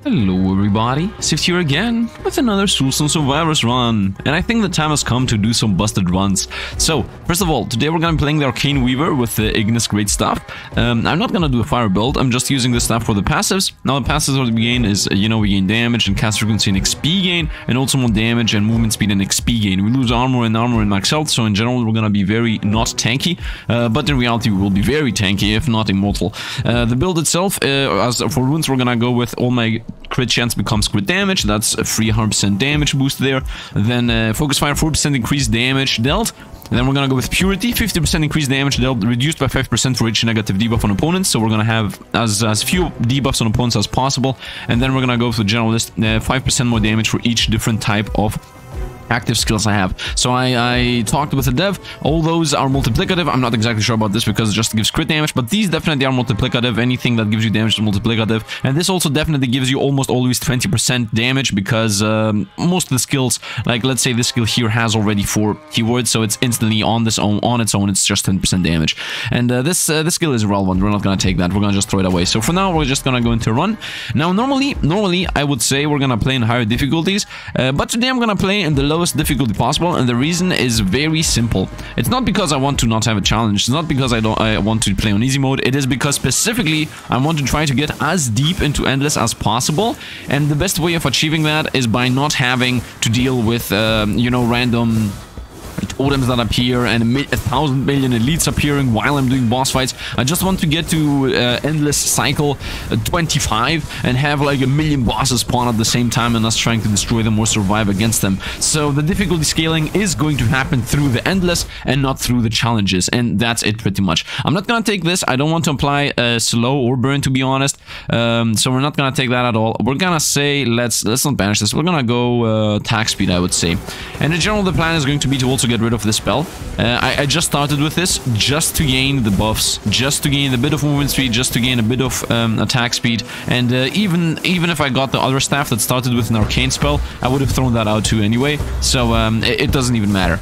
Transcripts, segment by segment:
Hello everybody, Sifd here again with another Soulstone Survivors run, and I think the time has come to do some busted runs. So, first of all, today we're gonna be playing the Arcane Weaver with the Ignis Great Staff. I'm not gonna do a fire build, I'm just using this staff for the passives. Now the passives what we gain is, we gain damage and cast frequency and XP gain, and also more damage and movement speed and XP gain. We lose armor and max health, so in general we're gonna be very not tanky, but in reality we will be very tanky, if not immortal. The build itself, as for runes, we're gonna go with all my crit chance becomes crit damage, that's a free 100% damage boost there. Then focus fire, 4% increased damage dealt. And then we're gonna go with purity, 50% increased damage dealt, reduced by 5% for each negative debuff on opponents. So we're gonna have as few debuffs on opponents as possible. And then we're gonna go with the generalist, 5% more damage for each different type of active skills I have. So I talked with the dev, all those are multiplicative. I'm not exactly sure about this because it just gives crit damage, but these definitely are multiplicative. Anything that gives you damage is multiplicative, and this also definitely gives you almost always 20% damage because most of the skills, like let's say this skill here has already 4 keywords, so it's instantly on its own it's just 10% damage. And this skill is irrelevant, we're not gonna take that, we're gonna just throw it away. So for now we're just gonna go into a run. Now normally I would say we're gonna play in higher difficulties, but today I'm gonna play in the lowest difficulty possible, and the reason is very simple. It's not because I want to not have a challenge, it's not because I want to play on easy mode, it is because specifically I want to try to get as deep into endless as possible, and the best way of achieving that is by not having to deal with random totems that appear and 1,000 million elites appearing while I'm doing boss fights. I just want to get to endless cycle 25 and have like 1 million bosses spawn at the same time and us trying to destroy them or survive against them. So the difficulty scaling is going to happen through the endless and not through the challenges, and that's it pretty much. I'm not gonna take this, I don't want to apply slow or burn, to be honest, so we're not gonna take that at all. We're gonna say let's not banish this, we're gonna go attack speed, I would say. And in general the plan is going to be to also get rid of this spell. I just started with this just to gain the buffs, just to gain a bit of movement speed, just to gain a bit of attack speed, and even if I got the other staff that started with an arcane spell, I would have thrown that out too anyway, so it doesn't even matter.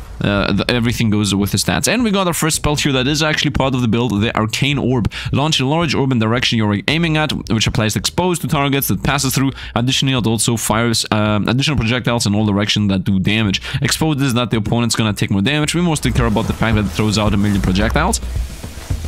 Everything goes with the stats. And we got our first spell here that is actually part of the build, the Arcane Orb. Launch a large orb in the direction you're aiming at, which applies exposed to targets that passes through. Additionally, it also fires additional projectiles in all directions that do damage. Exposed is that the opponent's gonna take more damage. We mostly care about the fact that it throws out 1 million projectiles.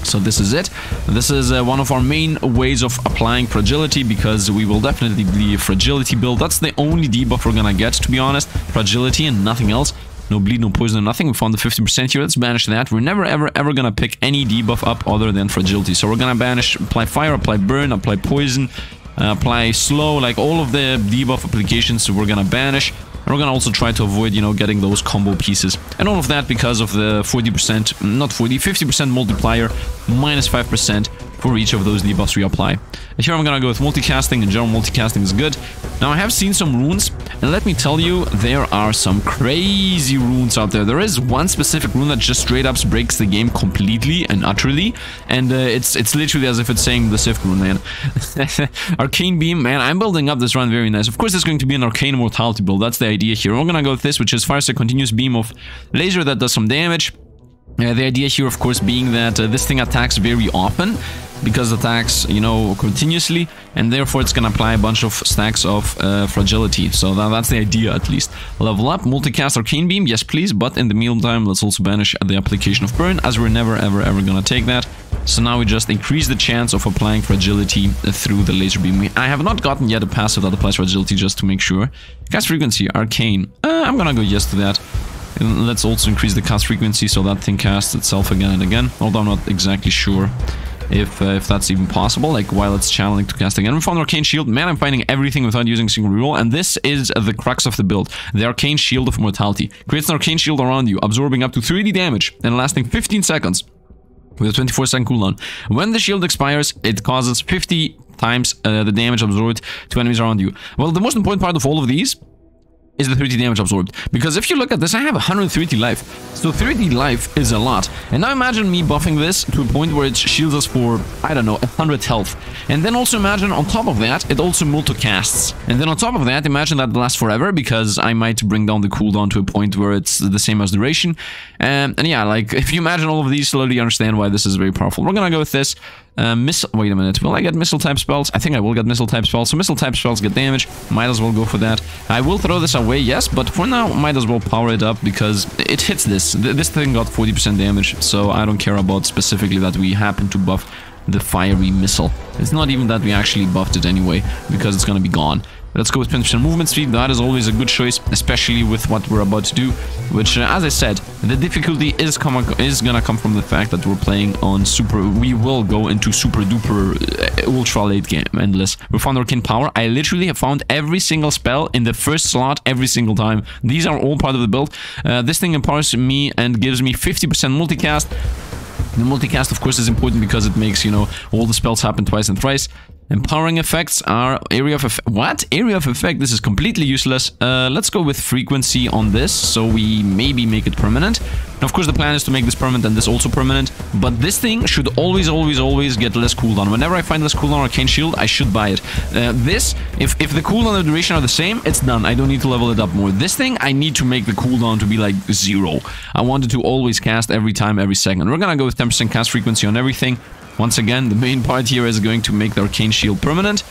So this is it. This is one of our main ways of applying fragility, because we will definitely be a fragility build. That's the only debuff we're gonna get, to be honest. Fragility and nothing else. No bleed, no poison, nothing. We found the 50% here. Let's banish that. We're never ever gonna pick any debuff up other than fragility. So we're gonna banish, apply fire, apply burn, apply poison, apply slow, like all of the debuff applications we're gonna banish. And we're gonna also try to avoid, getting those combo pieces. And all of that because of the 40%, not 40, 50% multiplier, minus 5% for each of those debuffs we apply. And here I'm gonna go with multicasting. In general, multicasting is good. Now I have seen some runes, and let me tell you, there are some crazy runes out there. There is one specific rune that just straight up breaks the game completely and utterly, and it's literally as if it's saying the Sifd rune, man. Arcane Beam, man, I'm building up this run very nice. Of course, there's going to be an Arcane Immortality build. That's the idea here. We're gonna go with this, which is fires a continuous beam of laser that does some damage. The idea here, of course, being that this thing attacks very often, because it attacks, continuously, and therefore it's gonna apply a bunch of stacks of fragility. So that's the idea, at least. Level up, multicast Arcane Beam, yes please, but in the meantime, let's also banish the application of burn, as we're never ever gonna take that. So now we just increase the chance of applying fragility through the laser beam. I have not gotten yet a passive that applies fragility, just to make sure. Cast frequency, arcane. I'm gonna go yes to that. And let's also increase the cast frequency so that thing casts itself again and again, although I'm not exactly sure if that's even possible, like while it's channeling to cast again. We found Arcane Shield. Man, I'm finding everything without using a single reroll, and this is the crux of the build. The Arcane Shield of Immortality. Creates an Arcane Shield around you, absorbing up to 3d damage and lasting 15 seconds with a 24-second cooldown. When the shield expires, it causes 50 times the damage absorbed to enemies around you. Well, the most important part of all of these is the 30 damage absorbed, because if you look at this, I have 130 life, so 30 life is a lot. And now imagine me buffing this to a point where it shields us for, I don't know, 100 health, and then also imagine on top of that it also multicasts, and then on top of that imagine that it lasts forever, because I might bring down the cooldown to a point where it's the same as duration. And yeah, like if you imagine all of these, slowly understand why this is very powerful. We're gonna go with this. Wait a minute, will I get missile type spells? I think I will get missile type spells. So missile type spells get damage. Might as well go for that. I will throw this away, yes, but for now, might as well power it up because it hits this. This thing got 40% damage, so I don't care about specifically that we happen to buff the fiery missile. It's not even that we actually buffed it anyway, because it's gonna be gone. Let's go with 10% movement speed. That is always a good choice, especially with what we're about to do, which, as I said, the difficulty is gonna come from the fact that we're playing on super. We will go into super duper ultra late game, endless. We found Arcane Power. I literally have found every single spell in the first slot every single time. These are all part of the build. This thing empowers me and gives me 50% multicast. The multicast, of course, is important because it makes, you know, all the spells happen twice and thrice. Empowering effects are area of effect. What? Area of effect? This is completely useless. Let's go with frequency on this, so we maybe make it permanent. And of course, the plan is to make this permanent and this also permanent. But this thing should always get less cooldown. Whenever I find less cooldown Arcane Shield, I should buy it. If the cooldown and the duration are the same, it's done. I don't need to level it up more. This thing, I need to make the cooldown to be like 0. I want it to always cast every time, every second. We're gonna go with 10% cast frequency on everything. Once again, the main part here is going to make the Arcane Shield permanent.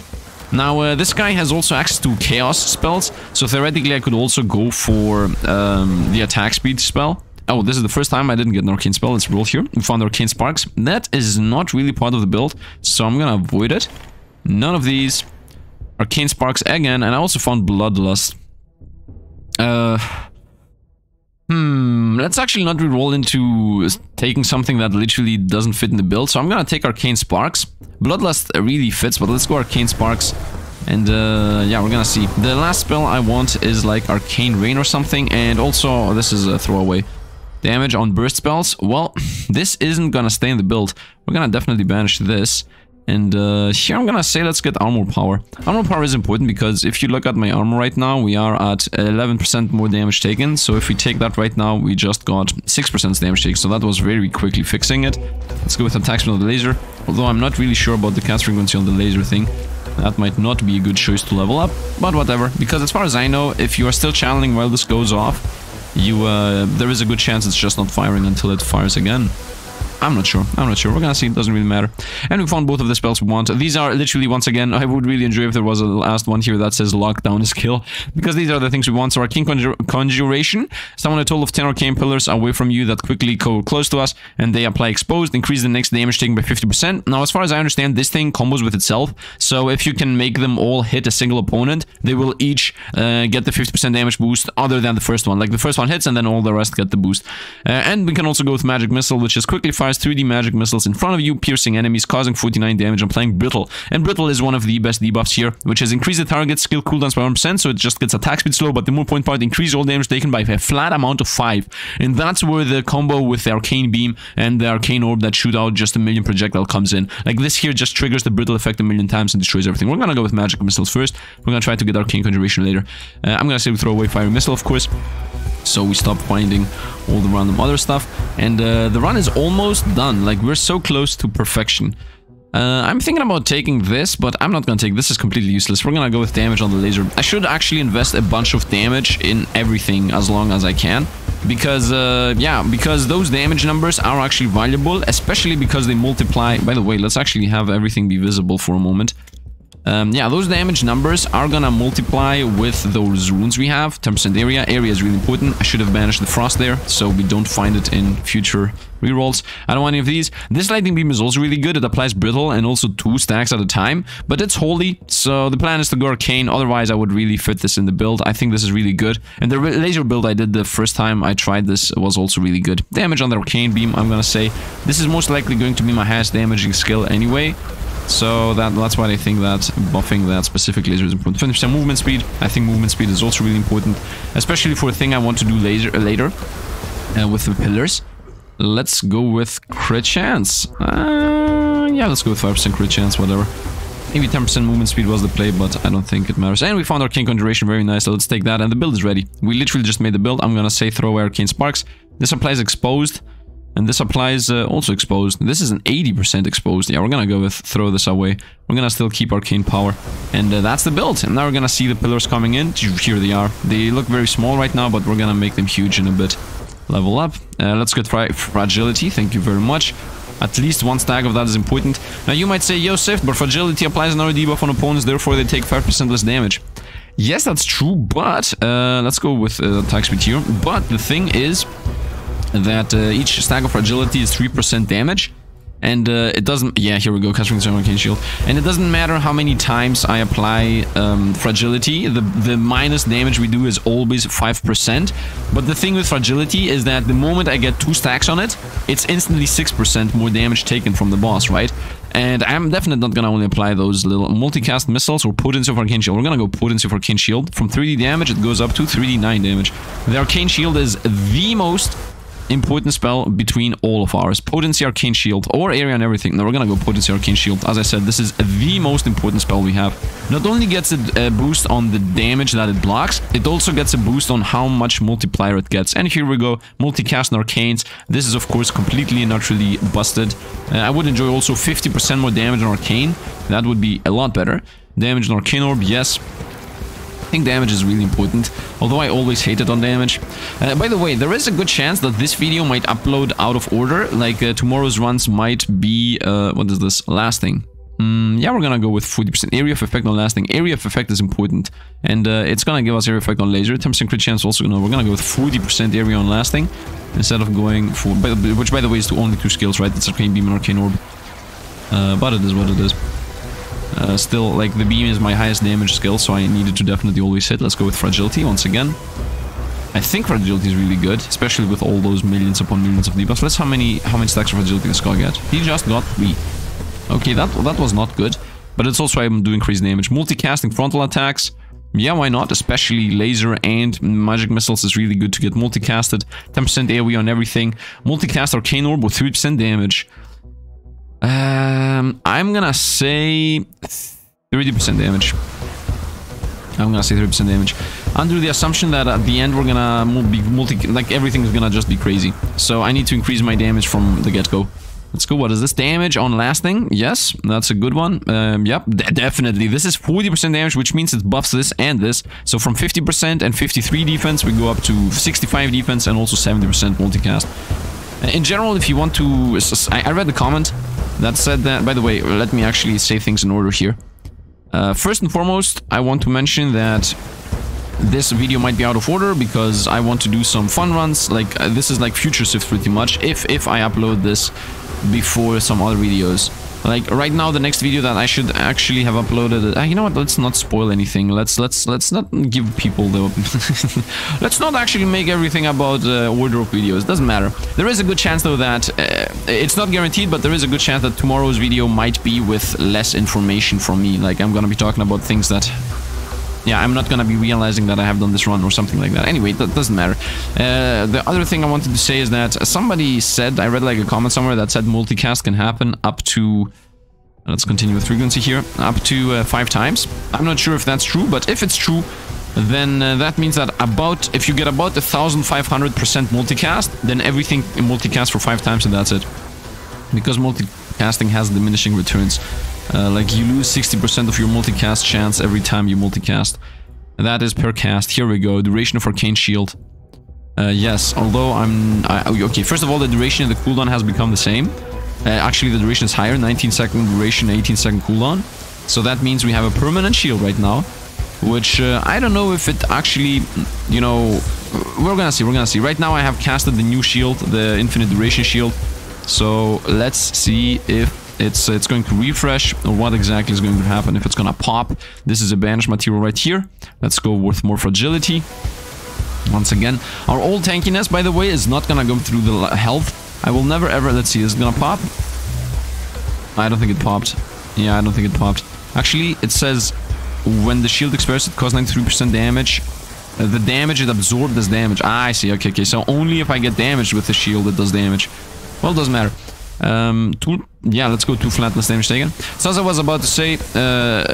Now, this guy has also access to Chaos spells, so theoretically I could also go for the attack speed spell. Oh, this is the first time I didn't get an Arcane spell. Let's roll here. We found Arcane Sparks. That is not really part of the build, so I'm gonna avoid it. None of these. Arcane Sparks again, and I also found Bloodlust. Let's actually not re-roll into taking something that literally doesn't fit in the build. So I'm gonna take Arcane Sparks. Bloodlust really fits, but let's go Arcane Sparks. And yeah, we're gonna see. The last spell I want is like Arcane Rain or something. And also, this is a throwaway. Damage on burst spells. Well, this isn't gonna stay in the build. We're gonna definitely banish this. And here I'm gonna say let's get armor power. Armor power is important because if you look at my armor right now, we are at 11% more damage taken. So if we take that right now, we just got 6% damage taken. So that was very quickly fixing it. Let's go with attack speed on the laser. Although I'm not really sure about the cast frequency on the laser thing. That might not be a good choice to level up, but whatever. Because as far as I know, if you are still channeling while this goes off, there is a good chance it's just not firing until it fires again. I'm not sure. We're gonna see. It doesn't really matter. And we found both of the spells we want. These are literally, once again, I would really enjoy if there was a last one here that says lockdown is kill. Because these are the things we want. So Arcane Conjuration. Summon a total of 10 Arcane Pillars away from you that quickly go close to us. And they apply Exposed. Increase the next damage taken by 50%. Now, as far as I understand, this thing combos with itself. So if you can make them all hit a single opponent, they will each get the 50% damage boost other than the first one. Like the first one hits and then all the rest get the boost. And we can also go with Magic Missile, which is quickly fires 3D magic missiles in front of you, piercing enemies, causing 49 damage. I'm playing Brittle, and Brittle is one of the best debuffs here, which has increased the target's skill cooldowns by 1%, so it just gets attack speed slow, but the more point part increase all damage taken by a flat amount of 5. And that's where the combo with the Arcane Beam and the Arcane Orb that shoot out just a million projectile comes in. Like this here just triggers the Brittle effect a million times and destroys everything. We're gonna go with Magic Missiles first. We're gonna try to get Arcane Conjuration later. I'm gonna say we throw away Fiery Missile, of course. So we stop finding all the random other stuff. And the run is almost done. Like, we're so close to perfection. I'm thinking about taking this, but I'm not gonna take this. Is completely useless. We're gonna go with damage on the laser. I should actually invest a bunch of damage in everything as long as I can. Because, yeah, because those damage numbers are actually valuable, especially because they multiply. By the way, let's actually have everything be visible for a moment. Yeah, those damage numbers are gonna multiply with those runes we have. 10% area. Area is really important. I should have banished the frost there, so we don't find it in future rerolls. I don't want any of these. This lightning beam is also really good. It applies brittle and also 2 stacks at a time, but it's holy, so the plan is to go arcane. Otherwise, I would really fit this in the build. I think this is really good. And the laser build I did the first time I tried this was also really good. Damage on the arcane beam, I'm gonna say. This is most likely going to be my highest damaging skill anyway. So that's why I think that buffing that specific laser is important. 20% movement speed. I think movement speed is also really important, especially for a thing I want to do later with the pillars. Let's go with crit chance. Yeah, let's go with 5% crit chance, whatever. Maybe 10% movement speed was the play, but I don't think it matters. And we found Arcane Conjuration, very nice. So let's take that, and the build is ready. We literally just made the build. I'm gonna say throw away Arcane Sparks. This applies exposed. And this applies also exposed. This is an 80% exposed. Yeah, we're gonna go with throw this away. We're gonna still keep arcane power. And that's the build. And now we're gonna see the pillars coming in. Here they are. They look very small right now, but we're gonna make them huge in a bit. Level up. Let's get fragility. Thank you very much. At least one stack of that is important. Now you might say, yo Sifd, but fragility applies another debuff on opponents, therefore they take 5% less damage. Yes, that's true, but let's go with attack speed here. But the thing is that each stack of fragility is 3% damage. And it doesn't... Yeah, here we go, casting the Arcane Shield. And it doesn't matter how many times I apply fragility, the minus damage we do is always 5%. But the thing with fragility is that the moment I get 2 stacks on it, it's instantly 6% more damage taken from the boss, right? And I'm definitely not gonna only apply those little multicast missiles or potency of Arcane Shield. We're gonna go potency of Arcane Shield. From 3D damage, it goes up to 3d9 damage. The Arcane Shield is the most important spell between all of ours. Potency Arcane Shield or area and everything. Now we're gonna go Potency Arcane Shield. As I said, this is the most important spell we have. Not only gets a boost on the damage that it blocks, it also gets a boost on how much multiplier it gets. And here we go, multicast and arcanes. This is of course completely and utterly busted. I would enjoy also 50% more damage on arcane. That would be a lot better. Damage on Arcane Orb, yes. I think damage is really important, although I always hate it on damage. By the way, there is a good chance that this video might upload out of order, like tomorrow's runs might be, what is this, lasting. Yeah, we're gonna go with 40% area of effect on lasting. Area of effect is important, and it's gonna give us area effect on laser. 10% crit chance also, no, we're gonna go with 40% area on lasting, instead of going for, which by the way is only 2 skills, right? It's Arcane Beam and Arcane Orb. But it is what it is. Still, like, the beam is my highest damage skill, so I needed to definitely always hit. Let's go with fragility once again. I think fragility is really good, especially with all those millions upon millions of debuffs. Let's see how many stacks of fragility this guy get. He just got 3. Okay, that was not good, but it's also I'm doing crazy damage. Multicasting frontal attacks. Yeah, why not? Especially laser and magic missiles is really good to get multicasted. 10% AoE on everything. Multicast Arcane Orb with 3% damage. I'm gonna say 30% damage. I'm gonna say 30% damage. Under the assumption that at the end we're gonna be like everything is gonna just be crazy. So I need to increase my damage from the get-go. Let's go. What is this? Damage on lasting? Yes, that's a good one. Yep, definitely. This is 40% damage, which means it buffs this and this. So from 50% and 53 defense, we go up to 65 defense and also 70% multicast. In general, if you want to... I read the comment that said that... By the way, let me actually say things in order here. First and foremost, I want to mention that this video might be out of order because I want to do some fun runs. Like, this is like future Sifd pretty much, if I upload this before some other videos. Like, right now, the next video that I should actually have uploaded... you know what, let's not spoil anything. Let's not give people the... let's not actually make everything about order of videos. Doesn't matter. There is a good chance, though, that... it's not guaranteed, but there is a good chance that tomorrow's video might be with less information from me. Like, I'm gonna be talking about things that... Yeah, I'm not gonna be realizing that I have done this run or something like that. Anyway, that doesn't matter. The other thing I wanted to say is that somebody said, I read like a comment somewhere that said multicast can happen up to... Let's continue with frequency here. Up to 5 times. I'm not sure if that's true, but if it's true, then that means that about... If you get about 1,500% multicast, then everything multicast for 5 times and that's it. Because multicasting has diminishing returns. Like, you lose 60% of your multicast chance every time you multicast. That is per cast. Here we go. Duration of Arcane Shield. Yes, although okay, first of all, the duration and the cooldown has become the same. Actually, the duration is higher. 19-second duration, 18-second cooldown. So that means we have a permanent shield right now. Which, I don't know if it actually, you know... We're gonna see. Right now I have casted the new shield, the infinite duration shield. So let's see if it's going to refresh or what exactly is going to happen, if it's gonna pop. This is a banished material right here. Let's go with more fragility. Once again, our old tankiness, by the way, is not gonna go through the health. I will never ever... Let's see, is it gonna pop? I don't think it popped. Yeah, I don't think it popped. Actually, it says when the shield expires, it causes 93% damage. The damage it absorbed as damage. Ah, I see. Okay. So only if I get damaged with the shield, it does damage. Well, it doesn't matter. Yeah, let's go 2 flat, less damage taken. So as I was about to say,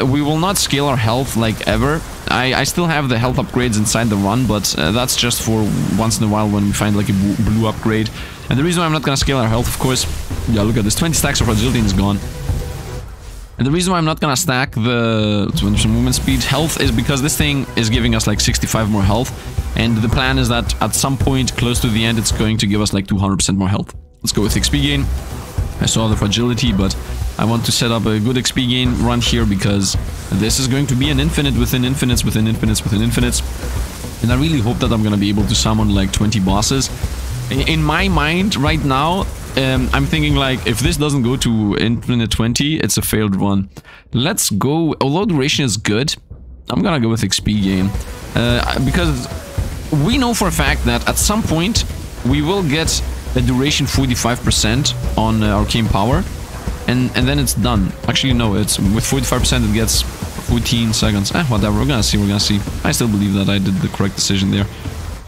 we will not scale our health like ever. I still have the health upgrades inside the run, but that's just for once in a while when we find like a blue upgrade. And the reason why I'm not gonna scale our health, of course, yeah, look at this, 20 stacks of fragility and it's gone. And the reason why I'm not gonna stack the movement speed health is because this thing is giving us like 65 more health. And the plan is that at some point close to the end, it's going to give us like 200% more health. Let's go with XP gain. I saw the fragility, but I want to set up a good XP gain run here because this is going to be an infinite within infinites within infinites within infinites. And I really hope that I'm gonna be able to summon like 20 bosses. In my mind right now, I'm thinking like if this doesn't go to infinite 20, it's a failed run. Let's go. Although duration is good, I'm gonna go with XP gain because we know for a fact that at some point we will get a duration 45% on arcane power, and then it's done. Actually, no, it's with 45% it gets 14 seconds. Whatever. We're gonna see. I still believe that I did the correct decision there.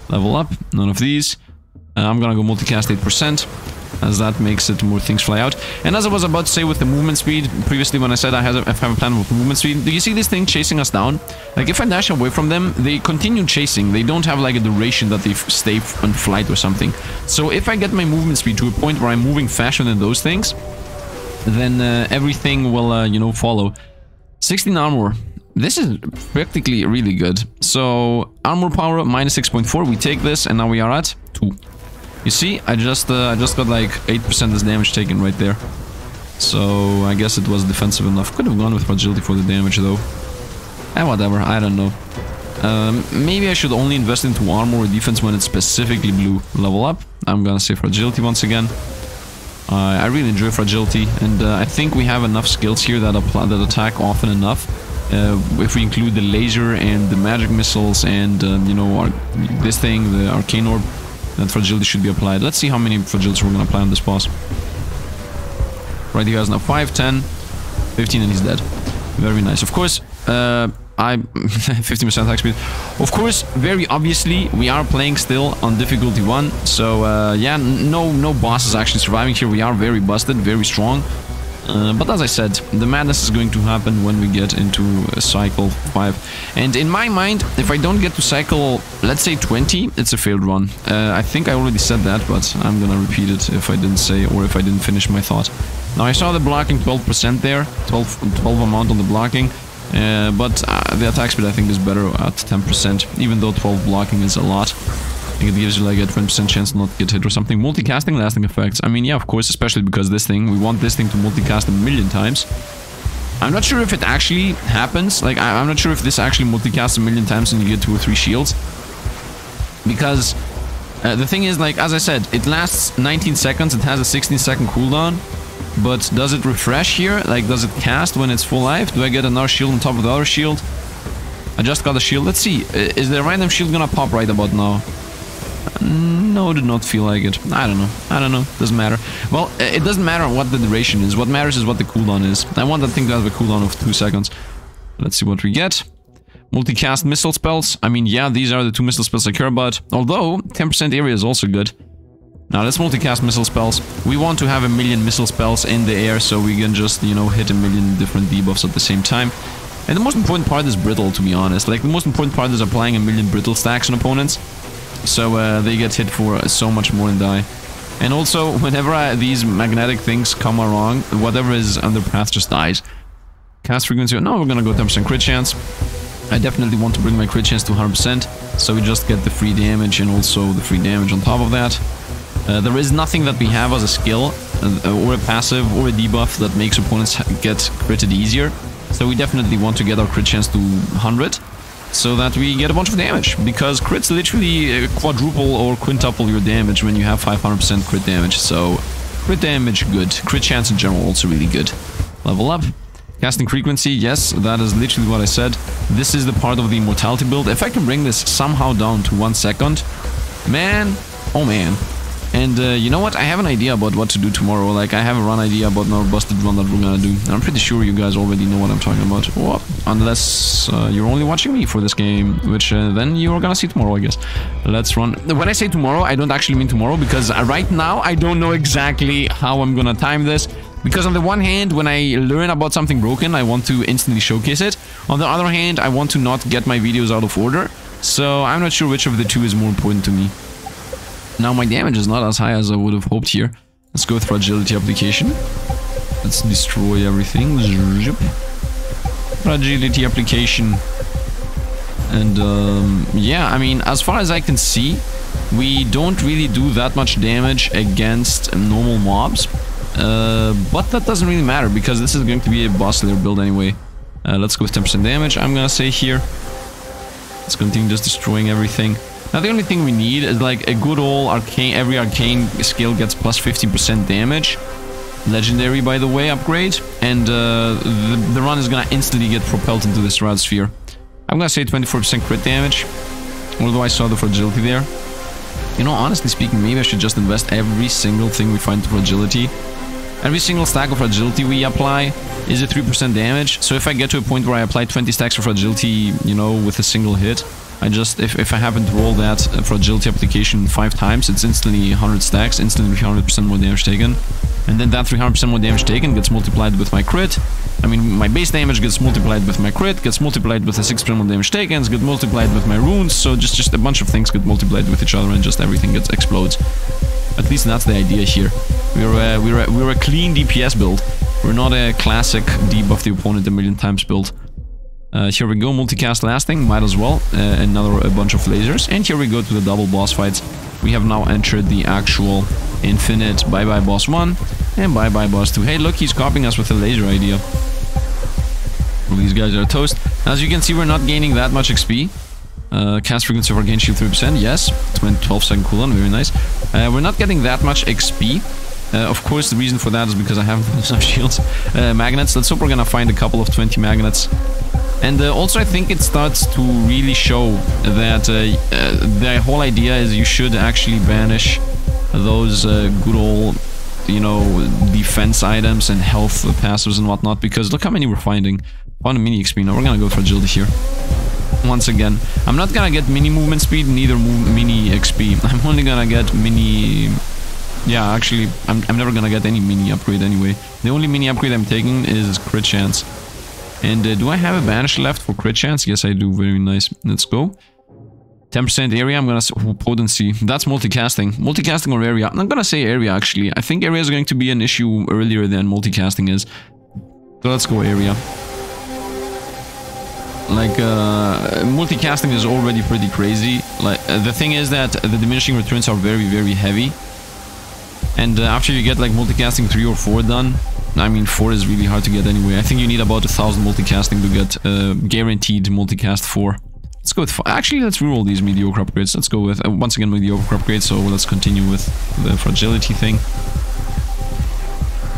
Level up. None of these. I'm gonna go multicast 8%, as that makes it more things fly out. And as I was about to say with the movement speed, previously when I said I have a plan with movement speed, do you see this thing chasing us down? Like if I dash away from them, they continue chasing. They don't have like a duration that they stay on flight or something. So if I get my movement speed to a point where I'm moving faster than those things, then everything will, you know, follow. 16 armor. This is practically really good. So armor power minus 6.4. We take this and now we are at 2. You see, I just got like 8% this damage taken right there. So I guess it was defensive enough. Could have gone with fragility for the damage though. Whatever, I don't know. Maybe I should only invest into armor or defense when it's specifically blue. Level up. I'm gonna say fragility once again. I really enjoy fragility, and I think we have enough skills here that attack often enough. If we include the laser and the magic missiles and you know, this thing, the arcane orb, then fragility should be applied. Let's see how many fragilities we're gonna apply on this boss. Right, he has now 5, 10, 15, and he's dead. Very nice. Of course, 50% attack speed. Of course, very obviously, we are playing still on difficulty 1. So, yeah, no boss is actually surviving here. We are very busted, very strong. But as I said, the madness is going to happen when we get into cycle 5. And in my mind, if I don't get to cycle, let's say 20, it's a failed run. I think I already said that, but I'm gonna repeat it if I didn't say, or if I didn't finish my thought. Now, I saw the blocking 12% there, 12 amount on the blocking. But the attack speed I think is better at 10%, even though 12 blocking is a lot. I think it gives you like a 20% chance to not get hit or something. Multicasting, lasting effects. I mean, yeah, of course, especially because this thing, we want this thing to multicast 1,000,000 times. I'm not sure if it actually happens. Like, I'm not sure if this actually multicasts 1,000,000 times and you get 2 or 3 shields. Because the thing is, like, as I said, it lasts 19 seconds. It has a 16-second cooldown. But does it refresh here? Like, does it cast when it's full life? Do I get another shield on top of the other shield? I just got a shield. Let's see. Is the random shield gonna pop right about now? No, did not feel like it. I don't know. Doesn't matter. Well, it doesn't matter what the duration is. What matters is what the cooldown is. I want that thing to have a cooldown of 2 seconds. Let's see what we get. Multicast missile spells. I mean, yeah, these are the 2 missile spells I care about. Although, 10% area is also good. Now, let's multicast missile spells. We want to have 1,000,000 missile spells in the air so we can just, you know, hit 1,000,000 different debuffs at the same time. And the most important part is brittle, to be honest. Like, the most important part is applying 1,000,000 brittle stacks on opponents. So they get hit for so much more and die. And also, whenever these magnetic things come along, whatever is on their path just dies. Cast frequency. No, we're gonna go 10% crit chance. I definitely want to bring my crit chance to 100%. So we just get the free damage and also the free damage on top of that. There is nothing that we have as a skill, or a passive, or a debuff that makes opponents get critted easier. So we definitely want to get our crit chance to 100, so that we get a bunch of damage. Because crits literally quadruple or quintuple your damage when you have 500% crit damage. So crit damage, good. Crit chance in general, also really good. Level up. Casting frequency, yes, that is literally what I said. This is the part of the Immortality build. If I can bring this somehow down to 1 second, man, oh man. And you know what? I have an idea about what to do tomorrow. Like, I have a run idea about another busted run that we're gonna do. And I'm pretty sure you guys already know what I'm talking about. Well, unless you're only watching me for this game, which then you're gonna see tomorrow, I guess. Let's run. When I say tomorrow, I don't actually mean tomorrow, because right now, I don't know exactly how I'm gonna time this. Because on the one hand, when I learn about something broken, I want to instantly showcase it. On the other hand, I want to not get my videos out of order. So I'm not sure which of the two is more important to me. Now my damage is not as high as I would have hoped here. Let's go with fragility application. Let's destroy everything. Fragility application. And yeah, I mean, as far as I can see, we don't really do that much damage against normal mobs. But that doesn't really matter because this is going to be a Butler build anyway. Let's go with 10% damage, I'm gonna say here. Let's continue just destroying everything. Now the only thing we need is like a good old arcane, every arcane skill gets plus 50% damage. Legendary, by the way, upgrade. And the run is gonna instantly get propelled into the Shroud Sphere. I'm gonna say 24% crit damage. Although I saw the fragility there. You know, honestly speaking, maybe I should just invest every single thing we find to fragility. Every single stack of fragility we apply is a 3% damage. So if I get to a point where I apply 20 stacks of fragility, you know, with a single hit, I just, if I happen to roll that fragility application 5 times, it's instantly 100 stacks, instantly 300% more damage taken. And then that 300% more damage taken gets multiplied with my crit. I mean, my base damage gets multiplied with my crit, gets multiplied with the 6% more damage taken, gets multiplied with my runes, so just a bunch of things get multiplied with each other and just everything explodes. At least that's the idea here. We're a clean DPS build. We're not a classic debuff the opponent a million times build. Here we go, multicast lasting, might as well. A bunch of lasers. And here we go to the double boss fights. We have now entered the actual infinite bye-bye boss 1 and bye-bye boss 2. Hey, look, he's copying us with a laser idea. Well, these guys are toast. As you can see, we're not gaining that much XP. Cast frequency of Arcane Shield 3%, yes. 12-second cooldown, very nice. We're not getting that much XP. Of course, the reason for that is because I have some shields. Magnets, let's hope we're gonna find a couple of 20 magnets. And also I think it starts to really show that the whole idea is you should actually banish those good old, you know, defense items and health passives and whatnot, because look how many we're finding. Found a mini XP, now we're gonna go for agility here. Once again, I'm not gonna get mini movement speed, neither mini XP. I'm only gonna get mini... Yeah, actually, I'm never gonna get any mini upgrade anyway. The only mini upgrade I'm taking is crit chance. And do I have a banish left for crit chance? Yes, I do. Very nice. Let's go. 10% area, I'm gonna say potency. That's multicasting. Multicasting or area? I'm gonna say area, actually. I think area is going to be an issue earlier than multicasting is. So let's go area. Like, multicasting is already pretty crazy. Like, the thing is that the diminishing returns are very, very heavy. And after you get like multicasting 3 or 4 done, I mean 4 is really hard to get anyway. I think you need about 1,000 multicasting to get guaranteed multicast 4. Let's go with 4. Actually, let's reroll these mediocre upgrades. Let's go with once again mediocre upgrades. So let's continue with the fragility thing.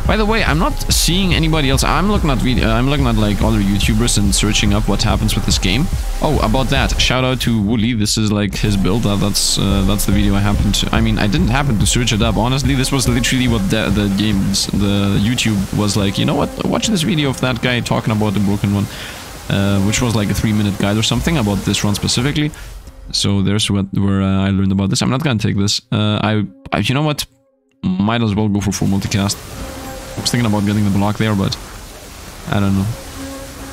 By the way, I'm not seeing anybody else. I'm looking at like other YouTubers and searching up what happens with this game. Oh, about that, shout out to Wooly. This is like his build. That's the video I happened to. I mean, I didn't happen to search it up. Honestly, this was literally what the YouTube was like. You know what? Watch this video of that guy talking about the broken one, which was like a 3-minute guide or something about this run specifically. So there's where I learned about this. I'm not gonna take this. You know what? Might as well go for full multicast. I was thinking about getting the block there, but I don't know.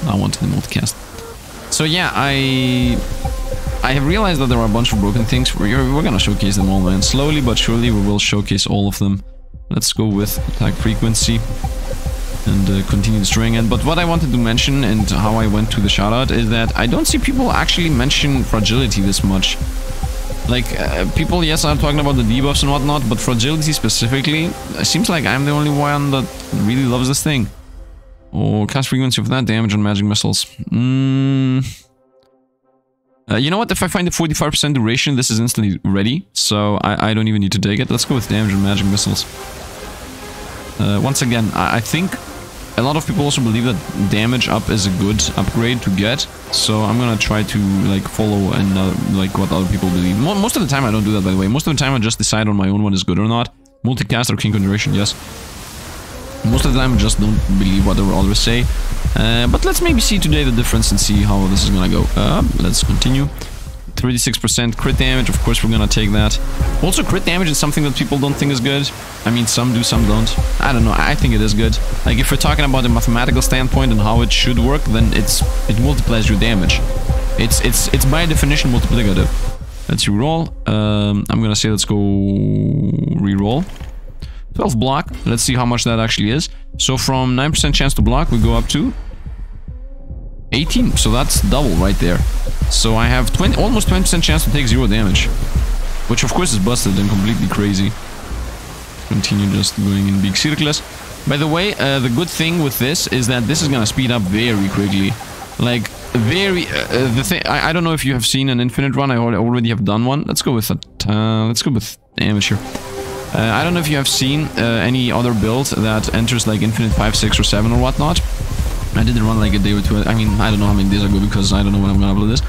I wanted the multicast. So yeah, I have realized that there are a bunch of broken things. We're gonna showcase them all, man. Slowly but surely we will showcase all of them. Let's go with attack frequency and continue destroying it. But what I wanted to mention and how I went to the shoutout is that I don't see people actually mention fragility this much. Like, people, yes, are talking about the debuffs and whatnot, but fragility specifically, it seems like I'm the only one that really loves this thing. Oh, cast frequency of that damage on magic missiles. You know what? If I find a 45% duration, this is instantly ready, so I don't even need to take it. Let's go with damage on magic missiles. Once again, I think a lot of people also believe that damage up is a good upgrade to get, so I'm gonna try to like follow and like what other people believe. Most of the time I don't do that, by the way. Most of the time I just decide on my own what is good or not. Multicast or king duration, yes. Most of the time I just don't believe what others say. But let's maybe see today the difference and see how this is gonna go. Let's continue. 36% crit damage, of course we're gonna take that. Also, crit damage is something that people don't think is good. I mean, some do, some don't. I don't know, I think it is good. Like, if we're talking about a mathematical standpoint and how it should work, then it multiplies your damage. It's by definition multiplicative. Let's reroll. I'm gonna say let's go reroll. 12 block, let's see how much that actually is. So from 9% chance to block, we go up to 18, so that's double right there. So I have almost 20% chance to take 0 damage, which of course is busted and completely crazy. Continue just going in big circles. By the way, the good thing with this is that this is gonna speed up very quickly. Like, the thing, I don't know if you have seen an infinite run. I already have done one. Let's go with damage here. I don't know if you have seen any other build that enters like infinite 5, 6, or 7 or whatnot. I did run like a day or two. I mean, I don't know how many days ago because I don't know when I'm gonna upload this.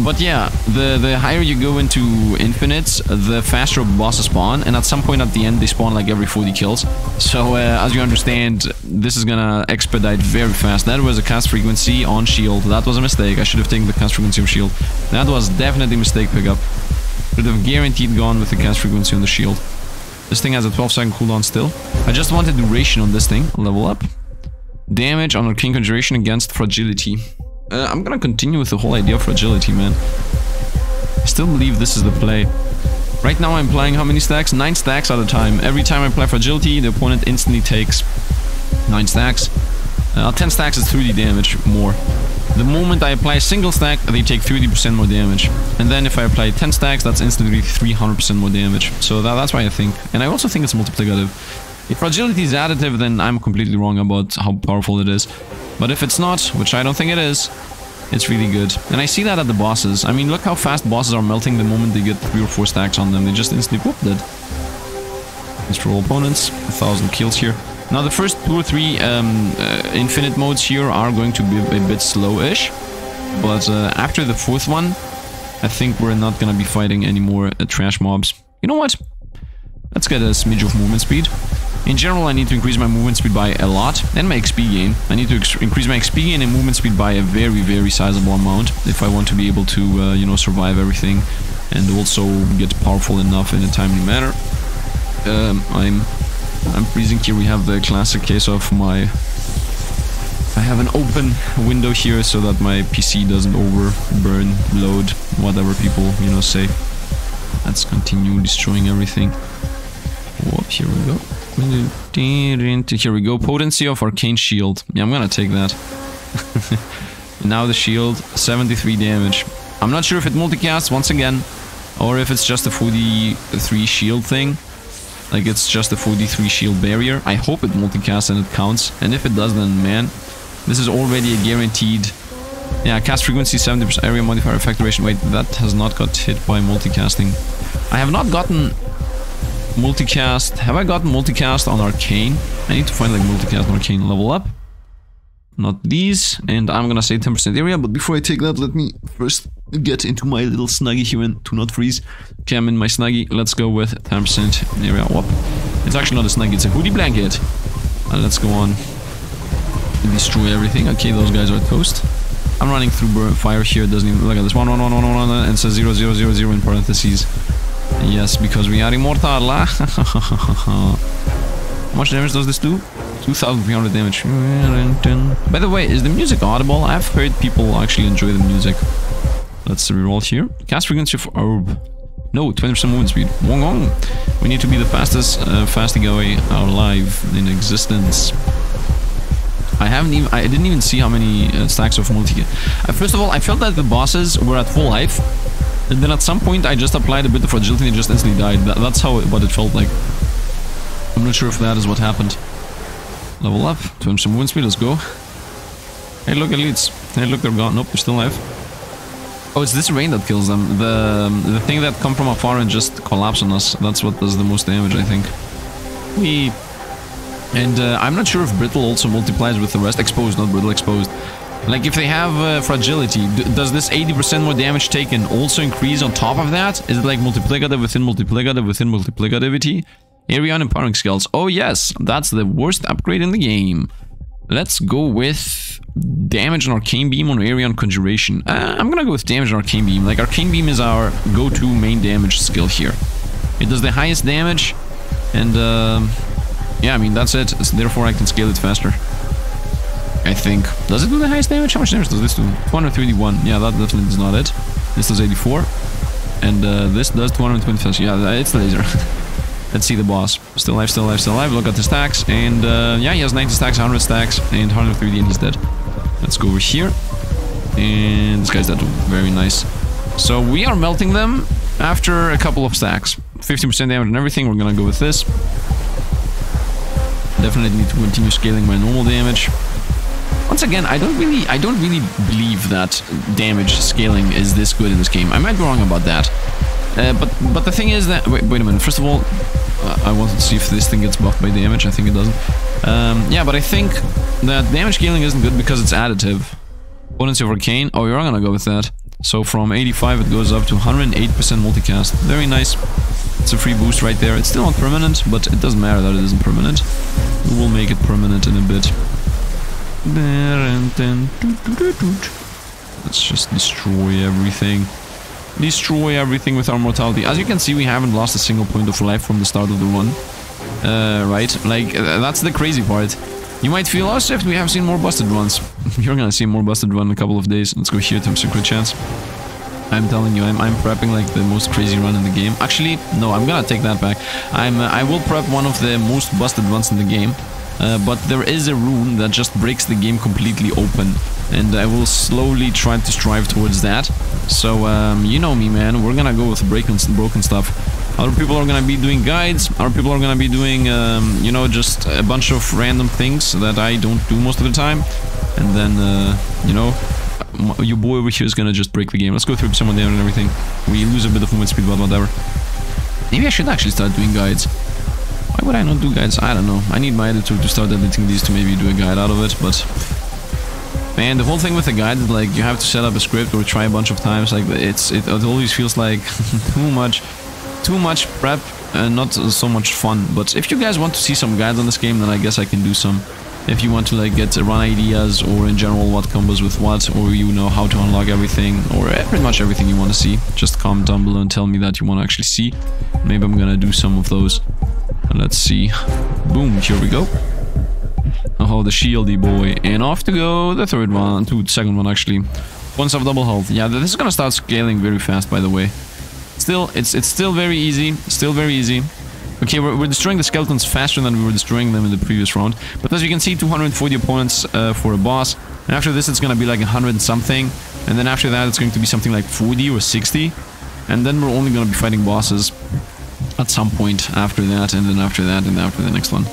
But yeah, the higher you go into infinites, the faster bosses spawn, and at some point at the end they spawn like every 40 kills. So as you understand, this is gonna expedite very fast. That was a cast frequency on shield. That was a mistake. I should have taken the cast frequency of shield. That was definitely a mistake pickup. Should have guaranteed gone with the cast frequency on the shield. This thing has a 12-second cooldown still. I just wanted duration on this thing. Level up. Damage on Arcane Conjuration against Fragility. I'm gonna continue with the whole idea of Fragility, man. I still believe this is the play. Right now I'm playing how many stacks? 9 stacks at a time. Every time I play Fragility, the opponent instantly takes 9 stacks. 10 stacks is 3D damage more. The moment I apply a single stack, they take 30% more damage. And then if I apply 10 stacks, that's instantly 300% more damage. So that's why I think. And I also think it's multiplicative. If Fragility is additive, then I'm completely wrong about how powerful it is. But if it's not, which I don't think it is, it's really good. And I see that at the bosses. I mean, look how fast bosses are melting the moment they get 3 or 4 stacks on them. They just instantly whoop dead. Destroy opponents. 1,000 kills here. Now the first 2 or 3 infinite modes here are going to be a bit slow-ish. But after the 4th one, I think we're not gonna be fighting any more trash mobs. You know what? Let's get a smidge of movement speed. In general, I need to increase my movement speed by a lot, and my XP gain. I need to increase my XP gain and movement speed by a very, very sizable amount if I want to be able to, you know, survive everything and also get powerful enough in a timely manner. I'm freezing here. We have the classic case of I have an open window here so that my PC doesn't overburn, load, whatever people, you know, say. Let's continue destroying everything. Whoop, here we go. Here we go. Potency of Arcane Shield. Yeah, I'm gonna take that. Now the shield, 73 damage. I'm not sure if it multicasts once again, or if it's just a 43 shield thing. Like it's just a 43 shield barrier. I hope it multicasts and it counts. And if it does, then man, this is already a guaranteed. Yeah, cast frequency 70%, area modifier effect duration. Wait, that has not got hit by multicasting. I have not gotten multicast. Have I gotten multicast on Arcane? I need to find like multicast on Arcane. Level up. Not these. And I'm gonna say 10% area. But before I take that, let me first get into my little snuggie here and to not freeze. Okay, I'm in my snuggie. Let's go with 10% area. Whoop. It's actually not a snuggie, it's a hoodie blanket. Let's go on and destroy everything. Okay, those guys are toast. I'm running through fire here. It doesn't even look at this. 1, 1, 1, 1, 1, 1, and it says 0, 0, 0, 0 in parentheses. Yes, because we are immortal. How much damage does this do? 2,300 damage. By the way, is the music audible? I've heard people actually enjoy the music. Let's reroll here. Cast frequency for orb. No, 20% movement speed. Wong wong. We need to be the fastest Fastigoy alive in existence. I didn't even see how many stacks of multi. First of all, I felt that the bosses were at full life. And then at some point I just applied a bit of fragility and just instantly died. That's what it felt like. I'm not sure if that is what happened. Level up, 20% movement speed, let's go. Hey look, elites. Hey look, they're gone. Nope, they're still alive. Oh, it's this rain that kills them. The thing that come from afar and just collapse on us. That's what does the most damage, I think. And I'm not sure if brittle also multiplies with the rest. Exposed, not brittle, exposed. Like, if they have fragility, does this 80% more damage taken also increase on top of that? Is it like multiplicative within multiplicative within multiplicativity? Area on empowering skills. Oh yes, that's the worst upgrade in the game. Let's go with damage on Arcane Beam on area on Conjuration. I'm gonna go with damage on Arcane Beam. Like, Arcane Beam is our go-to main damage skill here. It does the highest damage, and yeah, I mean, that's it. So therefore, I can scale it faster. I think. Does it do the highest damage? How much damage does this do? 231. Yeah, that definitely is not it. This does 84. And this does 225. Yeah, it's the laser. Let's see the boss. Still alive, still alive, still alive. Look at the stacks. And yeah, he has 90 stacks, 100 stacks, and 130, and he's dead. Let's go over here. And this guy's dead too. Very nice. So we are melting them after a couple of stacks. 50% damage and everything. We're gonna go with this. Definitely need to continue scaling my normal damage. Once again, I don't really believe that damage scaling is this good in this game. I might be wrong about that. But the thing is that... Wait a minute. First of all, I wanted to see if this thing gets buffed by damage. I think it doesn't. Yeah, but I think that damage scaling isn't good because it's additive. Potency of Arcane. Oh, you're gonna go with that. So from 85 it goes up to 108% multicast. Very nice. It's a free boost right there. It's still not permanent, but it doesn't matter that it isn't permanent. We will make it permanent in a bit. Let's just destroy everything. Destroy everything with our mortality. As you can see, we haven't lost a single point of life from the start of the run. Right? Like, that's the crazy part. You might feel, oh, Sifd, we have seen more busted runs. You're gonna see more busted run in a couple of days. Let's go here to have secret chance. I'm telling you, I'm prepping like the most crazy run in the game. Actually, no, I'm gonna take that back. I will prep one of the most busted runs in the game. But there is a rune that just breaks the game completely open, and I will slowly try to strive towards that. So, you know me, man, we're gonna go with broken stuff. Other people are gonna be doing guides, other people are gonna be doing, you know, just a bunch of random things that I don't do most of the time. And then, you know, your boy over here is gonna just break the game. Let's go through someone down and everything. We lose a bit of movement speed, but whatever. Maybe I should actually start doing guides. Why would I not do guides? I don't know. I need my editor to start editing these to maybe do a guide out of it, but... Man, the whole thing with a guide is like, you have to set up a script or try a bunch of times, like, it always feels like too much prep and not so much fun. But if you guys want to see some guides on this game, then I guess I can do some. If you want to like get run ideas, or in general what combos with what, or you know how to unlock everything, or pretty much everything you want to see, just comment down below and tell me that you want to actually see. Maybe I'm gonna do some of those. Let's see. Boom, here we go. Oh, the shieldy boy. And off to go the third one, the second one actually. Once of double health. Yeah, this is gonna start scaling very fast, by the way. Still, it's still very easy. Still very easy. Okay, we're destroying the skeletons faster than we were destroying them in the previous round. But as you can see, 240 opponents for a boss. And after this, it's gonna be like 100 and something. And then after that, it's going to be something like 40 or 60. And then we're only gonna be fighting bosses at some point after that, and then after that, and after the next one.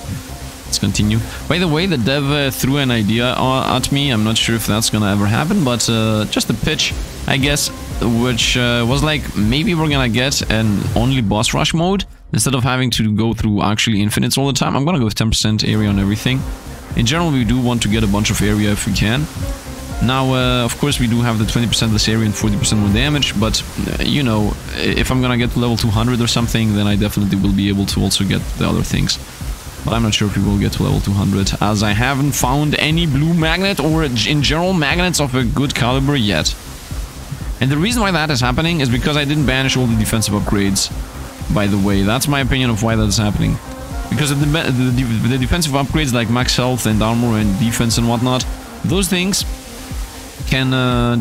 Let's continue. By the way, the dev threw an idea at me. I'm not sure if that's gonna ever happen, but just a pitch, I guess, which was like, maybe we're gonna get an only boss rush mode instead of having to go through actually infinites all the time. I'm gonna go with 10% area on everything. In general, we do want to get a bunch of area if we can. Now, of course, we do have the 20% less area and 40% more damage, but, you know, if I'm gonna get to level 200 or something, then I definitely will be able to also get the other things. But I'm not sure if we will get to level 200, as I haven't found any blue magnet, or in general magnets of a good caliber yet. And the reason why that is happening is because I didn't banish all the defensive upgrades, by the way. That's my opinion of why that is happening. Because the defensive upgrades like max health and armor and defense and whatnot, those things can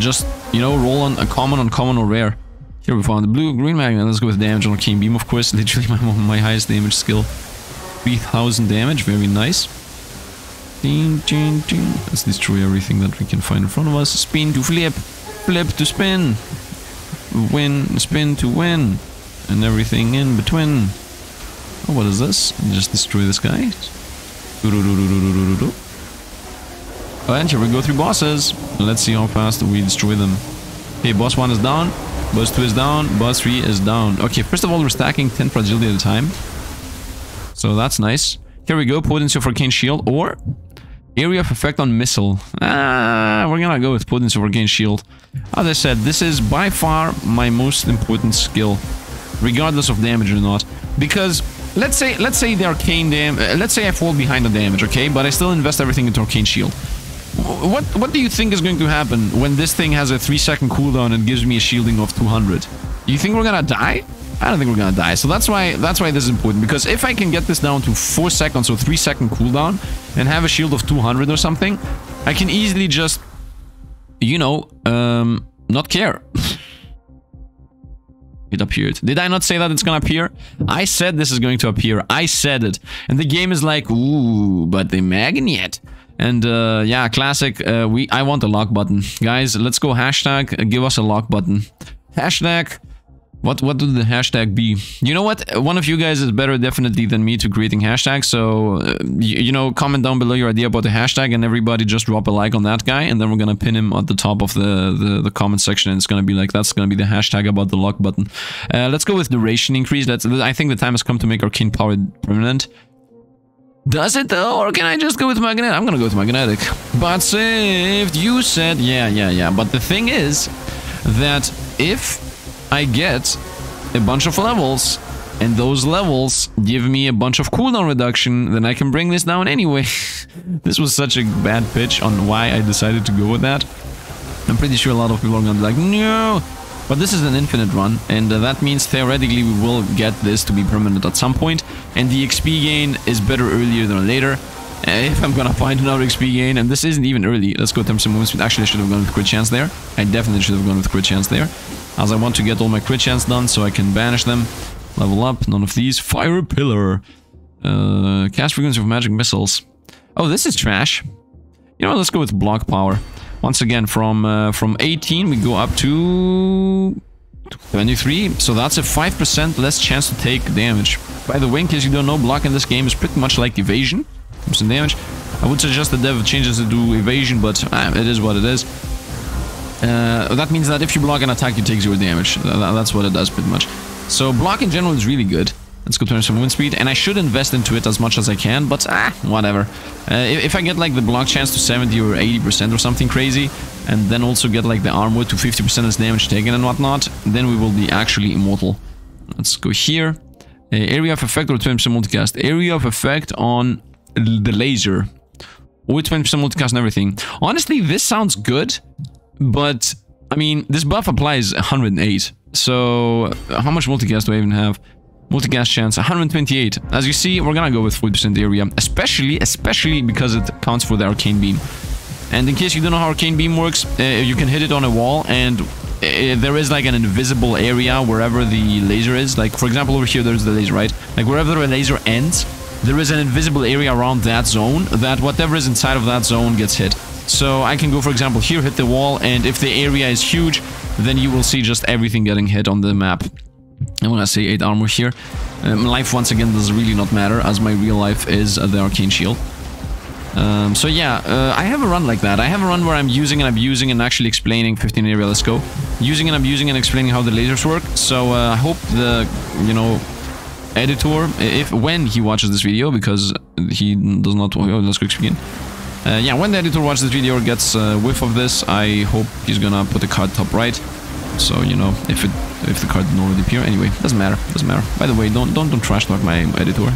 just, you know, roll on a common, uncommon, or rare. Here we found the green magnet. Let's go with damage on Arcane Beam, of course. Literally my highest damage skill. 3000 damage, very nice. Let's destroy everything that we can find in front of us. Spin to flip, flip to spin, win, spin to win, and everything in between. Oh, what is this? Just destroy this guy. And here we go through bosses. Let's see how fast we destroy them. Okay, boss 1 is down, boss 2 is down, boss 3 is down. Okay, first of all, we're stacking 10 fragility at a time. So that's nice. Here we go, potency of Arcane Shield, or area of effect on missile. We're gonna go with potency of Arcane Shield. As I said, this is by far my most important skill, regardless of damage or not. Because let's say the arcane let's say I fall behind the damage, okay, but I still invest everything into Arcane Shield. What do you think is going to happen when this thing has a 3-second cooldown and gives me a shielding of 200? You think we're gonna die? I don't think we're gonna die. So that's why this is important, because if I can get this down to 4 seconds or 3-second cooldown and have a shield of 200 or something, I can easily just, you know, not care. It appeared. Did I not say that it's gonna appear? I said this is going to appear. I said it. And the game is like, ooh, but the magnet. And yeah, classic. I want a lock button. Guys, let's go hashtag give us a lock button. Hashtag What would the hashtag be? You know what? One of you guys is better definitely than me to creating hashtags. So, you know, comment down below your idea about the hashtag and everybody just drop a like on that guy. And then we're going to pin him at the top of the comment section. And it's going to be like, that's going to be the hashtag about the lock button. Let's go with duration increase. I think the time has come to make arcane power permanent. Does it though? Or can I just go with magnetic? I'm going to go with magnetic. But Sifd, you said, yeah. But the thing is that if I get a bunch of levels, and those levels give me a bunch of cooldown reduction, then I can bring this down anyway. This was such a bad pitch on why I decided to go with that. I'm pretty sure a lot of people are gonna be like, no! But this is an infinite run, and that means theoretically we will get this to be permanent at some point, and the XP gain is better earlier than later. If I'm gonna find another XP gain, and this isn't even early, let's go terms and movement speed. Actually, I should have gone with crit chance there. I definitely should have gone with crit chance there, as I want to get all my crit chance done so I can banish them. Level up, none of these. Fire pillar. Cast frequency of magic missiles. Oh, this is trash. You know, let's go with block power. Once again, from 18 we go up to 23, so that's a 5% less chance to take damage. By the way, in case you don't know, block in this game is pretty much like evasion. Some damage. I would suggest the dev changes it to evasion, but it is what it is. That means that if you block an attack, you take 0 damage. That's what it does pretty much. So block in general is really good. Let's go turn some movement speed, and I should invest into it as much as I can, but whatever. If I get like the block chance to 70 or 80% or something crazy, and then also get like the armor to 50% as damage taken and whatnot, then we will be actually immortal. Let's go here. Area of effect or 20% multicast. Area of effect on the laser. With 20% multicast and everything. Honestly, this sounds good, but I mean, this buff applies 108. So how much multicast do I even have? Multicast chance 128. As you see, we're gonna go with 40% area, especially because it counts for the arcane beam. And in case you don't know how arcane beam works, you can hit it on a wall, and there is like an invisible area wherever the laser is. Like for example, over here there's the laser, right? Like wherever the laser ends, there is an invisible area around that zone that whatever is inside of that zone gets hit. So I can go, for example, here, hit the wall, and if the area is huge, then you will see just everything getting hit on the map. And when I say 8 armor here, life once again does really not matter, as my real life is the arcane shield. So yeah, I have a run like that. I have a run where I'm using and abusing and actually explaining 15 area, let's go. Using and abusing and explaining how the lasers work. So I hope the, you know, editor, when he watches this video, because he does not, oh, let's go begin. Yeah, when the editor watches this video or gets a whiff of this, I hope he's gonna put the card top right. So, you know, if the card didn't already appear. Anyway, doesn't matter. By the way, don't trash talk my editor.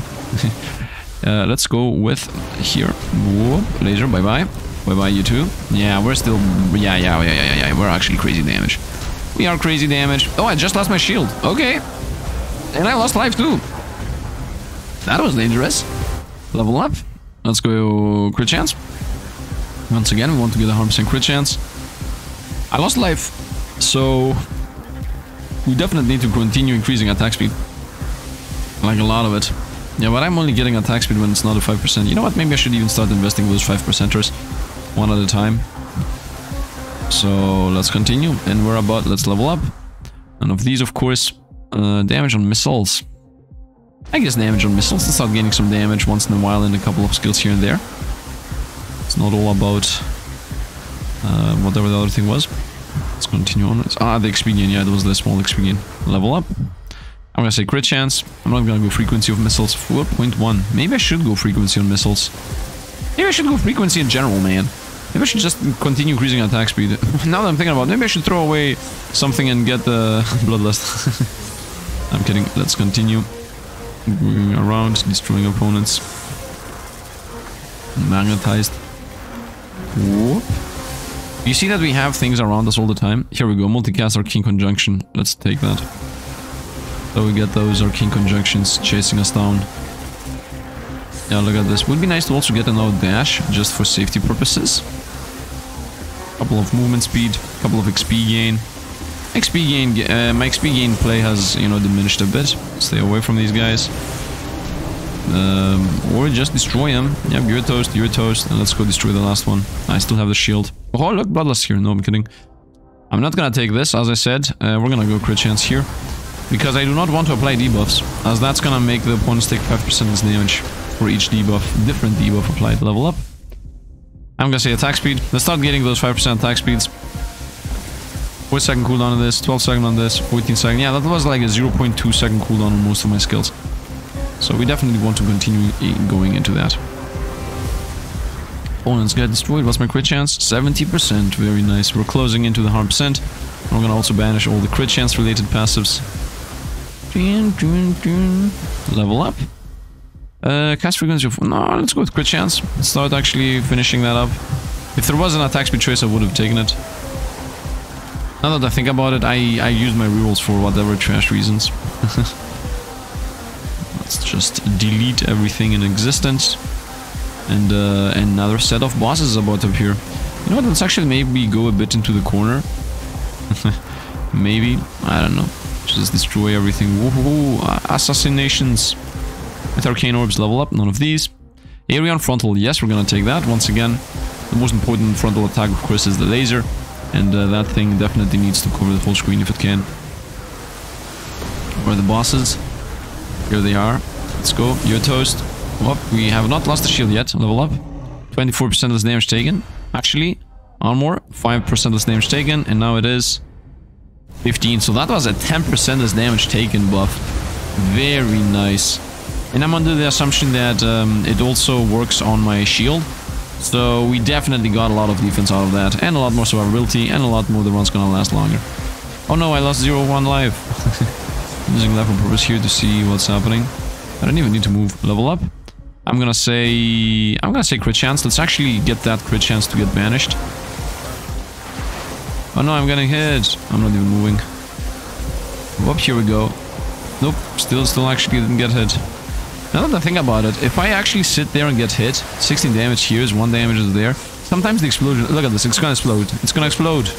Let's go with here. Whoop, laser, bye-bye. Bye-bye, you too. Yeah, we're still... Yeah. We're actually crazy damage. We are crazy damage. Oh, I just lost my shield. Okay. And I lost life too. That was dangerous. Level up. Let's go crit chance. Once again, we want to get a 100% crit chance. I lost life. So... we definitely need to continue increasing attack speed. Like a lot of it. Yeah, but I'm only getting attack speed when it's not a 5%. You know what? Maybe I should even start investing those 5%ers. One at a time. So, let's continue. And we're about... let's level up. And of these, of course... damage on missiles. I guess damage on missiles. Let's start gaining some damage once in a while in a couple of skills here and there. It's not all about... whatever the other thing was. Let's continue on. The XP gain. Yeah, that was the small XP gain. Level up. I'm gonna say crit chance. I'm not gonna go frequency of missiles. 4.1. Maybe I should go frequency on missiles. Maybe I should go frequency in general, man. Maybe I should just continue increasing attack speed. Now that I'm thinking about it, maybe I should throw away something and get the bloodlust. I'm kidding. Let's continue. Going around, destroying opponents. Magnetized. Whoop. You see that we have things around us all the time? Here we go, multicast Arcane Conjunction. Let's take that. So we get those Arcane Conjunctions chasing us down. Yeah, look at this. Would be nice to also get another dash, just for safety purposes. Couple of movement speed, couple of XP gain. XP gain, my XP gain play has, you know, diminished a bit. Stay away from these guys. Or just destroy them. Yeah, you're toast, and let's go destroy the last one. I still have the shield. Oh, look, bloodlust here. No, I'm kidding. I'm not gonna take this, as I said. We're gonna go crit chance here. Because I do not want to apply debuffs, as that's gonna make the opponents take 5% less damage for each debuff, different debuff applied. Level up. I'm gonna say attack speed. Let's start getting those 5% attack speeds. 4-second cooldown on this, 12-second on this, 14-second. Yeah, that was like a 0.2-second cooldown on most of my skills. So we definitely want to continue going into that. Opponents get destroyed. What's my crit chance? 70%. Very nice. We're closing into the 100%. We're gonna also banish all the crit chance related passives. Level up. Cast frequency of... No, let's go with crit chance. Let's start actually finishing that up. If there was an attack speed choice, I would have taken it. Now that I think about it, I use my rerolls for whatever trash reasons. Let's just delete everything in existence. And another set of bosses is about to appear. You know what, let's actually maybe go a bit into the corner. Maybe, I don't know. Just destroy everything. Woohoo! Assassinations! With arcane orbs, level up, none of these. Area on frontal, yes, we're gonna take that. Once again, the most important frontal attack of course is the laser. And that thing definitely needs to cover the whole screen if it can. Where are the bosses? Here they are. Let's go. You're toast. Well, we have not lost the shield yet. Level up. 24% less damage taken. Actually, armor. 5% less damage taken. And now it is 15. So that was a 10% less damage taken buff. Very nice. And I'm under the assumption that it also works on my shield. So we definitely got a lot of defense out of that. And a lot more survivability. And a lot more the run's gonna last longer. Oh no, I lost 0-1 life. I'm using life on purpose here to see what's happening. I don't even need to move. Level up. I'm gonna say crit chance. Let's actually get that crit chance to get banished. Oh no, I'm getting hit. I'm not even moving. Whoop, here we go. Nope, still actually didn't get hit. Now that I think about it, if I actually sit there and get hit, 16 damage here is 1 damage is there. Sometimes the explosion, look at this, it's gonna explode. It's gonna explode.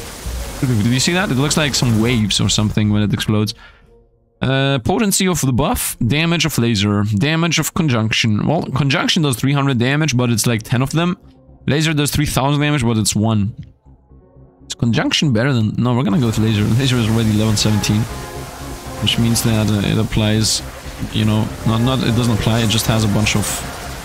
Did you see that? It looks like some waves or something when it explodes. Potency of the buff, damage of laser, damage of conjunction. Well, conjunction does 300 damage, but it's like 10 of them. Laser does 3000 damage, but it's 1. Is conjunction better than... No, we're gonna go with laser. Laser is already level 17. Which means that it applies, you know, it doesn't apply, it just has a bunch of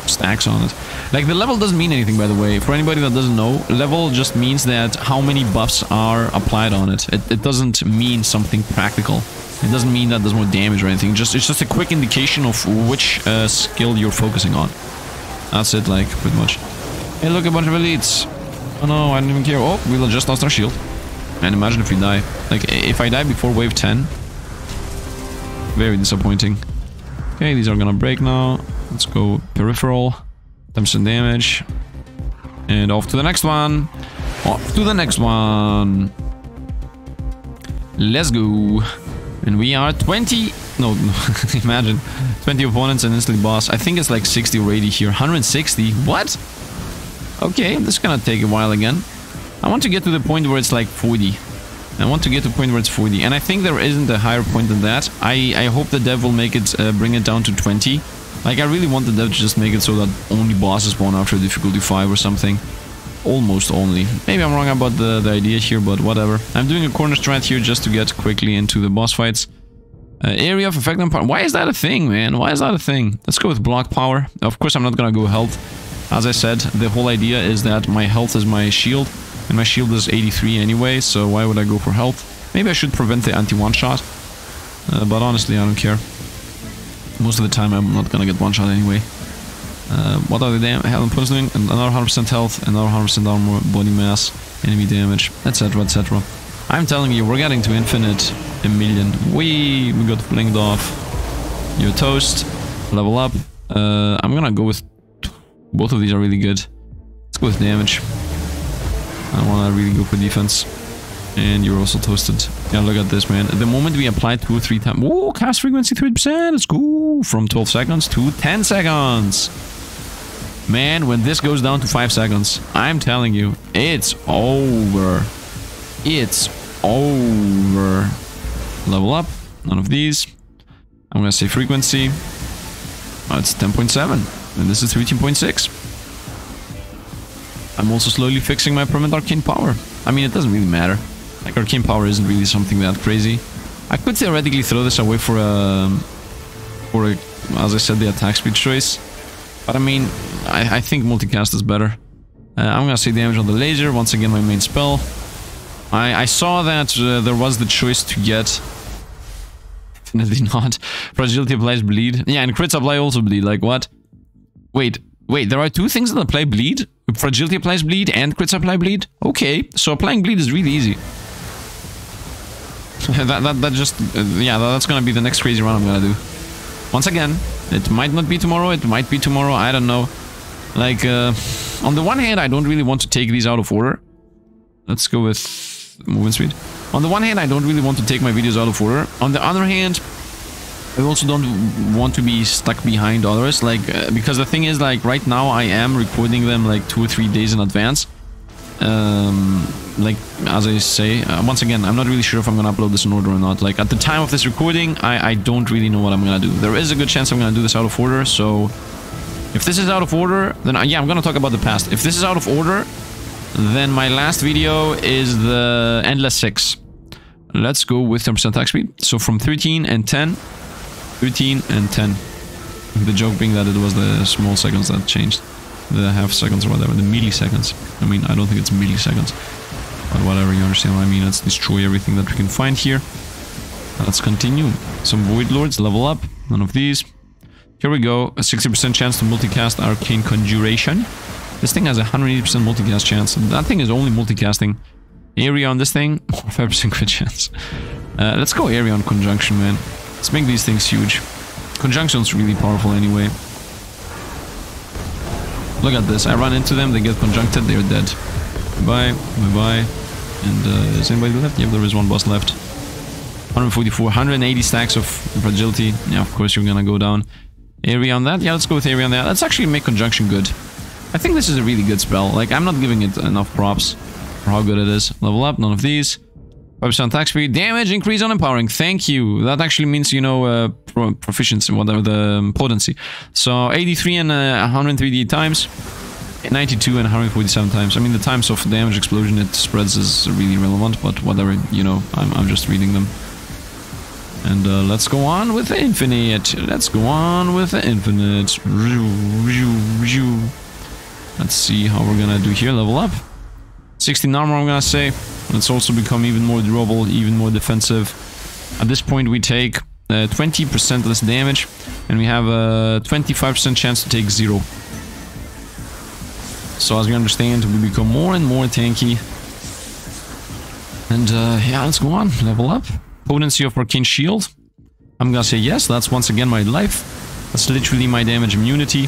stacks on it. Like, the level doesn't mean anything, by the way. For anybody that doesn't know, level just means that how many buffs are applied on it. It doesn't mean something practical. It doesn't mean that there's more damage or anything. It's just a quick indication of which skill you're focusing on. That's it, like, pretty much. Hey, look, a bunch of elites. Oh no, I didn't even care. Oh, we just lost our shield. And imagine if we die. Like, if I die before wave 10. Very disappointing. Okay, these are gonna break now. Let's go peripheral. 10% damage. And off to the next one. Off to the next one. Let's go. And we are 20... No, imagine. 20 opponents and instantly boss. I think it's like 60 or 80 here. 160? What? Okay, this is gonna take a while again. I want to get to the point where it's like 40. I want to get to a point where it's 40. And I think there isn't a higher point than that. I hope the dev will make it, bring it down to 20. Like, I really want the dev to just make it so that only bosses spawn after difficulty 5 or something. Almost only. Maybe I'm wrong about the idea here, but whatever. I'm doing a corner strat here just to get quickly into the boss fights. Area of effect and power. Why is that a thing, man? Why is that a thing? Let's go with block power. Of course, I'm not gonna go health. As I said, the whole idea is that my health is my shield. And my shield is 83 anyway, so why would I go for health? Maybe I should prevent the anti-one-shot. But honestly, I don't care. Most of the time, I'm not gonna get one-shot anyway. What are the health and poisoning? Another 100% health, another 100% armor, body mass, enemy damage, etc, etc. I'm telling you, we're getting to infinite, a million. We got flinged off. You're toast. Level up. I'm gonna go with... Both of these are really good. Let's go with damage. I wanna really go for defense. And you're also toasted. Yeah, look at this, man. The moment we apply 2 or 3 times... Whoa, cast frequency 30%! Let's go! From 12 seconds to 10 seconds! Man, when this goes down to 5 seconds, I'm telling you, it's over. It's over. Level up. None of these. I'm gonna say frequency. Oh, it's 10.7. And this is 13.6. I'm also slowly fixing my permanent arcane power. I mean, it doesn't really matter. Like, arcane power isn't really something that crazy. I could theoretically throw this away for a, as I said, the attack speed choice. But I mean, I think multicast is better. I'm gonna say damage on the laser, once again my main spell. I saw that there was the choice to get... Definitely not. Fragility applies bleed. Yeah, and crits apply also bleed, like what? Wait, there are two things that apply bleed? Fragility applies bleed and crits apply bleed? Okay, so applying bleed is really easy. That's gonna be the next crazy run I'm gonna do. Once again, it might not be tomorrow, it might be tomorrow, I don't know. Like, on the one hand, I don't really want to take these out of order. Let's go with movement speed. On the one hand, I don't really want to take my videos out of order. On the other hand, I also don't want to be stuck behind others, like, because the thing is, like, right now I am recording them like 2 or 3 days in advance. Like, as I say, once again, I'm not really sure if I'm gonna upload this in order or not. Like, at the time of this recording, I don't really know what I'm gonna do. There is a good chance I'm gonna do this out of order, so... If this is out of order, then yeah, I'm gonna talk about the past. If this is out of order, then my last video is the Endless 6. Let's go with 10% attack speed. So from 13 and 10, 13 and 10. The joke being that it was the small seconds that changed. The half seconds or whatever, the milliseconds. I mean, I don't think it's milliseconds. But whatever, you understand what I mean. Let's destroy everything that we can find here. Let's continue. Some Void Lords, level up. None of these. Here we go. A 60% chance to multicast Arcane Conjuration. This thing has a 180% multicast chance. That thing is only multicasting. Area on this thing, 5% crit chance. Let's go area on Conjunction, man. Let's make these things huge. Conjunction's really powerful anyway. Look at this. I run into them, they get conjuncted, they're dead. Bye, bye-bye. And is anybody left? Yep, there is one boss left. 144, 180 stacks of fragility. Yeah, of course you're gonna go down. Area on that? Yeah, let's go with area on that. Let's actually make Conjunction good. I think this is a really good spell. Like, I'm not giving it enough props for how good it is. Level up, none of these. 5% attack speed, damage, increase on empowering. Thank you. That actually means, you know, proficiency, whatever, the potency. So 83 and 103 times, 92 and 147 times. I mean, the times of damage explosion it spreads is really relevant, but whatever, you know, I'm just reading them. And let's go on with the infinite. Let's go on with the infinite. Let's see how we're gonna do here. Level up. 16 armor, I'm gonna say. Let's also become even more durable, even more defensive. At this point, we take 20% less damage, and we have a 25% chance to take 0. So as you understand, we become more and more tanky. And yeah, let's go on. Level up. Potency of Arcane Shield. I'm gonna say yes, that's once again my life. That's literally my damage immunity.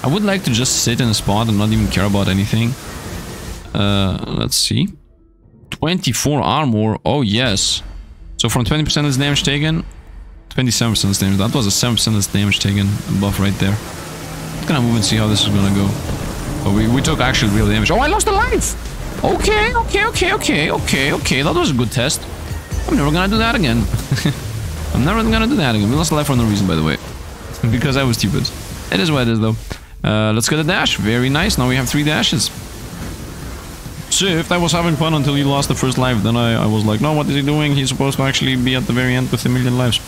I would like to just sit in a spot and not even care about anything. Let's see. 24 armor, oh yes. So from 20% less damage taken, 27% less damage. That was a 7% less damage taken buff right there. I'm gonna move and see how this is gonna go. Oh, we took actually real damage. Oh, I lost a life! Okay. That was a good test. I'm never gonna do that again. I'm never gonna do that again. We lost a life for no reason, by the way. Because I was stupid. It is what it is, though. Let's get a dash. Very nice. Now we have 3 dashes. Sifd, I was having fun until he lost the first life. Then I was like, no, what is he doing? He's supposed to actually be at the very end with 1,000,000 lives.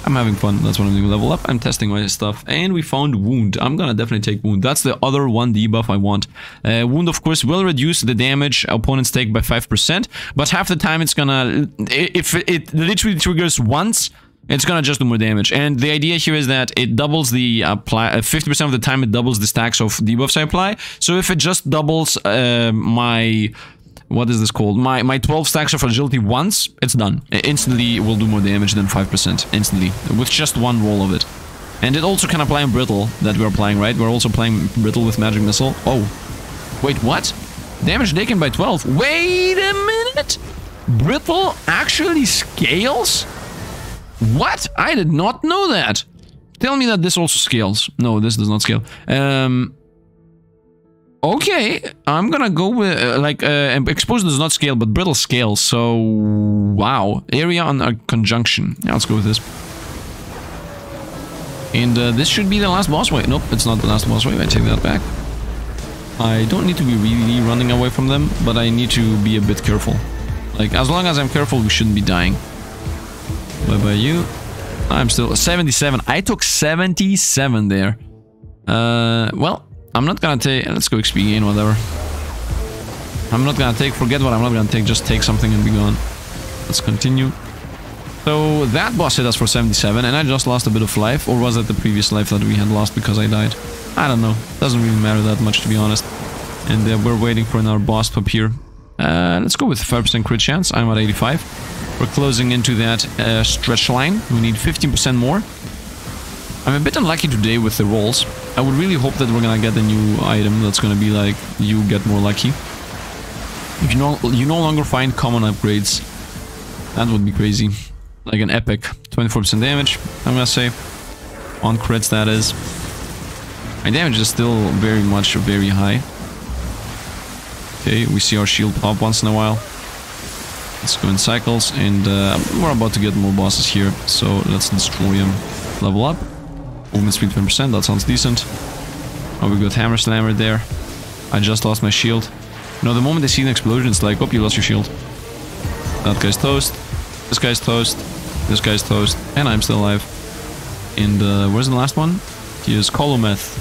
I'm having fun. That's what I'm doing. Level up. I'm testing my stuff. And we found Wound. I'm gonna definitely take Wound. That's the other one debuff I want. Wound, of course, will reduce the damage opponents take by 5%. But half the time it's gonna... If it literally triggers once, it's gonna just do more damage. And the idea here is that it doubles the... 50% of the time it doubles the stacks of debuffs I apply. So if it just doubles my... What is this called? My 12 stacks of agility once, it's done. It instantly will do more damage than 5%. Instantly. With just one roll of it. And it also can apply on Brittle that we're applying, right? We're also playing Brittle with Magic Missile. Oh. Wait, what? Damage taken by 12. Wait a minute! Brittle actually scales? What? I did not know that. Tell me that this also scales. No, this does not scale. Okay, I'm gonna go with, Exposed does not scale, but Brittle scales, so... Wow. Area on a Conjunction. Yeah, let's go with this. And this should be the last boss wave. Nope, it's not the last boss wave, I take that back. I don't need to be really running away from them, but I need to be a bit careful. Like, as long as I'm careful, we shouldn't be dying. Bye-bye you. I'm still 77. I took 77 there. Well, I'm not gonna take... Let's go XP gain, whatever. I'm not gonna take... Forget what I'm not gonna take. Just take something and be gone. Let's continue. So that boss hit us for 77 and I just lost a bit of life. Or was it the previous life that we had lost because I died? I don't know. Doesn't really matter that much, to be honest. And we're waiting for another boss to appear. Let's go with 5% crit chance. I'm at 85. We're closing into that stretch line. We need 15% more. I'm a bit unlucky today with the rolls. I would really hope that we're gonna get a new item that's gonna be like, you get more lucky. If you no longer find common upgrades, that would be crazy. Like an epic. 24% damage, I'm gonna say. On crits, that is. My damage is still very high. Okay, we see our shield pop once in a while. Let's go in cycles, and we're about to get more bosses here, so let's destroy them. Level up. Movement speed 10%, that sounds decent. Oh, we got Hammer Slammer there. I just lost my shield. You know, the moment they see an explosion, it's like, oh, you lost your shield. That guy's toast. This guy's toast. This guy's toast. And I'm still alive. And where's the last one? Here's Colometh.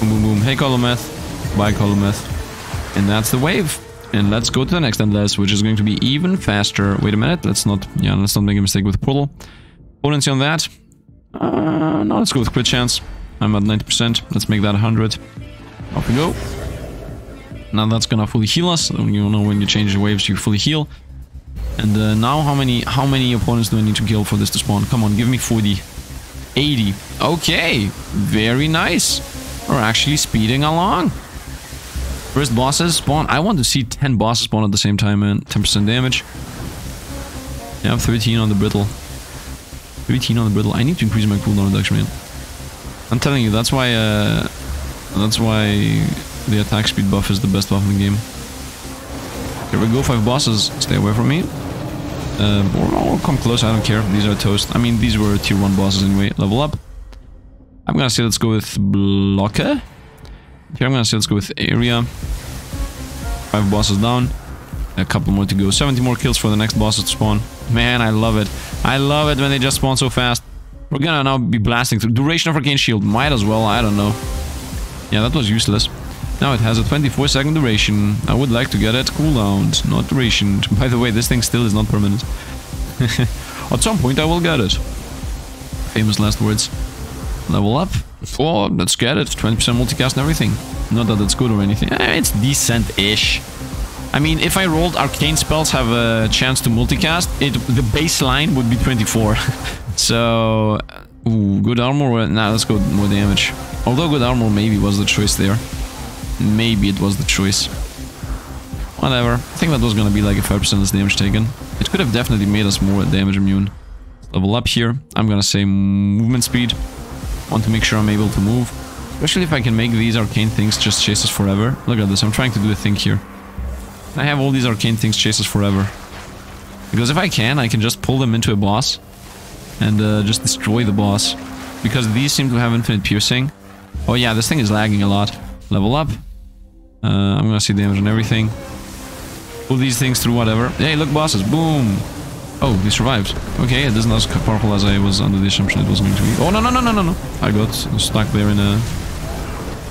Boom, boom, boom. Hey, Colometh. Bye, Colometh. And that's the wave. And let's go to the next endless, which is going to be even faster. Wait a minute. Let's not make a mistake with portal. Potency on that. No, let's go with crit chance. I'm at 90%. Let's make that 100. Off we go. Now that's gonna fully heal us. You know, when you change the waves, you fully heal. And now how many opponents do I need to kill for this to spawn? Come on, give me 40. 80. Okay, very nice. We're actually speeding along. First bosses spawn. I want to see 10 bosses spawn at the same time, man. 10% damage. Yeah, 13 on the brittle. 13 on the brittle. I need to increase my cooldown reduction, man. I'm telling you, that's why the attack speed buff is the best buff in the game. Here we go, 5 bosses. Stay away from me. Or come close, I don't care. These are toast. I mean, these were tier 1 bosses anyway. Level up. I'm gonna say let's go with Blocker. Here I'm gonna say let's go with Area. 5 bosses down. A couple more to go. 70 more kills for the next bosses to spawn. Man, I love it. I love it when they just spawn so fast. We're gonna now be blasting through. Duration of Arcane Shield. Might as well, I don't know. Yeah, that was useless. Now it has a 24-second duration. I would like to get it cooldowned, not duration. By the way, this thing still is not permanent. At some point I will get it. Famous last words. Level up. Oh, let's get it. 20% multicast and everything. Not that it's good or anything. It's decent-ish. I mean, if I rolled arcane spells have a chance to multicast, the baseline would be 24. So, ooh, good armor. Nah, let's go more damage. Although good armor maybe was the choice there. Maybe it was the choice. Whatever. I think that was gonna be like a 5% less damage taken. It could have definitely made us more damage immune. Level up here. I'm gonna say movement speed. Want to make sure I'm able to move. Especially if I can make these arcane things just chase us forever. Look at this. I'm trying to do a thing here. I have all these arcane things chase us forever. Because if I can just pull them into a boss. And just destroy the boss. Because these seem to have infinite piercing. Oh yeah, this thing is lagging a lot. Level up. I'm gonna see damage on everything. Pull these things through whatever. Hey, look, bosses. Boom. Oh, he survived. Okay, it isn't as powerful as I was under the assumption it was going to be. Oh, no, no, no, no, no, no. I got stuck there in a...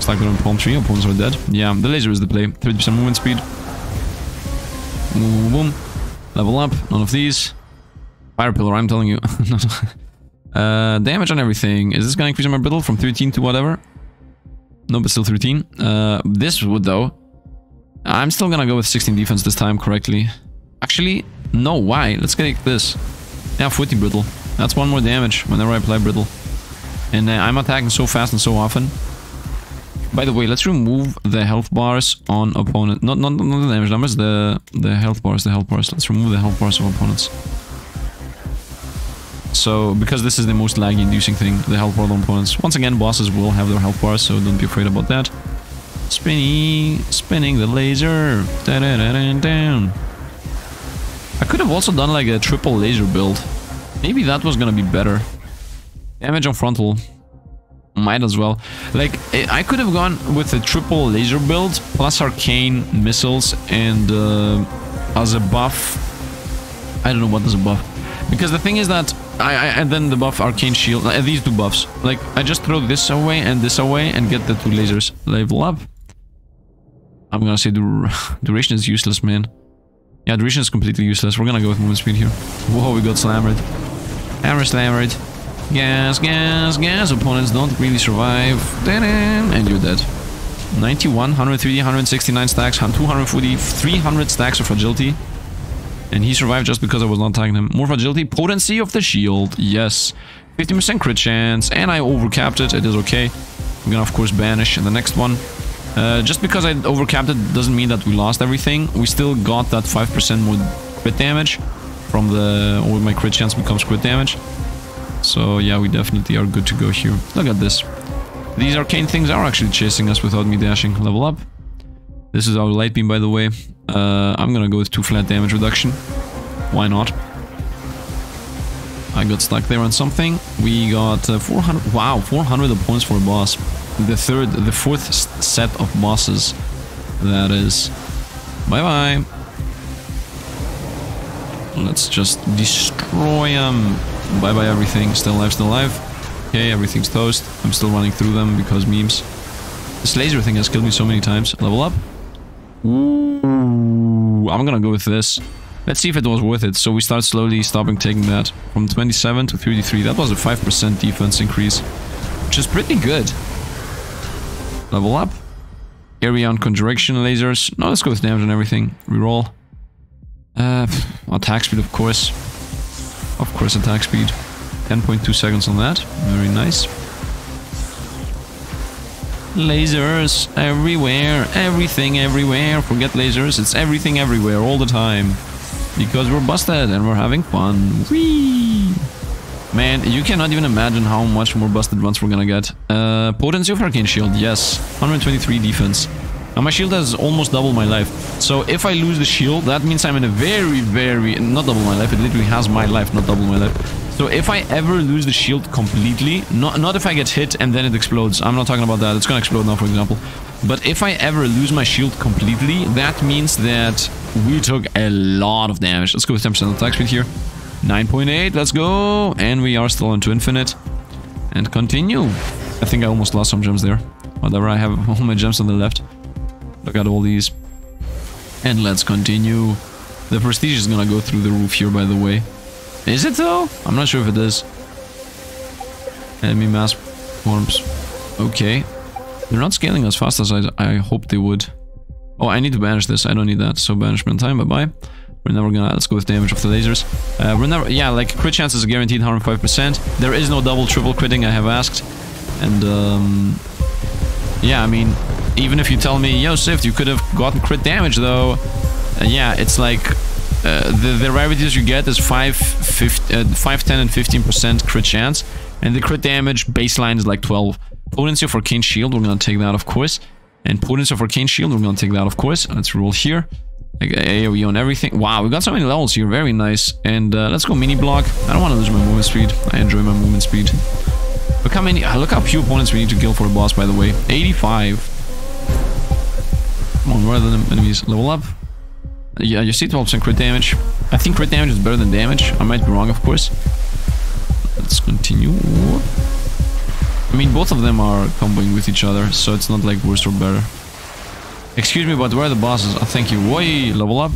Stuck there in a palm tree. Opponents are dead. Yeah, the laser is the play. 30% movement speed. Boom, boom. Level up. None of these. Fire pillar, I'm telling you. Damage on everything. Is this gonna increase my brittle from 13 to whatever? No, but still 13. This would, though. I'm still gonna go with 16 defense this time correctly. Actually, no, why? Let's get this. Yeah, 40 brittle. That's 1 more damage whenever I apply brittle. And I'm attacking so fast and so often. By the way, let's remove the health bars on opponent. Not the damage numbers, the health bars, Let's remove the health bars of opponents. So, because this is the most laggy inducing thing, the health bar on opponents. Once again, bosses will have their health bars, so don't be afraid about that. Spinning the laser. Down. I could have also done like a triple laser build. Maybe that was gonna be better. Damage on frontal. Might as well. Like, I could have gone with a triple laser build, plus arcane missiles, and as a buff... I don't know what is a buff. Because the thing is that and then the buff Arcane Shield, these two buffs. Like, I just throw this away and get the two lasers. Level up. I'm gonna say duration is useless, man. Yeah, duration is completely useless. We're gonna go with movement speed here. Whoa, we got slammered. Hammer slammered. Gas, gas, gas. Opponents don't really survive. And you're dead. 91, 130, 169 stacks, 240, 300 stacks of fragility. And he survived just because I was not tagging him. More fragility. Potency of the shield. Yes. 50% crit chance. And I overcapped it. It is okay. I'm gonna, of course, banish in the next one. Just because I overcapped it doesn't mean that we lost everything. We still got that 5% more crit damage from the... or my crit chance becomes crit damage. So yeah, we definitely are good to go here. Look at this. These arcane things are actually chasing us without me dashing. Level up. This is our light beam, by the way. I'm gonna go with 2 flat damage reduction. Why not? I got stuck there on something. We got 400... Wow, 400 opponents for a boss. The fourth set of bosses. That is. Bye-bye. Let's just destroy them. Bye-bye everything. Still alive, still alive. Okay, everything's toast. I'm still running through them because memes. This laser thing has killed me so many times. Level up. Ooh, I'm gonna go with this. Let's see if it was worth it. So we start slowly stopping taking that. From 27 to 33. That was a 5% defense increase. Which is pretty good. Level up. Area on conjuration lasers. No, let's go with damage and everything. Reroll. Attack speed, of course. Of course, attack speed. 10.2 seconds on that. Very nice. Lasers everywhere. Everything everywhere. Forget lasers. It's everything everywhere all the time. Because we're busted and we're having fun. Whee! Man, you cannot even imagine how much more busted ones we're gonna get. Potency of Arcane Shield, yes. 123 defense. Now my shield has almost double my life. So if I lose the shield, that means I'm in a very... Not double my life, it literally has my life, not double my life. So if I ever lose the shield completely, not if I get hit and then it explodes. I'm not talking about that, it's gonna explode now, for example. But if I ever lose my shield completely, that means that we took a lot of damage. Let's go with 10% attack speed here. 9.8, let's go. And we are still into infinite. And continue. I think I almost lost some gems there. Whatever, I have all my gems on the left. Look at all these. And let's continue. The prestige is gonna go through the roof here, by the way. Is it though? I'm not sure if it is. Enemy mass forms. Okay. They're not scaling as fast as I hoped they would. Oh, I need to banish this. I don't need that. So banishment time, bye-bye. We're never gonna... Let's go with damage of the lasers. We're never... Yeah, like, crit chance is guaranteed 105%. There is no double, triple critting, I have asked. And, yeah, I mean... Even if you tell me, yo, Sifd, you could have gotten crit damage, though... yeah, it's like... the rarities you get is 5, 10, and 15% crit chance. And the crit damage baseline is like 12. Potency of Arcane Shield, we're gonna take that, of course. And potency of Arcane Shield, we're gonna take that, of course. Let's roll here. AoE on everything. Wow, we got so many levels here. Very nice. And let's go mini block. I don't want to lose my movement speed. I enjoy my movement speed. Look how few opponents we need to kill for a boss, by the way. 85. Come on, where are the enemies? Level up. Yeah, you see 12% crit damage. I think crit damage is better than damage. I might be wrong, of course. Let's continue. I mean, both of them are comboing with each other, so it's not like worse or better. Excuse me, but where are the bosses? Oh, thank you. Why level up?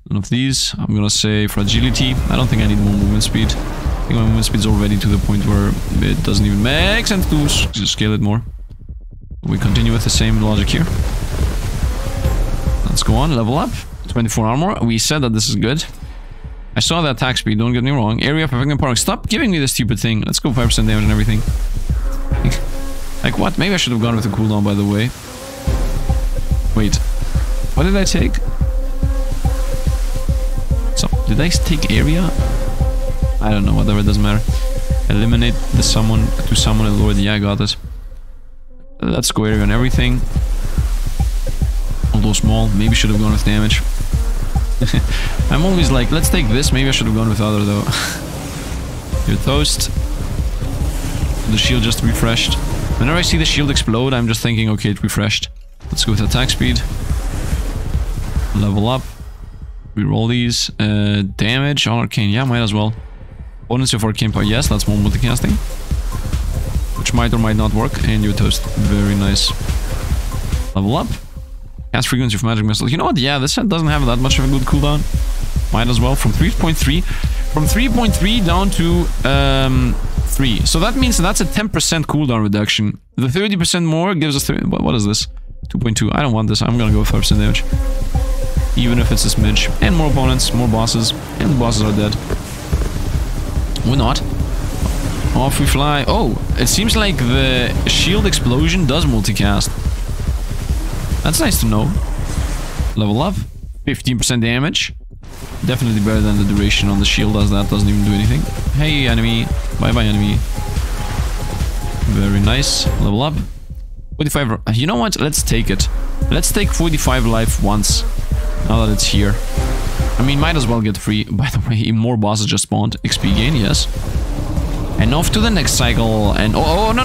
None of these. I'm gonna say fragility. I don't think I need more movement speed. I think my movement speed is already to the point where it doesn't even make sense to scale it more. We continue with the same logic here. Let's go on, level up. 24 armor. We said that this is good. I saw the attack speed, don't get me wrong. Area of effective power. Stop giving me this stupid thing. Let's go 5% damage and everything. Like what? Maybe I should have gone with the cooldown, by the way. Wait. What did I take? So, did I take area? I don't know, whatever, it doesn't matter. Eliminate the summon to summon a lord. Yeah, I got it. Let's go area on everything. Although small, maybe should have gone with damage. I'm always like, let's take this, maybe I should have gone with other though. You're toast. The shield just refreshed. Whenever I see the shield explode, I'm just thinking, okay, it refreshed. Let's go with attack speed. Level up. Reroll these. Damage on Arcane. Yeah, might as well. Potency of Arcane Power. Yes, that's more multicasting. Which might or might not work. And you're toast. Very nice. Level up. Cast frequency of magic missiles. You know what? Yeah, this set doesn't have that much of a good cooldown. Might as well. From 3.3. From 3.3 down to 3. So that means that's a 10% cooldown reduction. The 30% more gives us... What is this? 2.2. I don't want this. I'm gonna go with 5% damage. Even if it's a smidge. And more opponents, more bosses. And the bosses are dead. We're not. Off we fly. Oh, it seems like the shield explosion does multicast. That's nice to know. Level up. 15% damage. Definitely better than the duration on the shield, as that doesn't even do anything. Hey, enemy. Bye-bye, enemy. Very nice. Level up. 45... You know what? Let's take it. Let's take 45 life once. Now that it's here. I mean, might as well get free. By the way, more bosses just spawned. XP gain, yes. And off to the next cycle. And... Oh, no.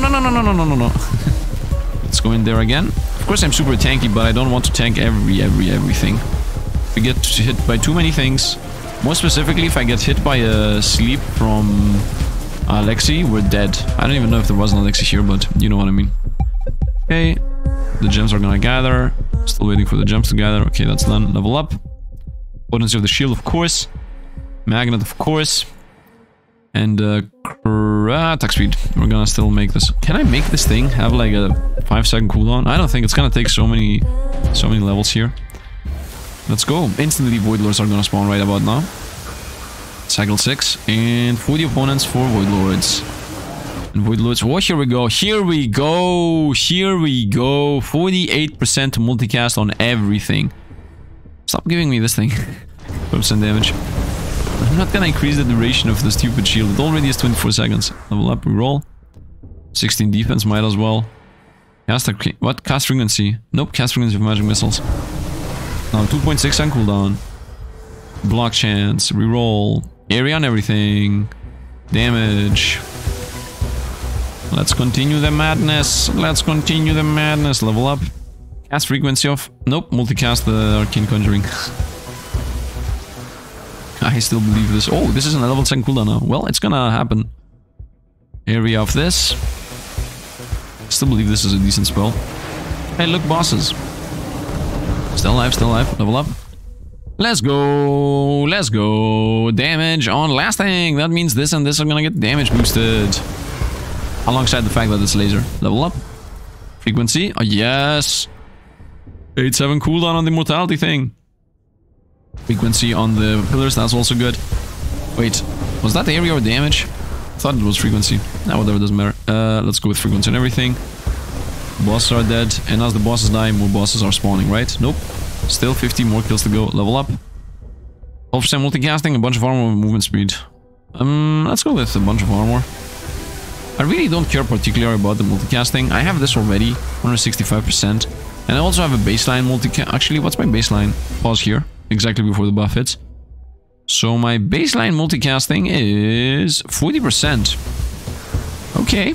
Let's go in there again. Of course, I'm super tanky, but I don't want to tank everything. If I get hit by too many things, more specifically, if I get hit by a sleep from Alexi, we're dead. I don't even know if there was an Alexi here, but you know what I mean. Okay, the gems are gonna gather. Still waiting for the gems to gather. Okay, that's done. Level up. Potency of the shield, of course. Magnet, of course. And attack speed. We're gonna still make this. Can I make this thing have like a 5-second cooldown? I don't think it's gonna take so many levels here. Let's go. Instantly Void Lords are gonna spawn right about now. Cycle 6. And 40 opponents for Void Lords. And Void Lords. Oh, here we go. 48% multicast on everything. Stop giving me this thing. 5% damage. I'm not gonna increase the duration of the stupid shield. It already is 24 seconds. Level up, reroll. 16 defense, might as well. Cast what? Cast frequency. Nope, cast frequency of magic missiles. Now 2.6 on cooldown. Block chance, reroll. Area on everything. Damage. Let's continue the madness. Level up. Cast frequency of... Nope, multicast the Arcane Conjuring. I still believe this. Oh, this is an level 2 cooldown now. Well, it's gonna happen. Area of this. Still believe this is a decent spell. Hey, look, bosses. Still alive. Level up. Let's go. Damage on lasting. That means this and this are gonna get damage boosted. Alongside the fact that it's laser. Level up. Frequency. Oh, yes. 8-7 cooldown on the Immortality thing. Frequency on the pillars. That's also good. Wait. Was that the area or damage? I thought it was frequency. Nah, whatever, doesn't matter. Let's go with frequency and everything. Bosses are dead. And as the bosses die, more bosses are spawning, right? Nope. Still 50 more kills to go. Level up. 12% multicasting, a bunch of armor with movement speed. Let's go with a bunch of armor. I really don't care particularly about the multicasting. I have this already, 165%. And I also have a baseline multicast. Actually, what's my baseline? Pause here, exactly before the buff hits. So my baseline multicasting is 40%. Okay. I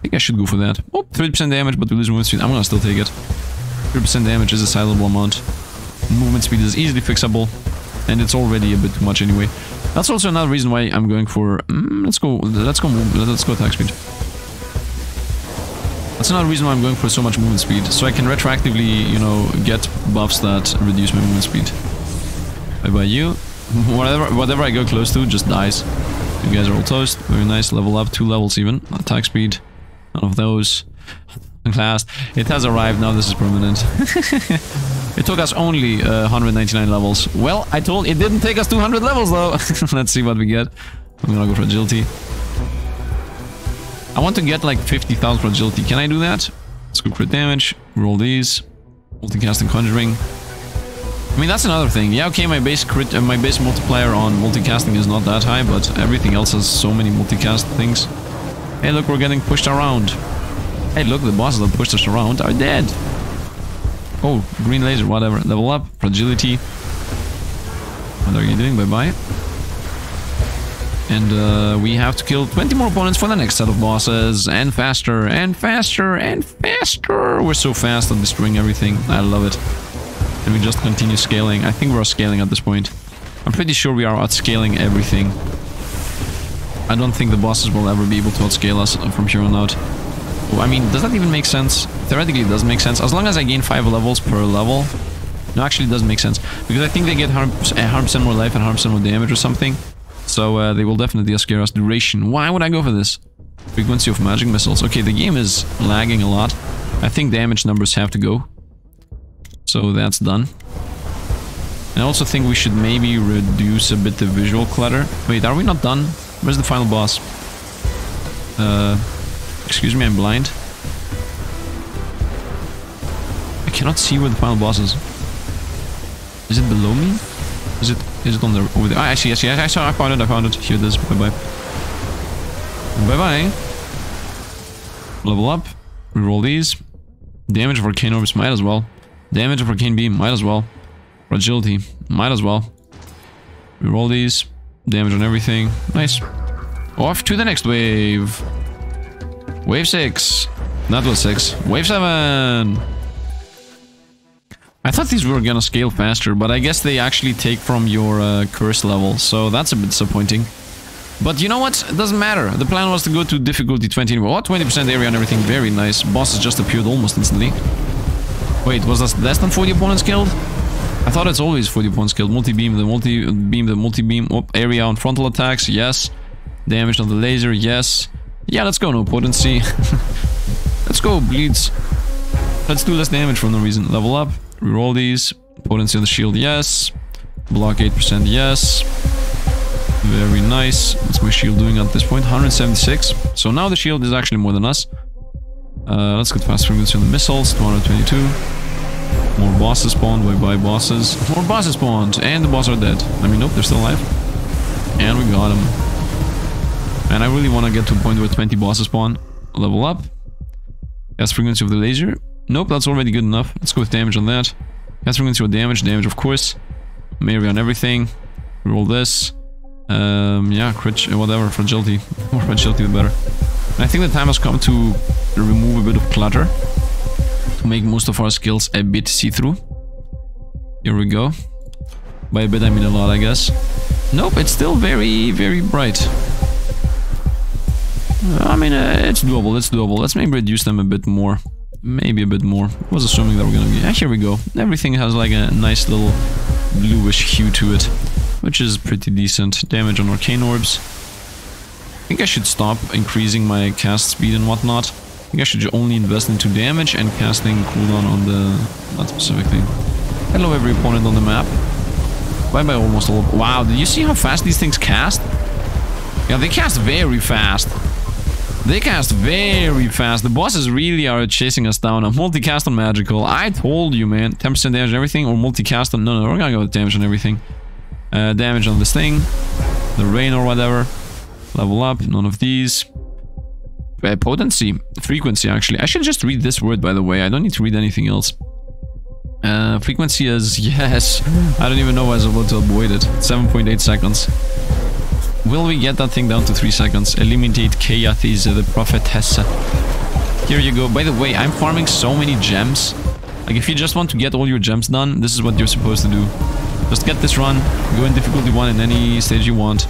think I should go for that. Oh, 30% damage, but we lose movement speed. I'm gonna still take it. 30% damage is a sizable amount. Movement speed is easily fixable. And it's already a bit too much anyway. That's also another reason why I'm going for... let's go attack speed. That's another reason why I'm going for so much movement speed. So I can retroactively, you know, get buffs that reduce my movement speed. Bye-bye you. Whatever I go close to just dies. You guys are all toast. Very nice. Level up. 2 levels even. Attack speed. None of those. Class. It has arrived. Now this is permanent. It took us only 199 levels. Well, it didn't take us 200 levels though. Let's see what we get. I'm gonna go for agility. I want to get like 50,000 for agility. Can I do that? Let's go crit damage. Roll these. Multicasting conjuring. I mean, that's another thing. Yeah, okay, my base multiplier on multicasting is not that high, but everything else has so many multicast things. Hey, look, we're getting pushed around. Hey, look, the bosses that pushed us around are dead. Oh, green laser, whatever. Level up, fragility. What are you doing? Bye-bye. And we have to kill 20 more opponents for the next set of bosses. And faster, and faster, and faster. We're so fast at destroying everything. I love it. and we just continue scaling. I think we're scaling at this point. I'm pretty sure we are outscaling everything. I don't think the bosses will ever be able to outscale us from here on out. I mean, does that even make sense? Theoretically, it does make sense. As long as I gain 5 levels per level. No, actually, it doesn't make sense. Because I think they get 100% more life and 100% more damage or something. So they will definitely scare us. Duration. Why would I go for this? Frequency of magic missiles. Okay, the game is lagging a lot. I think damage numbers have to go. So that's done. I also think we should maybe reduce a bit the visual clutter. Wait, are we not done? Where's the final boss? Excuse me, I'm blind. I cannot see where the final boss is. Is it below me? Is it on the over there? Ah, I see. I found it. Here it is. Bye-bye. Bye-bye. Level up. Reroll these. Damage of Arcane Orbs, might as well. Damage of Arcane Beam, might as well. Fragility, might as well. Reroll these. Damage on everything. Nice. Off to the next wave. Wave 6. That was 6. Wave 7. I thought these were gonna scale faster, but I guess they actually take from your curse level, so that's a bit disappointing. But you know what? It doesn't matter. The plan was to go to difficulty 20. Oh, 20% area and everything. Very nice. Bosses just appeared almost instantly. Wait, was that less than 40 opponents killed? I thought it's always 40 opponents killed. Multi-beam, the multi-beam. Oh, area on frontal attacks, yes. Damage on the laser, yes. Yeah, let's go, no potency. Let's go, bleeds. Let's do less damage for no reason. Level up. Reroll these. Potency on the shield, yes. Block 8%, yes. Very nice. What's my shield doing at this point? 176. So now the shield is actually more than us. Let's get fast frequency on the missiles. 222. More bosses spawned. Bye-bye bosses. More bosses spawned. And the bosses are dead. I mean, nope, they're still alive. And we got them. And I really want to get to a point where 20 bosses spawn. Level up. Cast frequency of the laser. Nope, that's already good enough. Let's go with damage on that. Cast frequency of damage. Damage, of course. Area on everything. Roll this. Yeah, crit, whatever. Fragility. More fragility, the better. And I think the time has come to remove a bit of clutter. To make most of our skills a bit see-through. Here we go. By a bit, I mean a lot, I guess. Nope, it's still very, very bright. I mean, it's doable, it's doable. Let's maybe reduce them a bit more. Maybe a bit more. I was assuming that we're gonna be... Yeah, here we go. Everything has like a nice little bluish hue to it. Which is pretty decent. Damage on Arcane Orbs. I think I should stop increasing my cast speed and whatnot. I think I should only invest into damage and casting cooldown on that specific thing. Hello every opponent on the map. Bye-bye almost all... Wow, did you see how fast these things cast? Yeah, they cast very fast. They cast very fast. The bosses really are chasing us down. A multicast on magical. I told you, man. 10% damage on everything or multicast on... No, we're gonna go with damage on everything. Damage on this thing. The rain or whatever. Level up. None of these. Potency. Frequency, actually. I should just read this word, by the way. I don't need to read anything else. Frequency is... Yes. I don't even know why I was able to avoid it. 7.8 seconds. Will we get that thing down to 3 seconds? Eliminate Keathis, the prophetess. Here you go. By the way, I'm farming so many gems. Like, if you just want to get all your gems done, this is what you're supposed to do. Just get this run, go in difficulty 1 in any stage you want,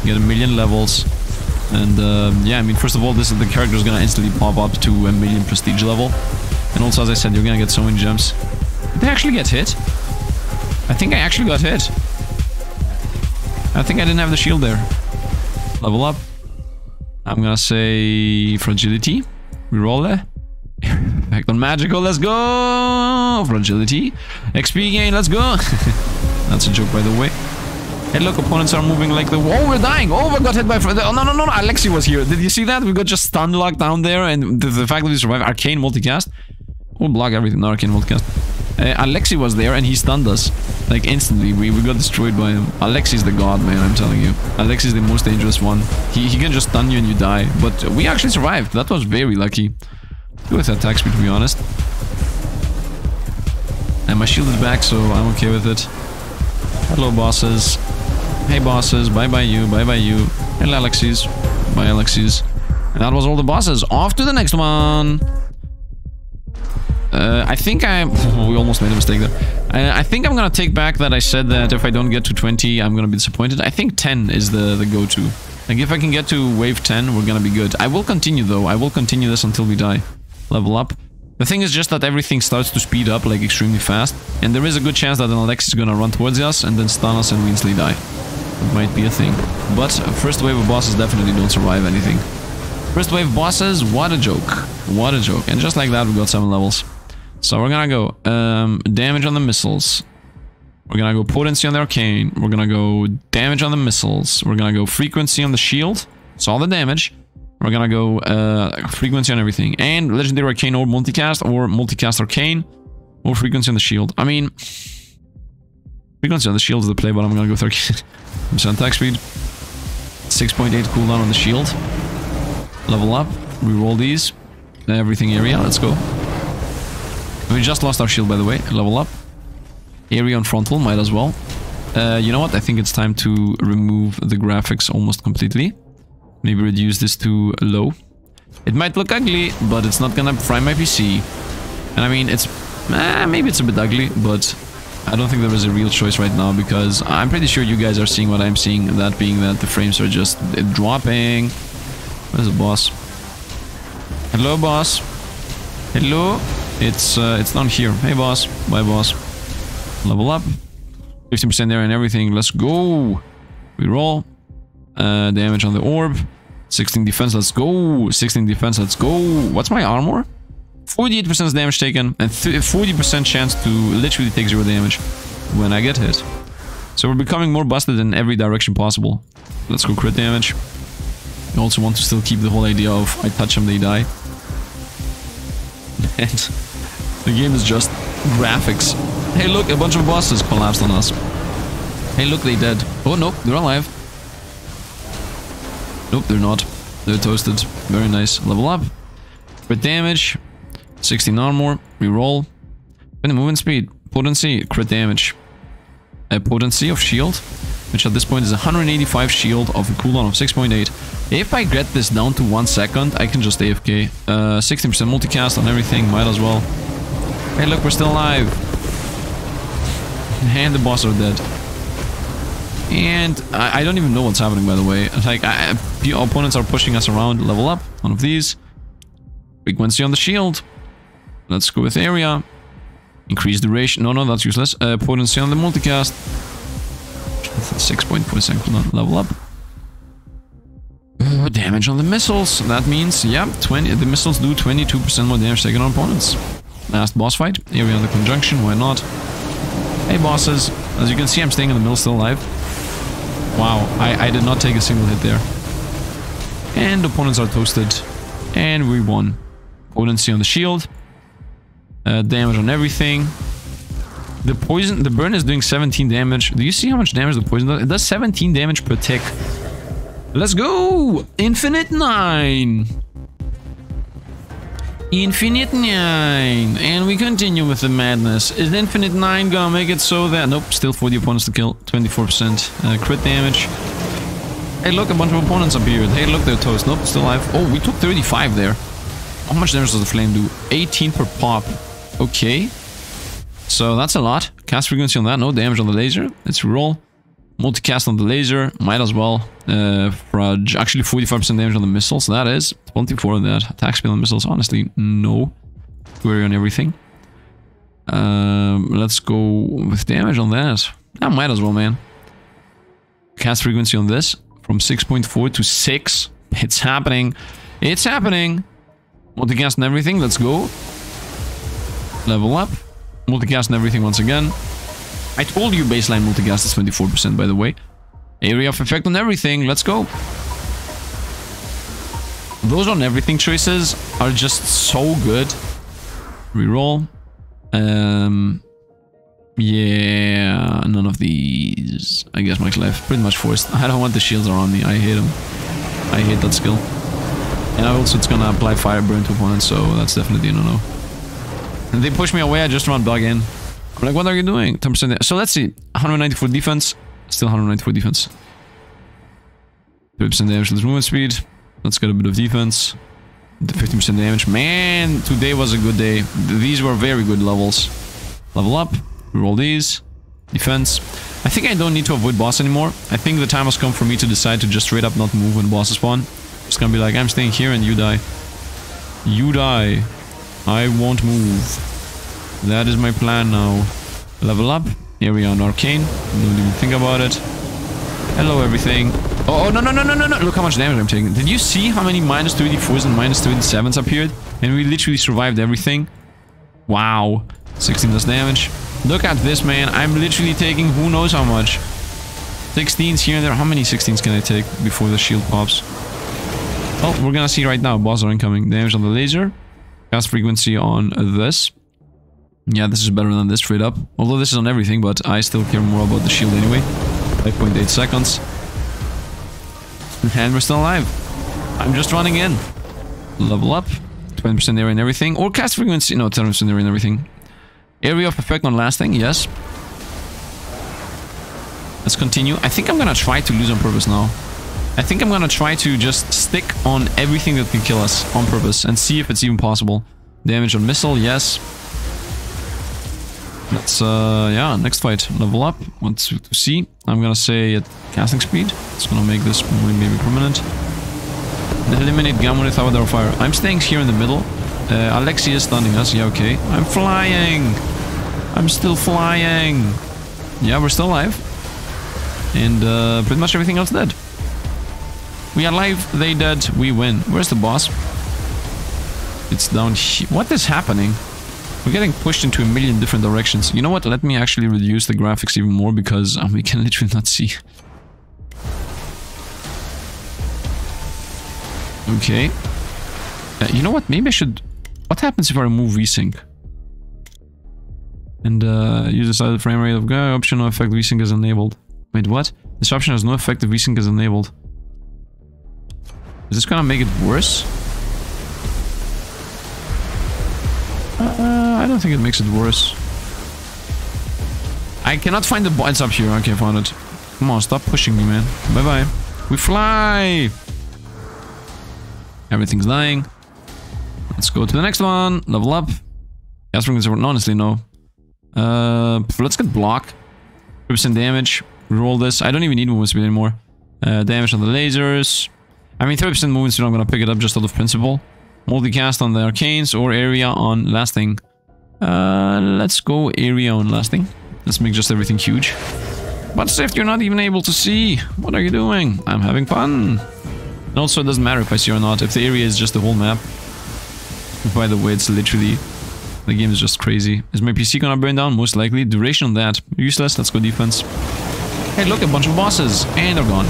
get 1,000,000 levels, and yeah, I mean, first of all, the character is gonna instantly pop up to 1,000,000 prestige level, and also, as I said, you're gonna get so many gems. Did I actually get hit? I think I actually got hit. I think I didn't have the shield there. Level up. I'm gonna say fragility. Reroll it. Effect on magical, let's go! Fragility. XP gain, let's go! That's a joke, by the way. Hey, look, opponents are moving like the... Oh, we're dying! Oh, we got hit by... Oh, no, Alexi was here. Did you see that? We got just stun locked down there, and the fact that we survived... Arcane multicast. We'll block everything. No, Arcane multicast. Alexi was there, and he stunned us. Like, instantly. We got destroyed by him. Alexi's the god, man, I'm telling you. Alexi's the most dangerous one. He can just stun you and you die. But we actually survived. That was very lucky. Good with attack speed, to be honest. And my shield is back, so I'm okay with it. Hello, bosses. Hey, bosses. Bye-bye you. Bye-bye you. Hello, Alexis. Bye, Alexis. And that was all the bosses. Off to the next one. I think we almost made a mistake there. I think I'm gonna take back that I said that if I don't get to 20, I'm gonna be disappointed. I think 10 is the go-to. Like, if I can get to wave 10, we're gonna be good. I will continue, though. I will continue this until we die. Level up. The thing is just that everything starts to speed up, like, extremely fast. And there is a good chance that an Alex is gonna run towards us and then stun us and we instantly die. It might be a thing. But first wave of bosses definitely don't survive anything. First wave bosses, what a joke. What a joke. And just like that, we got 7 levels. So we're gonna go damage on the missiles. We're gonna go potency on the arcane. We're gonna go damage on the missiles. We're gonna go frequency on the shield. It's all the damage. We're gonna go frequency on everything. And legendary arcane or multicast arcane. Or frequency on the shield. I mean, frequency on the shield is the play, but I'm gonna go 30% attack speed. 6.8 cooldown on the shield. Level up. Reroll these. Everything area. Let's go. We just lost our shield, by the way. Level up. Area on frontal, might as well. You know what? I think it's time to remove the graphics almost completely. Maybe reduce this to low. It might look ugly, but it's not gonna fry my PC. And I mean, it's... maybe it's a bit ugly, but I don't think there is a real choice right now, because I'm pretty sure you guys are seeing what I'm seeing, that being that the frames are just dropping. Where's the boss? Hello, boss. Hello. It's down here. Hey, boss. Bye, boss. Level up. 15% there and everything. Let's go. We roll. Damage on the orb. 16 defense. Let's go. 16 defense. Let's go. What's my armor? 48% damage taken and 40% chance to literally take 0 damage when I get hit. So we're becoming more busted in every direction possible. Let's go crit damage. I also want to still keep the whole idea of I touch them, they die. And the game is just graphics. Hey, look, a bunch of bosses collapsed on us. Hey, look, they dead. Oh, no, they're alive. Nope, they're not. They're toasted. Very nice. Level up. Crit damage. 16 armor. Reroll. And movement speed. Potency. Crit damage. Potency of shield, which at this point is 185 shield of a cooldown of 6.8. If I get this down to 1 second, I can just AFK. 16% multicast on everything, might as well. Hey, look, we're still alive. And the boss are dead. And I don't even know what's happening, by the way. Like, the opponents are pushing us around. Level up. One of these. Frequency on the shield. Let's go with area. Increase duration. No, that's useless. Potency on the multicast. 6.4 seconds. Level up. Damage on the missiles. That means, yeah, the missiles do 22% more damage taken on opponents. Last boss fight. Area on the conjunction. Why not? Hey, bosses. As you can see, I'm staying in the middle, still alive. Wow, I did not take a single hit there. And opponents are toasted. And we won. Potency on the shield. Damage on everything. The burn is doing 17 damage. Do you see how much damage the poison does? It does 17 damage per tick. Let's go! Infinite 9! Infinite 9! And we continue with the madness. Is Infinite 9 gonna make it so that... Nope, still 40 opponents to kill. 24% crit damage. Hey, look, a bunch of opponents appeared. Hey, look, they're toast. Nope, still alive. Oh, we took 35 there. How much damage does the flame do? 18 per pop. Okay. So that's a lot. Cast frequency on that. No damage on the laser. Let's roll. Multicast on the laser. Might as well. Actually 45% damage on the missiles. That is 24 on that. Attack speed on missiles. Honestly, no. Query on everything. Let's go with damage on that. I might as well, man. Cast frequency on this. From 6.4 to 6. It's happening. It's happening. Multicast and everything. Let's go. Level up. Multicast and everything once again. I told you baseline multicast is 24%, by the way. Area of effect on everything. Let's go. Those on everything choices are just so good. Reroll. Yeah, none of these. I guess max life. Pretty much forced. I don't want the shields around me. I hate them. I hate that skill. And also it's gonna apply fire burn to opponents, so that's definitely a no-no. And they push me away, I just run bug in. I'm like, what are you doing? 10%. So let's see. 194 defense. Still 194 defense. 30% damage to this movement speed. Let's get a bit of defense. The 15% damage. Man, today was a good day. These were very good levels. Level up. Reroll these. Defense. I think I don't need to avoid boss anymore. I think the time has come for me to decide to just straight up not move when bosses spawn. Just gonna be like, I'm staying here and you die. You die. I won't move. That is my plan now. Level up. Area on Arcane. Don't even think about it. Hello, everything. Oh, no, no, no, no, no, no. Look how much damage I'm taking. Did you see how many minus 24s and minus 27s appeared? And we literally survived everything. Wow. 16 less damage. Look at this, man. I'm literally taking who knows how much. 16s here and there. How many 16s can I take before the shield pops? Oh, we're gonna see right now. Boss are incoming. Damage on the laser. Cast frequency on this. Yeah, this is better than this straight up. Although this is on everything, but I still care more about the shield anyway. 5.8 seconds. And we're still alive. I'm just running in. Level up. 20% area and everything. Or cast frequency. No, 10% area and everything. Area of effect on lasting. Yes. Let's continue. I think I'm gonna try to lose on purpose now. I think I'm gonna try to just stick on everything that can kill us on purpose and see if it's even possible. Damage on missile. Yes. Let's, yeah, next fight. Level up. Want to see. I'm gonna say at casting speed. It's gonna make this maybe permanent. Eliminate Gamma with our fire. I'm staying here in the middle. Alexi is stunning us. Yeah, okay. I'm flying. I'm still flying. Yeah, we're still alive. And, pretty much everything else dead. We are alive. They dead. We win. Where's the boss? It's down here. What is happening? We're getting pushed into a million different directions. You know what? Let me actually reduce the graphics even more because we can literally not see. Okay. You know what? Maybe I should... What happens if I remove VSync? And use the side frame rate of option no effect VSync is enabled. Wait, what? This option has no effect if VSync is enabled. Is this gonna make it worse? I don't think it makes it worse. I cannot find the boss. It's up here. Okay, I found it. Come on, stop pushing me, man. Bye-bye. We fly! Everything's dying. Let's go to the next one. Level up. Gas frequency. Honestly, no. Let's get block. 3% damage. Roll this. I don't even need movement speed anymore. Damage on the lasers. I mean, 30% movement speed. I'm gonna pick it up just out of principle. Multicast on the arcanes or area on lasting. Let's go area on lasting. Let's make just everything huge. But Sifd, you're not even able to see. What are you doing? I'm having fun. And also, it doesn't matter if I see or not. If the area is just the whole map. By the way, it's literally... The game is just crazy. Is my PC gonna burn down? Most likely. Duration on that. Useless. Let's go defense. Hey, look, a bunch of bosses. And they're gone.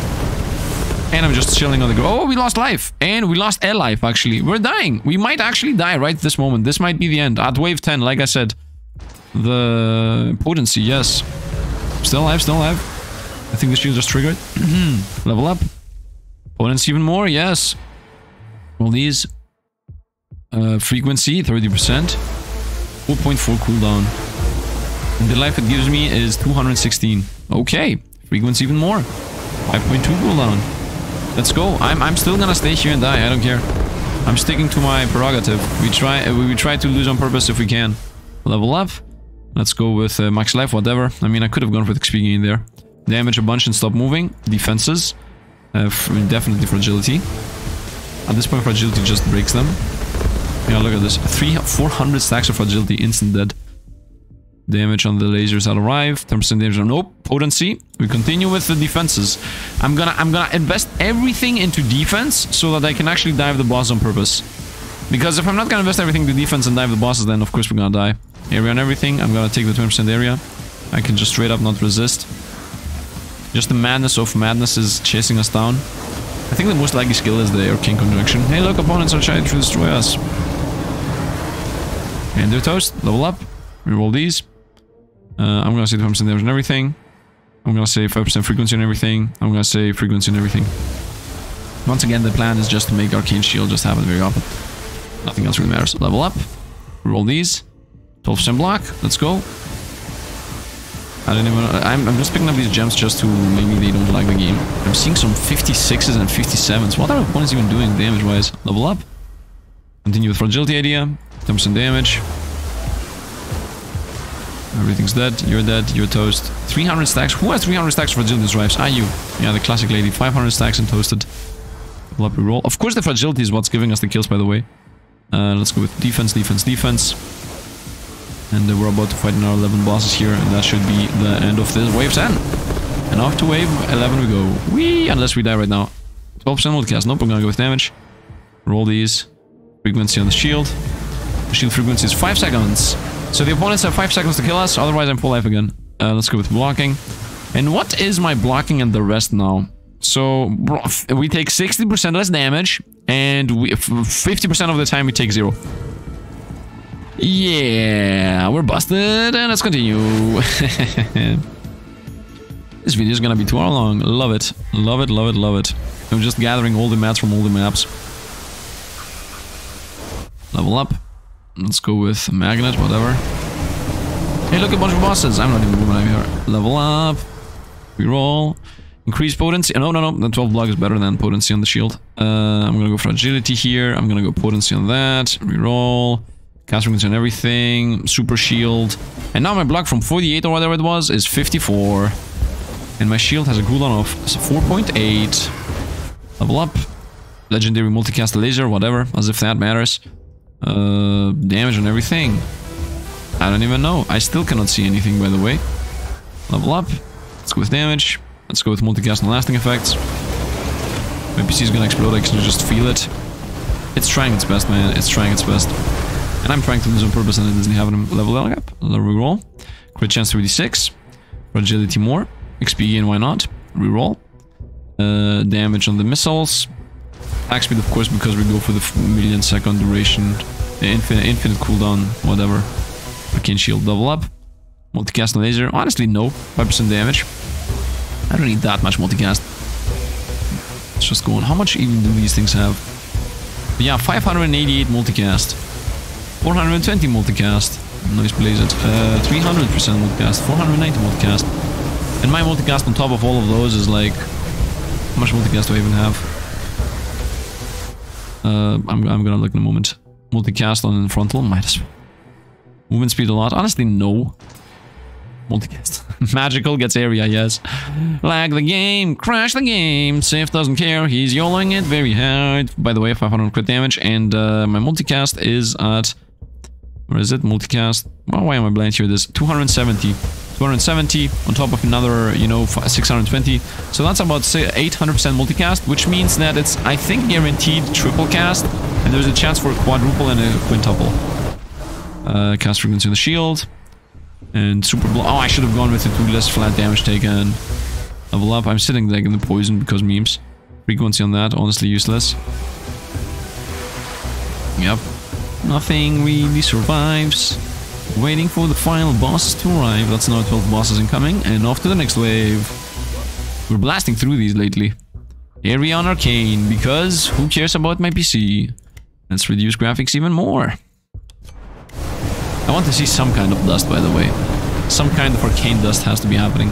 And I'm just chilling on the ground. Oh, we lost life. And we lost a life, actually. We're dying. We might actually die right this moment. This might be the end. At wave 10, like I said. The potency, yes. Still alive, still alive. I think the shield just triggered. Level up. Potency even more, yes. All these. Frequency, 30%. 4.4 cooldown. And the life it gives me is 216. Okay. Frequency even more. 5.2 cooldown. Let's go. I'm still gonna stay here and die. I don't care. I'm sticking to my prerogative. We try to lose on purpose if we can. Level up. Let's go with max life, whatever. I mean, I could have gone for the XP gain there. Damage a bunch and stop moving. Defenses. Definitely fragility. At this point, fragility just breaks them. Yeah, look at this. 400 stacks of fragility, instant dead. Damage on the lasers that arrive. 10% damage on... Nope. Potency. We continue with the defenses. I'm gonna invest everything into defense so that I can actually dive the boss on purpose. Because if I'm not gonna invest everything into defense and dive the bosses, then of course we're gonna die. Area on everything. I'm gonna take the 20% area. I can just straight up not resist. Just the madness of madness is chasing us down. I think the most likely skill is the Arcane Conjunction. Hey, look, opponents are trying to destroy us. And they're toast. Level up. Reroll these. I'm gonna say 20% damage and everything. I'm gonna say 5% frequency and everything. I'm gonna say frequency and everything. Once again, the plan is just to make Arcane Shield just happen very often. Nothing else really matters. Level up. Roll these. 12% block. Let's go. I don't even... I'm just picking up these gems just to... Maybe they don't like the game. I'm seeing some 56s and 57s. What are opponents even doing damage-wise? Level up. Continue with fragility idea. 10% damage. Everything's dead. You're toast. 300 stacks. Who has 300 stacks of fragility drives? Ah, you. Yeah, the classic lady. 500 stacks and toasted. Level up, reroll. Of course, the fragility is what's giving us the kills, by the way. Let's go with defense, defense, defense. And we're about to fight another 11 bosses here, and that should be the end of this wave 10. And off to wave 11 we go. Whee! Unless we die right now. 12% multicast. Nope, we're gonna go with damage. Roll these. Frequency on the shield. The shield frequency is 5 seconds. So the opponents have 5 seconds to kill us, otherwise I'm full life again. Let's go with blocking. And what is my blocking and the rest now? So we take 60% less damage, and 50% of the time we take 0. Yeah, we're busted, and let's continue. This video is gonna be 2 hours long. Love it. Love it, love it, love it. I'm just gathering all the mats from all the maps. Level up. Let's go with magnet, whatever. Hey, look, a bunch of bosses. I'm not even moving out here. Level up. Reroll. Increase potency. No, no, no. The 12 block is better than potency on the shield. I'm gonna go for agility here. I'm gonna go potency on that. Reroll. Cast frequency on everything. Super shield. And now my block from 48 or whatever it was is 54. And my shield has a cooldown of 4.8. Level up. Legendary multicast laser, whatever. As if that matters. Damage on everything. I don't even know. I still cannot see anything, by the way. Level up. Let's go with damage. Let's go with multicast and lasting effects. My PC is gonna explode. I can just feel it. It's trying its best, man. It's trying its best. And I'm trying to do this on purpose and it doesn't have a level up. Reroll. Crit chance 3d6. Fragility more. XP gain, why not? Reroll. Damage on the missiles. Attack speed, of course, because we go for the million-second duration. Infinite cooldown, whatever. Arcane shield, level up. Multicast and laser. Honestly, no. 5% damage. I don't need that much multicast. Let's just go on. How much even do these things have? But yeah, 588 multicast. 420 multicast. Nice blaze it. 300% multicast. 490 multicast. And my multicast on top of all of those is like... How much multicast do I even have? I'm gonna look in a moment. Multicast on frontal, might as well. Movement speed a lot. Honestly, no. Multicast. Magical gets area, yes. Lag the game, crash the game. Sifd doesn't care, he's YOLOing it very hard. By the way, 500 crit damage, and my multicast is at... Where is it? Multicast. Well, why am I blind here? This 270. 270 on top of another, you know, 620. So that's about 800% multicast, which means that it's, I think, guaranteed triple cast, and there's a chance for a quadruple and a quintuple. Cast frequency on the shield. And super blow. Oh, I should have gone with the 2 less flat damage taken. Level up. I'm sitting like in the poison because memes. Frequency on that, honestly useless. Yep. Nothing really survives. Waiting for the final bosses to arrive. That's another 12 bosses incoming. And off to the next wave. We're blasting through these lately. Area on Arcane, because who cares about my PC? Let's reduce graphics even more. I want to see some kind of dust, by the way. Some kind of arcane dust has to be happening.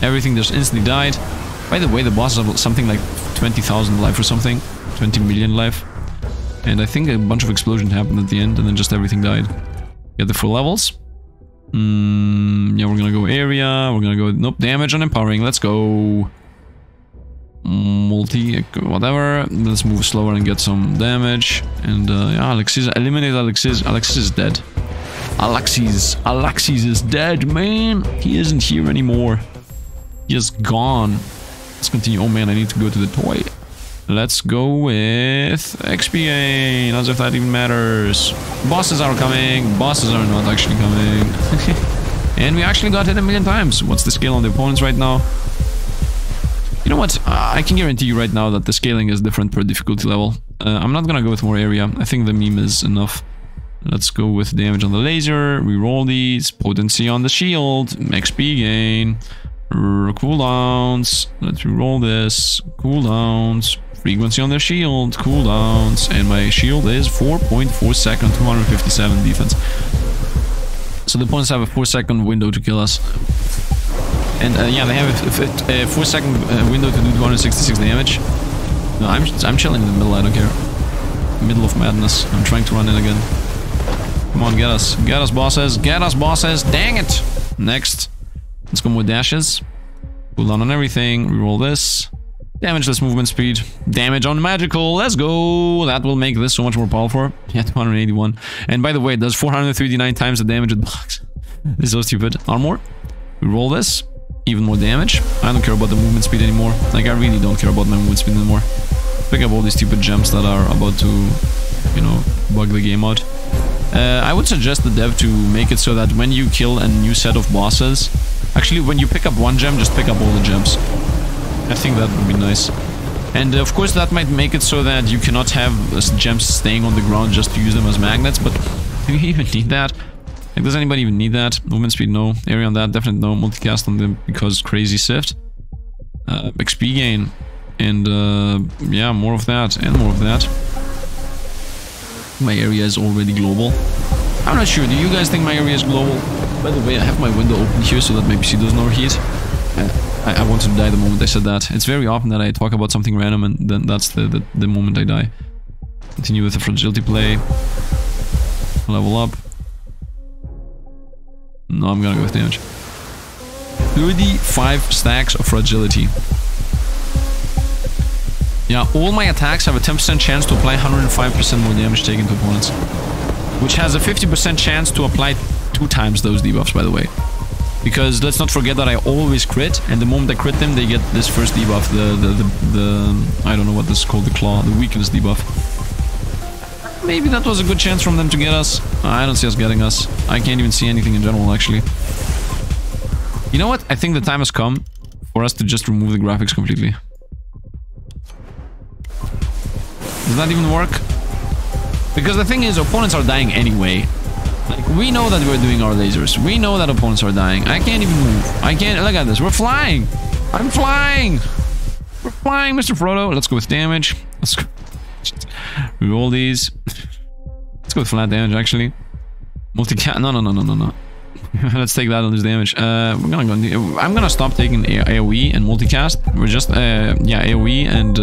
Everything just instantly died. By the way, the boss have something like 20,000 life or something. 20 million life. And I think a bunch of explosions happened at the end, and then just everything died. Get the full levels. Yeah, we're gonna go area. We're gonna go... Nope, damage on empowering. Let's go. Multi... whatever. Let's move slower and get some damage. And, yeah, Alexis... Eliminate Alexis. Alexis is dead. Alexis is dead, man. He isn't here anymore. He is gone. Let's continue. Oh, man, I need to go to the toy. Let's go with XP, as if that even matters. Bosses are coming. Bosses are not actually coming. And we actually got hit 1,000,000 times. What's the scale on the opponents right now? You know what? I can guarantee you right now that the scaling is different per difficulty level. I'm not gonna go with more area. I think the meme is enough. Let's go with damage on the laser. Reroll these. Potency on the shield. XP gain. Cooldowns. Let's reroll this. Cooldowns. Frequency on their shield, cooldowns, and my shield is 4.4 second, 257 defense. So the opponents have a 4-second window to kill us. And yeah, they have a 4-second window to do 266 damage. No, I'm chilling in the middle, I don't care. middle of madness. I'm trying to run it again. Come on, get us. Get us, bosses. Get us, bosses. Dang it. Next. Let's go more dashes. Cool down on everything. Reroll this. Damageless movement speed. Damage on magical. Let's go. That will make this so much more powerful. Yeah, 281. And by the way, it does 439 times the damage it blocks. This is so stupid. Armor. Reroll this. Even more damage. I don't care about the movement speed anymore. Like, I really don't care about my movement speed anymore. Pick up all these stupid gems that are about to, you know, bug the game out. I would suggest the dev to make it so that when you kill a new set of bosses, actually when you pick up one gem, just pick up all the gems. I think that would be nice. And of course that might make it so that you cannot have gems staying on the ground just to use them as magnets, but do you even need that? Like, does anybody even need that? Movement speed, no. Area on that, definitely no. Multicast on them because crazy Sifd. XP gain. And yeah, more of that and more of that. My area is already global. I'm not sure, do you guys think my area is global? By the way, I have my window open here so that my PC doesn't overheat. I wanted to die the moment I said that. It's very often that I talk about something random and then that's the moment I die. Continue with the fragility play. Level up. No, I'm gonna go with damage. 35 stacks of fragility. Yeah, all my attacks have a 10% chance to apply 105% more damage taken to opponents. Which has a 50% chance to apply 2 times those debuffs, by the way. Because let's not forget that I always crit, and the moment I crit them, they get this first debuff, the I don't know what this is called, the claw, the weakness debuff. Maybe that was a good chance from them to get us. I don't see us getting us. I can't even see anything in general, actually. You know what? I think the time has come for us to just remove the graphics completely. Does that even work? Because the thing is, opponents are dying anyway. Like, we know that we're doing our lasers. We know that opponents are dying. I can't even move. I can't... Look at this. We're flying. I'm flying. We're flying, Mr. Frodo. Let's go with damage. Let's go. Reroll these. Let's go with flat damage, actually. Multi-cat. No. Let's take that on this damage. We're gonna go... I'm gonna stop taking AoE and multicast. We're just... yeah, AoE and...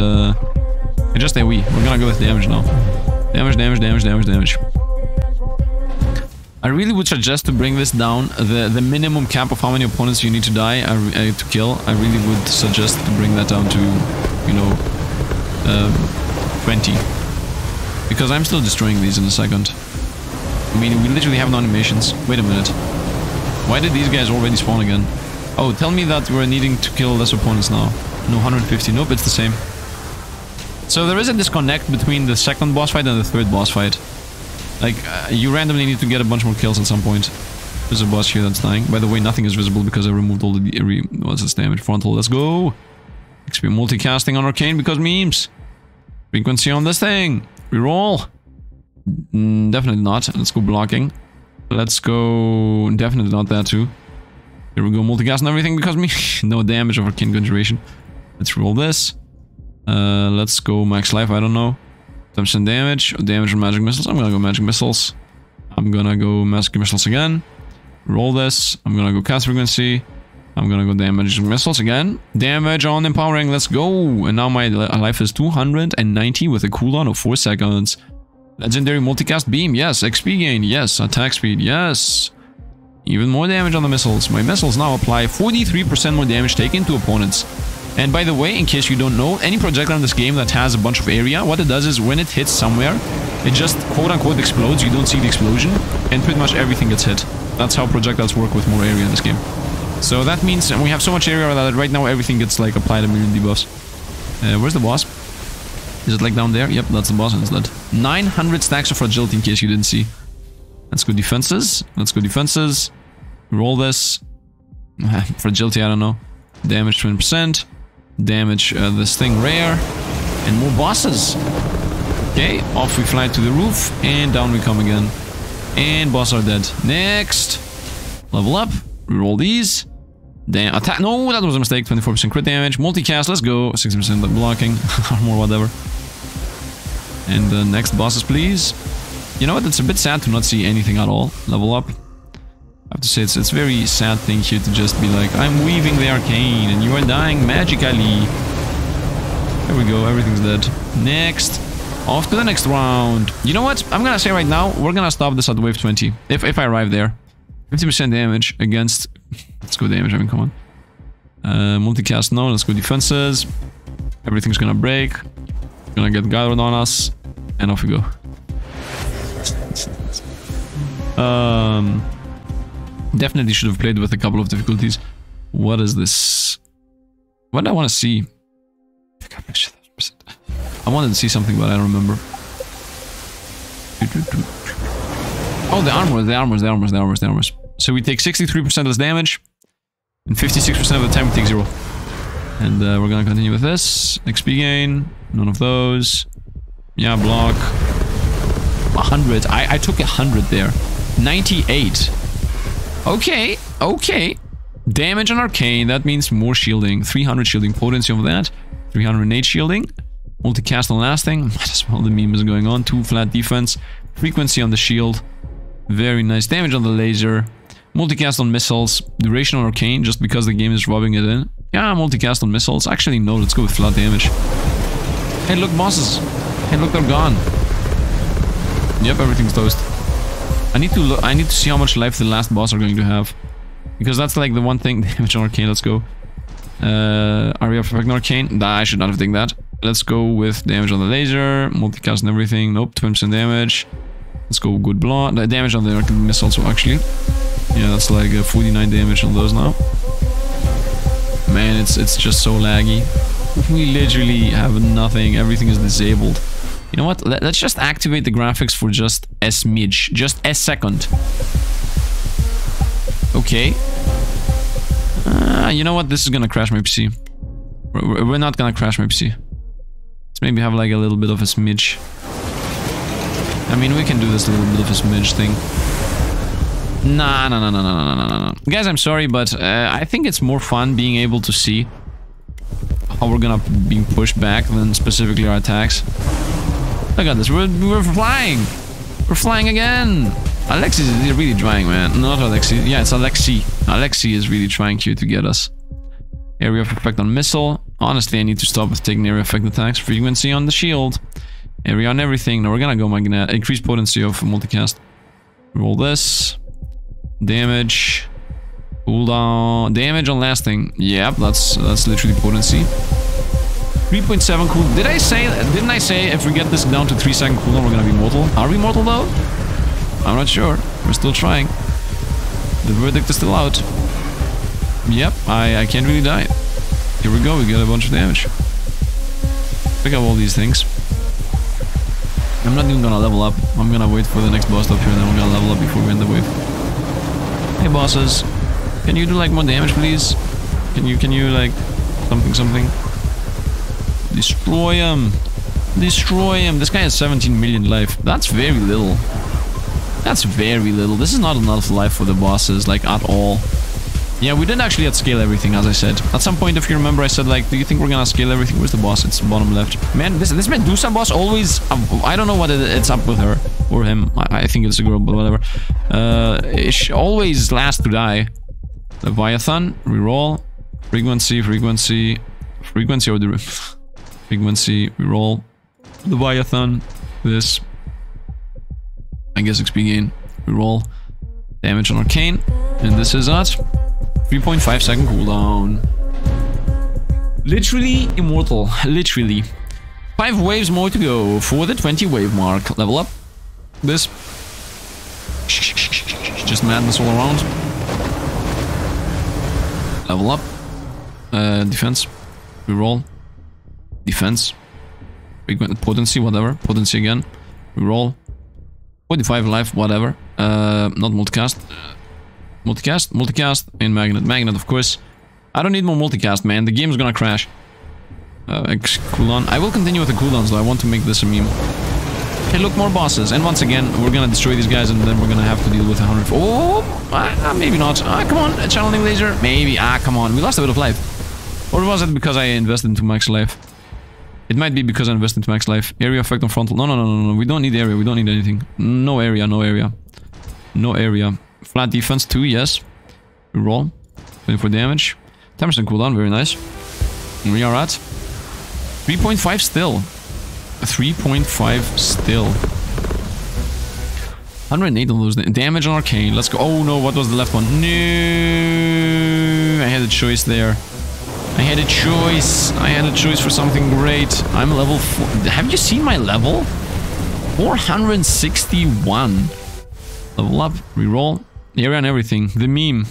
just AoE. We're gonna go with damage now. Damage. I really would suggest to bring this down, the minimum cap of how many opponents you need to die to kill. I really would suggest to bring that down to, you know, 20. Because I'm still destroying these in a second. I mean, we literally have no animations. Wait a minute. Why did these guys already spawn again? Oh, tell me that we're needing to kill less opponents now. No, 150. Nope, it's the same. So there is a disconnect between the second boss fight and the third boss fight. Like, you randomly need to get a bunch more kills at some point. There's a boss here that's dying. By the way, nothing is visible because I removed all the... what's this damage? Frontal, let's go! XP multicasting on Arcane because memes! Frequency on this thing! Reroll! Definitely not. Let's go blocking. Let's go... Definitely not that too. Here we go, multicast and everything because me. No damage of Arcane Conjuration. Let's roll this. Let's go max life, I don't know. 10% damage. Damage from magic missiles. I'm gonna go magic missiles. I'm gonna go magic missiles again. Roll this. I'm gonna go cast frequency. I'm gonna go damage missiles again. Damage on empowering. Let's go. And now my life is 290 with a cooldown of 4 seconds. Legendary multicast beam. Yes. XP gain. Yes. Attack speed. Yes. Even more damage on the missiles. My missiles now apply 43% more damage taken to opponents. And by the way, in case you don't know, any projectile in this game that has a bunch of area, what it does is when it hits somewhere, it just quote-unquote explodes, you don't see the explosion, and pretty much everything gets hit. That's how projectiles work with more area in this game. So that means we have so much area that right now everything gets like applied a million debuffs. Where's the boss? Is it like down there? Yep, that's the boss instead. 900 stacks of fragility in case you didn't see. Let's go defenses. Let's go defenses. Roll this. Fragility, I don't know. Damage 20%. Damage this thing rare. And more bosses. Okay, off we fly to the roof. And down we come again. And boss are dead. Next. Level up. Reroll these. Damn, attack. No, that was a mistake. 24% crit damage. Multicast, let's go. 60% blocking. Or whatever. And the next bosses, please. You know what? It's a bit sad to not see anything at all. Level up. I have to say, it's a very sad thing here to just be like, I'm weaving the arcane and you are dying magically. There we go, everything's dead. Next. Off to the next round. You know what? I'm gonna say right now, we're gonna stop this at wave 20. If I arrive there. 50% damage against... Let's go damage, I mean, come on. Multicast, no. Let's go defenses. Everything's gonna break. Gonna get gathered on us. And off we go. Definitely should have played with a couple of difficulties. What is this? What do I want to see? I wanted to see something, but I don't remember. Oh, the armors. So we take 63% less damage, and 56% of the time we take 0. And we're gonna continue with this. XP gain, none of those. Yeah, block. 100. I took 100 there. 98. Okay, okay. Damage on arcane, that means more shielding. 300 shielding potency of that. 308 shielding. Multicast on lasting. Might as well, the meme is going on. 2 flat defense. Frequency on the shield. Very nice. Damage on the laser. Multicast on missiles. Duration on arcane, just because the game is rubbing it in. Yeah, multicast on missiles. Actually, no, let's go with flat damage. Hey, look, bosses. Hey, look, they're gone. Yep, everything's toast. I need to see how much life the last boss are going to have. Because that's like the one thing. Damage on arcane, let's go. Area of effect on arcane. Nah, I should not have taken that. Let's go with damage on the laser, multicast and everything. Nope, 20% damage. Let's go good blood. Damage on the missile also, actually. Yeah, that's like 49 damage on those now. Man, it's just so laggy. We literally have nothing. Everything is disabled. You know what? Let's just activate the graphics for just a smidge. Just a second. Okay. You know what? This is gonna crash my PC. We're not gonna crash my PC. Let's maybe have like a little bit of a smidge. I mean, we can do this little bit of a smidge thing. Nah. Guys, I'm sorry, but I think it's more fun being able to see how we're gonna be pushed back than specifically our attacks. Look at this, we're flying! We're flying again! Alexi is really trying, man. Not Alexi, yeah, it's Alexi. Alexi is really trying here to get us. Area of effect on missile. Honestly, I need to stop with taking area effect attacks. Frequency on the shield. Area on everything. Now we're gonna go magnet. Increase potency of multicast. Roll this. Damage. Cooldown. Damage on lasting. Yep, that's literally potency. 3.7 cool. Didn't I say if we get this down to 3-second cooldown, we're gonna be mortal? Are we mortal though? I'm not sure. We're still trying. The verdict is still out. Yep, I can't really die. Here we go, we get a bunch of damage. Pick up all these things. I'm not even gonna level up. I'm gonna wait for the next boss up here and then we're gonna level up before we end the wave. Hey bosses, can you do like more damage please? Can you like something? Destroy him! Destroy him! This guy has 17 million life. That's very little. That's very little. This is not enough life for the bosses, like at all. Yeah, we didn't actually scale everything, as I said. At some point, if you remember, I said, like, do you think we're gonna scale everything? Where's the boss? It's bottom left. Man, this Medusa boss always... I don't know what it's up with her. Or him. I think it's a girl, but whatever. She always last to die. Leviathan. Reroll. Frequency or the... Frequency. Reroll. Leviathan. This. I guess XP gain. Reroll. Damage on arcane. And this is us. 3.5 second cooldown. Literally immortal. Literally. 5 waves more to go for the 20 wave mark. Level up. This. Just madness all around. Level up. Defense. Reroll. Defense. Frequent potency, whatever. Potency again. Reroll. 45 life, whatever. Not multicast. Multicast, and magnet, of course. I don't need more multicast, man. The game's gonna crash. Cooldown. I will continue with the cooldowns, though. I want to make this a meme. Hey, look, more bosses. And once again, we're gonna destroy these guys, and then we're gonna have to deal with 100... Oh! Maybe not. Come on. A channeling laser. Maybe. Come on. We lost a bit of life. Or was it because I invested into max life? It might be because I invested into max life. Area effect on frontal. No. We don't need area. We don't need anything. No area. Flat defense 2, yes. Reroll. 24 damage. 10% cooldown, very nice. And we are at 3.5 still. 3.5 still. 108 on those damage on arcane. Let's go. Oh no, what was the left one? No, I had a choice there. I had a choice. I had a choice for something great. I'm level 4. Have you seen my level? 461. Level up, reroll, area and everything. The meme.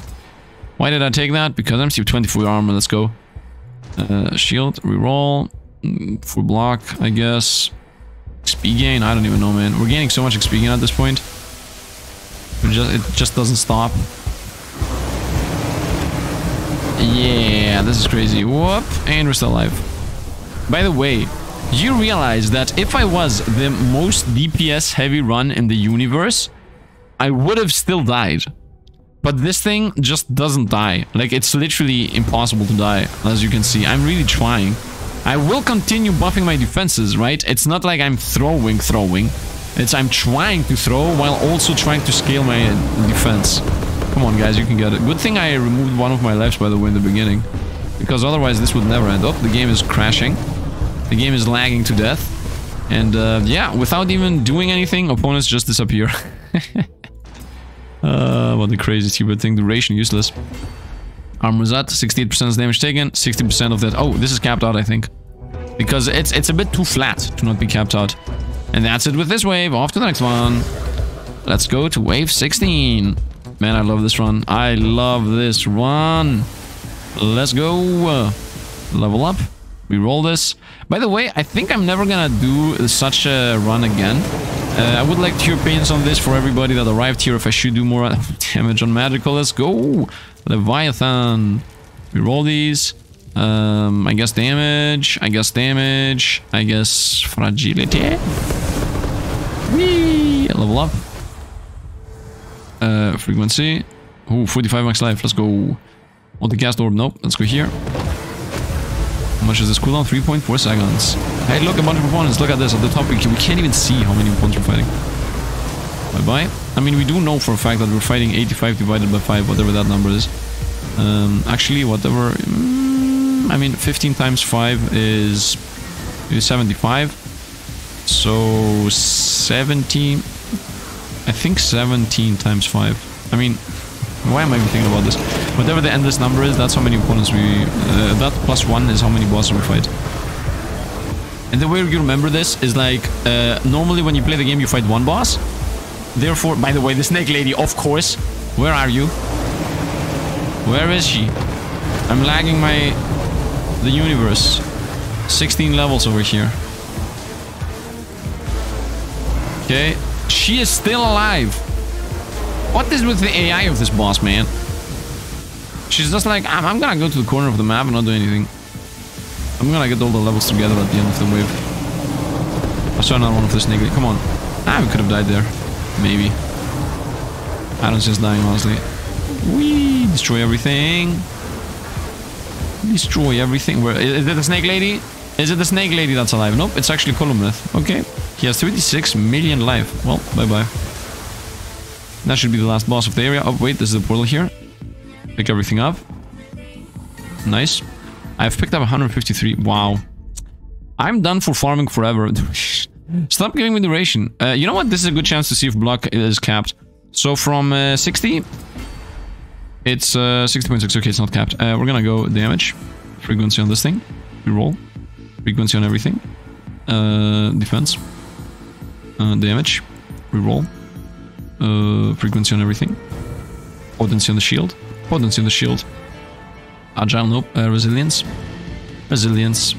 Why did I take that? Because I'm still 24 armor. Let's go. Shield, reroll, full block, I guess. XP gain, I don't even know, man. We're gaining so much XP gain at this point. It just doesn't stop. Yeah, this is crazy. Whoop, and we're still alive. By the way, you realize that if I was the most DPS heavy run in the universe, I would have still died. But this thing just doesn't die. Like, it's literally impossible to die, as you can see. I'm really trying. I will continue buffing my defenses, right? It's not like I'm throwing. It's I'm trying to throw while also trying to scale my defense. Come on, guys, you can get it. Good thing I removed one of my lives, by the way, in the beginning. Because otherwise this would never end up. The game is crashing. The game is lagging to death. And, yeah, without even doing anything, opponents just disappear. What the crazy stupid thing. Duration, useless. Armor's at 68% damage taken, 60% of that. Oh, this is capped out, I think. Because it's a bit too flat to not be capped out. And that's it with this wave. Off to the next one. Let's go to wave 16. Man, I love this run. I love this run. Let's go. Level up. Reroll this. By the way, I think I'm never gonna do such a run again. I would like your opinions on this for everybody that arrived here. If I should do more damage on magical. Let's go. Leviathan. Reroll these. I guess damage. I guess fragility. Whee! Level up. Frequency. Ooh, 45 max life. Let's go. Multicast orb. Nope. Let's go here. How much is this cooldown? 3.4 seconds. Hey, look, a bunch of opponents. Look at this. At the top, we can't even see how many opponents we're fighting. Bye-bye. I mean, we do know for a fact that we're fighting 85 divided by 5, whatever that number is. Actually, whatever... I mean, 15 times 5 is 75. So, 17... I think 17 times 5. I mean... Why am I even thinking about this? Whatever the endless number is, that's how many opponents we... that plus 1 is how many bosses we fight. And the way you remember this is like... normally when you play the game, you fight one boss. Therefore, by the way, the snake lady, of course. Where are you? Where is she? I'm lagging the universe. 16 levels over here. Okay. She is still alive. What is with the AI of this boss, man? She's just like, I'm gonna go to the corner of the map and not do anything. I'm gonna get all the levels together at the end of the wave. I saw another one of the snake. Come on. We could have died there. Maybe. I don't see us dying, honestly. Whee! Destroy everything. Destroy everything. Where is it? The snake lady? Is it the snake lady that's alive? Nope, it's actually Columneth. Okay. He has 36 million life. Well, bye-bye. That should be the last boss of the area. Oh, wait, this is the portal here. Pick everything up. Nice. I've picked up 153. Wow. I'm done for farming forever. Stop giving me duration. You know what? This is a good chance to see if block is capped. So from 60... It's 60.6. Okay, it's not capped. We're gonna go damage. Frequency on this thing. Reroll. Frequency on everything. Defense. Damage. Reroll. Frequency on everything. Potency on the shield. Potency on the shield. Agile, nope. Resilience. Resilience.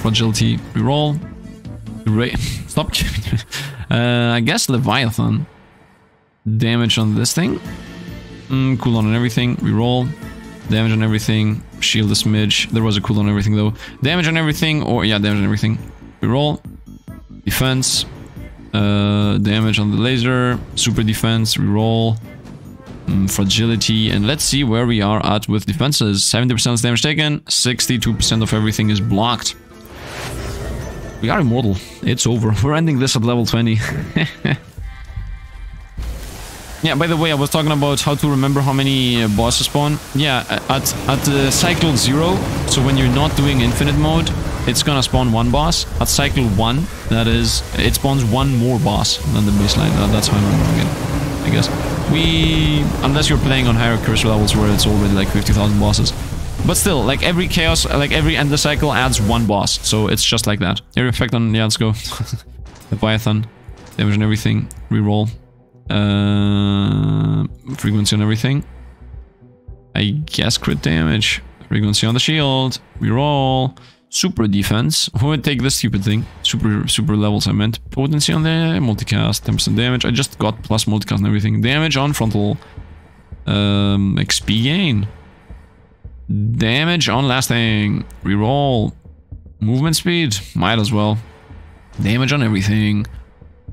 Fragility. Reroll. Stop. I guess Leviathan. Damage on this thing. Cooldown on everything. Reroll. Damage on everything. Shield a smidge. There was a cooldown on everything though. Damage on everything. Or yeah, damage on everything. Reroll. Defense. Damage on the laser. Super defense. Reroll. Fragility. And let's see where we are at with defenses. 70% is damage taken. 62% of everything is blocked. We are immortal. It's over. We're ending this at level 20. Yeah, by the way, I was talking about how to remember how many bosses spawn. Yeah, at cycle 0, so when you're not doing infinite mode, it's gonna spawn one boss. At cycle 1, that is, it spawns one more boss than the baseline. That's how I'm remembering it, I guess. Unless you're playing on higher curse levels where it's already like 50,000 bosses. But still, like every chaos, like every end of cycle adds one boss. So it's just like that. Area effect on, yeah, let's go. Leviathan. Damage on everything. Reroll. Frequency on everything. I guess crit damage. Frequency on the shield. Reroll. Super defense. Who would take this stupid thing? Super levels, I meant. Potency on the multicast. 10% damage. I just got plus multicast and everything. Damage on frontal. XP gain. Damage on lasting. Reroll. Movement speed. Might as well. Damage on everything.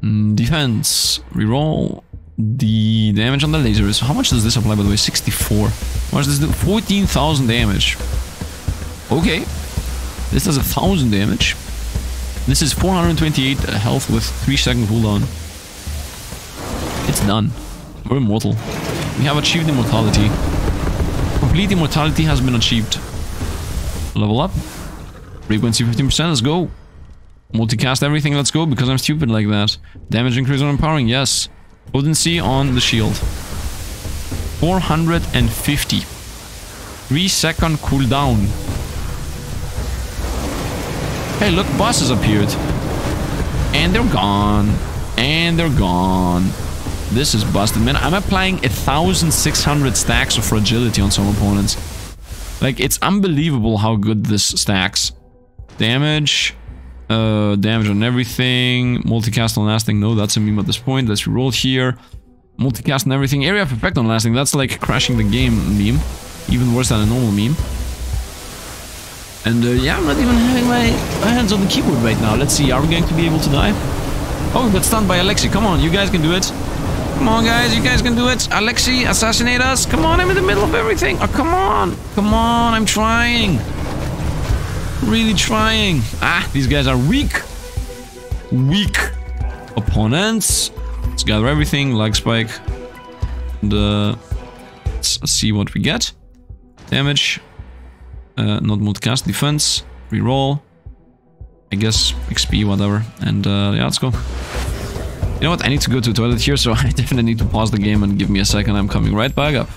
Defense. Reroll. The damage on the lasers. How much does this apply, by the way? 64. How much does this do? 14,000 damage. Okay. This does 1,000 damage. This is 428 health with 3-second cooldown. It's done. We're immortal. We have achieved immortality. Complete immortality has been achieved. Level up. Frequency 15%, let's go. Multicast everything, let's go, because I'm stupid like that. Damage increase on empowering, yes. Potency on the shield. 450. 3-second cooldown. Hey, look, bosses appeared. And they're gone. And they're gone. This is busted, man. I'm applying 1,600 stacks of fragility on some opponents. Like, it's unbelievable how good this stacks. Damage. Damage on everything. Multicast on lasting. No, that's a meme at this point. Let's reroll here. Multicast on everything. Area of effect on lasting. That's like crashing the game meme. Even worse than a normal meme. And yeah, I'm not even having my hands on the keyboard right now. Let's see, are we going to be able to die? Oh, we got stunned by Alexi. Come on, you guys can do it. Come on, guys, you guys can do it. Alexi, assassinate us. Come on, I'm in the middle of everything. Oh, come on. Come on, I'm trying. Really trying. Ah, these guys are weak. Weak opponents. Let's gather everything. Lag spike. And let's see what we get. Damage. Not multicast. Defense. Reroll. I guess XP, whatever. And yeah, let's go. You know what? I need to go to the toilet here, so I definitely need to pause the game and give me a second. I'm coming right back up.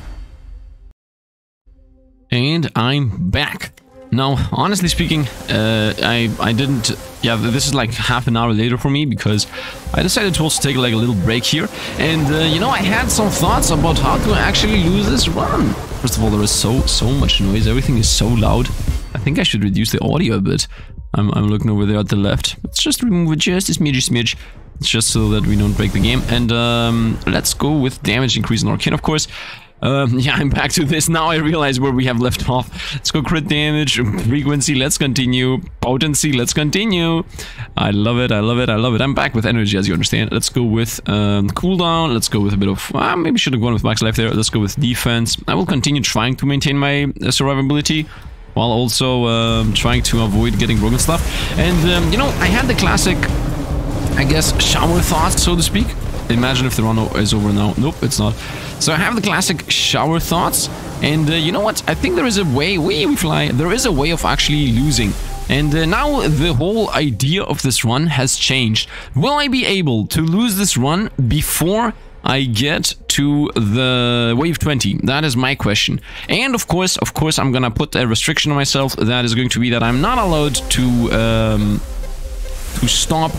And I'm back. Now, honestly speaking, I didn't... Yeah, this is like half an hour later for me, because I decided to also take like a little break here. And, you know, I had some thoughts about how to actually lose this run. First of all, there is so much noise. Everything is so loud. I think I should reduce the audio a bit. I'm looking over there at the left. Let's just remove it just a smidge. It's just so that we don't break the game. And let's go with damage increase in Arcane, of course. Yeah, I'm back to this. Now I realize where we have left off. Let's go crit damage, frequency, let's continue. Potency, let's continue. I love it, I love it, I love it. I'm back with energy, as you understand. Let's go with cooldown. Let's go with a bit of... maybe should have gone with max life there. Let's go with defense. I will continue trying to maintain my survivability, while also trying to avoid getting broken stuff. And, you know, I had the classic, I guess, shower thoughts, so to speak. Imagine if the run is over now. Nope, it's not. So I have the classic shower thoughts. And you know what? I think there is a way, we fly, there is a way of actually losing. And now the whole idea of this run has changed. Will I be able to lose this run before I get to the wave 20? That is my question. And of course, I'm gonna put a restriction on myself. That is going to be that I'm not allowed to stop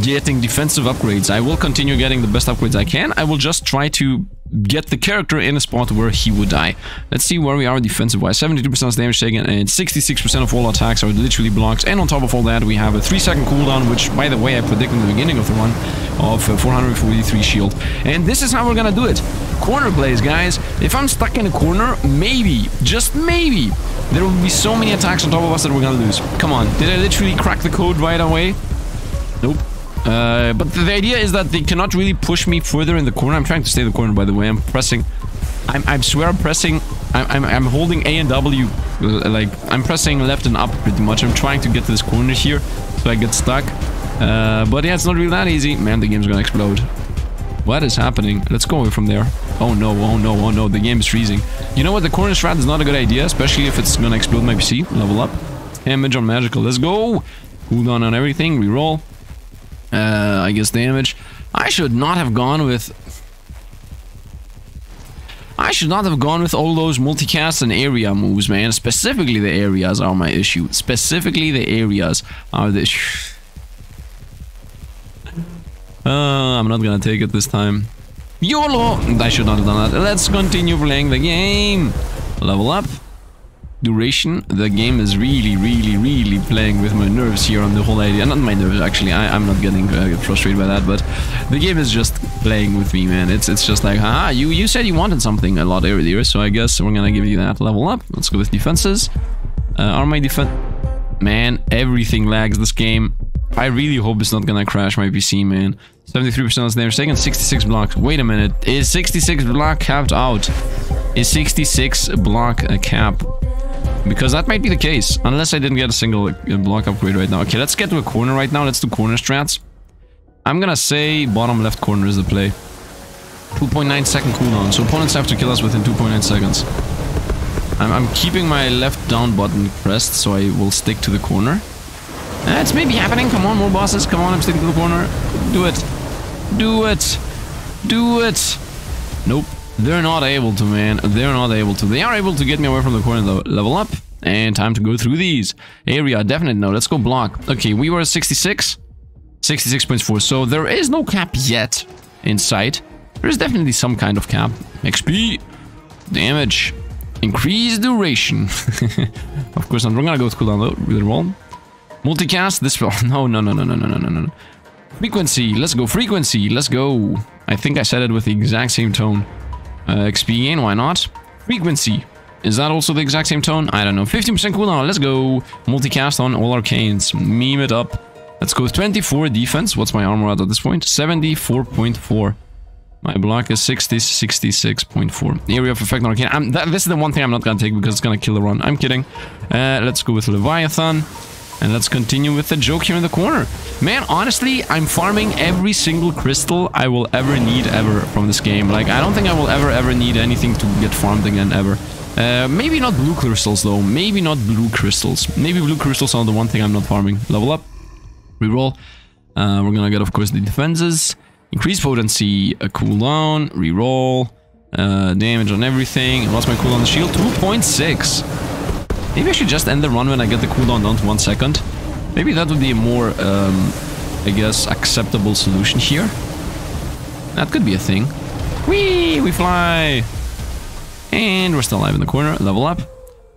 getting defensive upgrades. I will continue getting the best upgrades I can. I will just try to get the character in a spot where he would die. Let's see where we are defensive wise. 72% damage taken and 66% of all attacks are literally blocks. And on top of all that, we have a 3-second cooldown, which, by the way, I predicted in the beginning of the run, of 443 shield. And this is how we're gonna do it. Corner plays, guys. If I'm stuck in a corner, maybe, just maybe, there will be so many attacks on top of us that we're gonna lose. Come on, did I literally crack the code right away? Nope. But the idea is that they cannot really push me further in the corner. I'm trying to stay in the corner, by the way. I'm pressing. I swear I'm pressing. I'm holding A and W. Like, I'm pressing left and up pretty much. I'm trying to get to this corner here, so I get stuck. But yeah, it's not really that easy. Man, the game's gonna explode. What is happening? Let's go away from there. Oh no, oh no, oh no. The game is freezing. You know what? The corner strat is not a good idea, especially if it's gonna explode my PC. Level up. Damage on magical. Let's go. Cooldown on everything. Reroll. I guess damage. I should not have gone with all those multicast and area moves, man. Specifically the areas are my issue. Specifically the areas are the issue. I'm not gonna take it this time. YOLO! I should not have done that. Let's continue playing the game. Level up. Duration. The game is really playing with my nerves here on the whole idea. Not my nerves, actually. I'm not getting frustrated by that, but the game is just playing with me, man. It's just like, haha, you said you wanted something a lot earlier, so I guess we're gonna give you that. Level up. Let's go with defenses. Are my defense... Man, everything lags this game. I really hope it's not gonna crash my PC, man. 73% less damage taken, 66 blocks. Wait a minute. Is 66 block capped out? Is 66 block a cap? Because that might be the case. Unless I didn't get a single block upgrade right now. Okay, let's get to a corner right now. Let's do corner strats. I'm gonna say bottom left corner is the play. 2.9 second cooldown. So opponents have to kill us within 2.9 seconds. I'm keeping my left down button pressed, so I will stick to the corner. It's maybe happening. Come on, more bosses. Come on, I'm sticking to the corner. Do it. Do it. Do it. Nope. They're not able to, man. They're not able to. They are able to get me away from the corner, though. Level up. And time to go through these. Area, definite no. Let's go block. Okay, we were at 66. 66.4. So there is no cap yet in sight. There is definitely some kind of cap. XP. Damage. Increase duration. Of course, I'm gonna go with cooldown, though. Really roll. Multicast, this... No. Frequency, let's go. Frequency, let's go. I think I said it with the exact same tone. XP gain, why not? Frequency, is that also the exact same tone? I don't know. 15% cooldown, let's go. Multicast on all arcanes. Meme it up. Let's go with 24 defense. What's my armor at this point? 74.4. My block is 66.4. Area of effect on arcane. This is the one thing I'm not gonna take because it's gonna kill the run. I'm kidding. Let's go with Leviathan. And let's continue with the joke here in the corner. Man, honestly, I'm farming every single crystal I will ever need from this game. Like, I don't think I will ever need anything to get farmed again, ever. Maybe not blue crystals, though. Maybe not blue crystals. Maybe blue crystals are the one thing I'm not farming. Level up. Reroll. We're gonna get, of course, the defenses. Increase potency. A cooldown. Reroll. Damage on everything. What's my cooldown on the shield? 2.6. Maybe I should just end the run when I get the cooldown down to 1 second. Maybe that would be a more, I guess, acceptable solution here. That could be a thing. Whee! We fly! And we're still alive in the corner. Level up.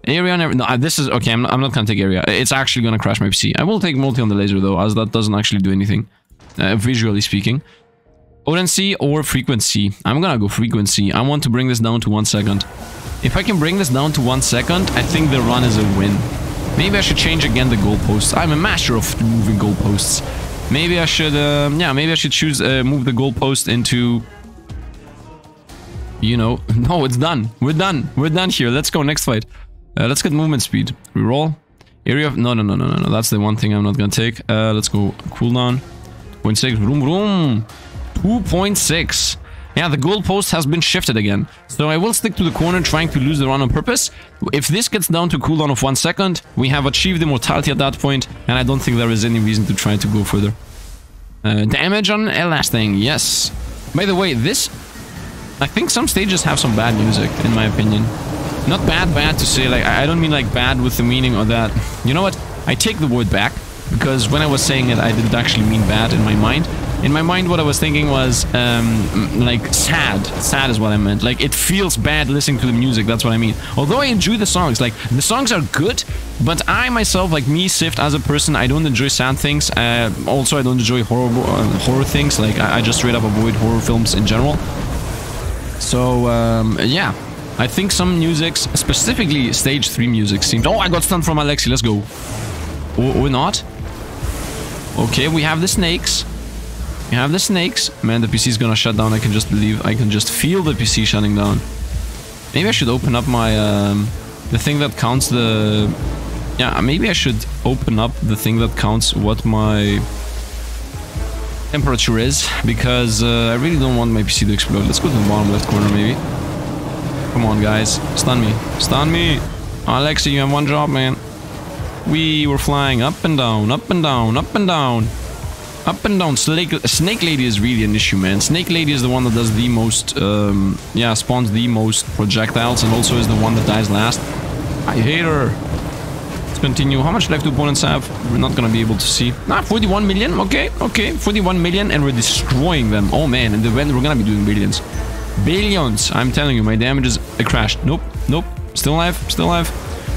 Area on every... No, this is... Okay, I'm not gonna take area. It's actually gonna crash my PC. I will take multi on the laser, though, as that doesn't actually do anything. Visually speaking. Potency or frequency? I'm gonna go frequency. I want to bring this down to 1 second. If I can bring this down to 1 second, I think the run is a win. Maybe I should change again the goalposts. I'm a master of moving goalposts. Maybe I should, yeah, maybe I should choose, move the goalpost into... You know... No, it's done. We're done. We're done here. Let's go, next fight. Let's get movement speed. Reroll. Area of... No. That's the one thing I'm not gonna take. Let's go cooldown. 0.6. Vroom, vroom. 2.6. Yeah, the goalpost has been shifted again. So I will stick to the corner trying to lose the run on purpose. If this gets down to cooldown of 1 second, we have achieved immortality at that point, and I don't think there is any reason to try to go further. Damage on everlasting, yes. By the way, this... I think some stages have some bad music, in my opinion. Not bad to say, like, I don't mean like bad with the meaning of that. You know what? I take the word back, because when I was saying it, I didn't actually mean bad in my mind. In my mind, what I was thinking was, like, sad. Sad is what I meant. Like, it feels bad listening to the music, that's what I mean. Although I enjoy the songs, like, the songs are good, but I myself, like me, Sifd, as a person, I don't enjoy sad things. Also, I don't enjoy horror things, like, I just straight up avoid horror films in general. So, yeah. I think some musics, specifically stage 3 music, seems... Oh, I got stunned from Alexi, let's go. Or not. Okay, we have the snakes. We have the snakes. Man, the PC is gonna shut down. I can just believe. I can just feel the PC shutting down. Maybe I should open up my the thing that counts the... Yeah, maybe I should open up the thing that counts what my temperature is, because I really don't want my PC to explode. Let's go to the bottom left corner, maybe. Come on, guys. Stun me. Stun me. Alexi, you have one job, man. We were flying up and down, up and down, up and down. Up and down. Snake Lady is really an issue, man. Snake Lady is the one that does the most, yeah, spawns the most projectiles and also is the one that dies last. I hate her. Let's continue. How much life do opponents have? We're not gonna be able to see. 41 million. Okay, okay. 41 million and we're destroying them. Oh, man. And the event we're gonna be doing billions. Billions. I'm telling you, my damage is crashed. Nope, nope. Still alive, still alive.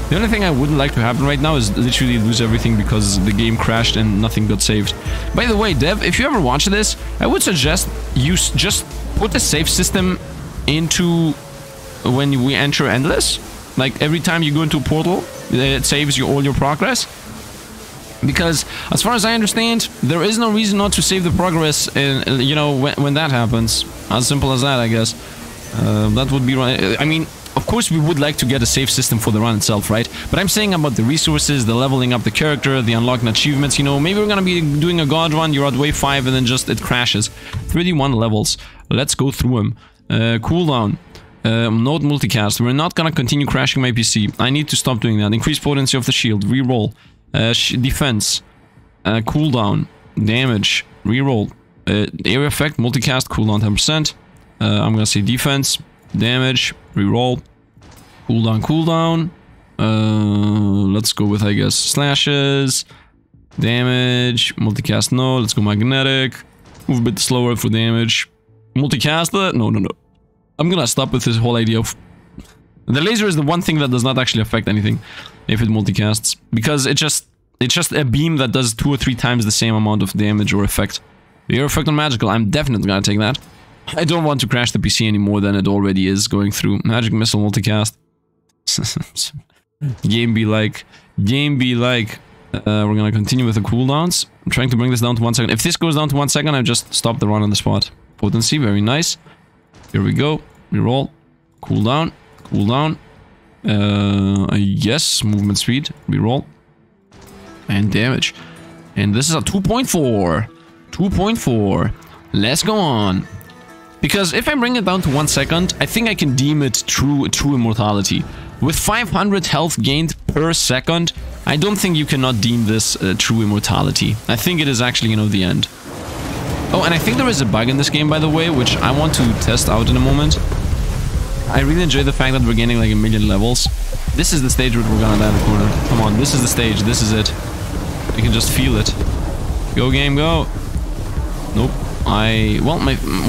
The only thing I wouldn't like to happen right now is literally lose everything because the game crashed and nothing got saved. By the way, Dev, if you ever watch this, I would suggest you just put a save system into when we enter Endless. Like, every time you go into a portal, it saves you all your progress. Because, as far as I understand, there is no reason not to save the progress, you know, when that happens. As simple as that, I guess. That would be right. I mean, of course, we would like to get a save system for the run itself, right? But I'm saying about the resources, the leveling up the character, the unlocking achievements, you know, maybe we're gonna be doing a god run, you're at wave 5 and then just it crashes. 31 levels. Let's go through them. Cooldown. Node multicast. We're not gonna continue crashing my PC. I need to stop doing that. Increase potency of the shield. Reroll. Defense. Cooldown. Damage. Reroll. Area effect. Multicast. Cooldown 10%. I'm gonna say defense. Damage, reroll, cooldown, cooldown. Let's go with, I guess, slashes, damage, multicast, no. Let's go magnetic, move a bit slower for damage. Multicast, no, no, no. I'm gonna stop with this whole idea of... The laser is the one thing that does not actually affect anything if it multicasts. Because it's just a beam that does 2 or 3 times the same amount of damage or effect. Your effect on magical, I'm definitely gonna take that. I don't want to crash the PC any more than it already is going through. Magic Missile multicast. Game be like. Game be like. We're gonna continue with the cooldowns. I'm trying to bring this down to 1 second. If this goes down to 1 second, I just stop the run on the spot. Potency, very nice. Here we go. Reroll. Cooldown. Cooldown. Yes, movement speed. Reroll. And damage. And this is a 2.4. 2.4. Let's go on. Because if I bring it down to 1 second, I think I can deem it true immortality. With 500 health gained per second, I don't think you cannot deem this true immortality. I think it is actually, you know, the end. Oh, and I think there is a bug in this game, by the way, which I want to test out in a moment. I really enjoy the fact that we're gaining like 1 million levels. This is the stage where we're gonna die in the corner. Come on, this is the stage, this is it. You can just feel it. Go game, go! Nope. Well,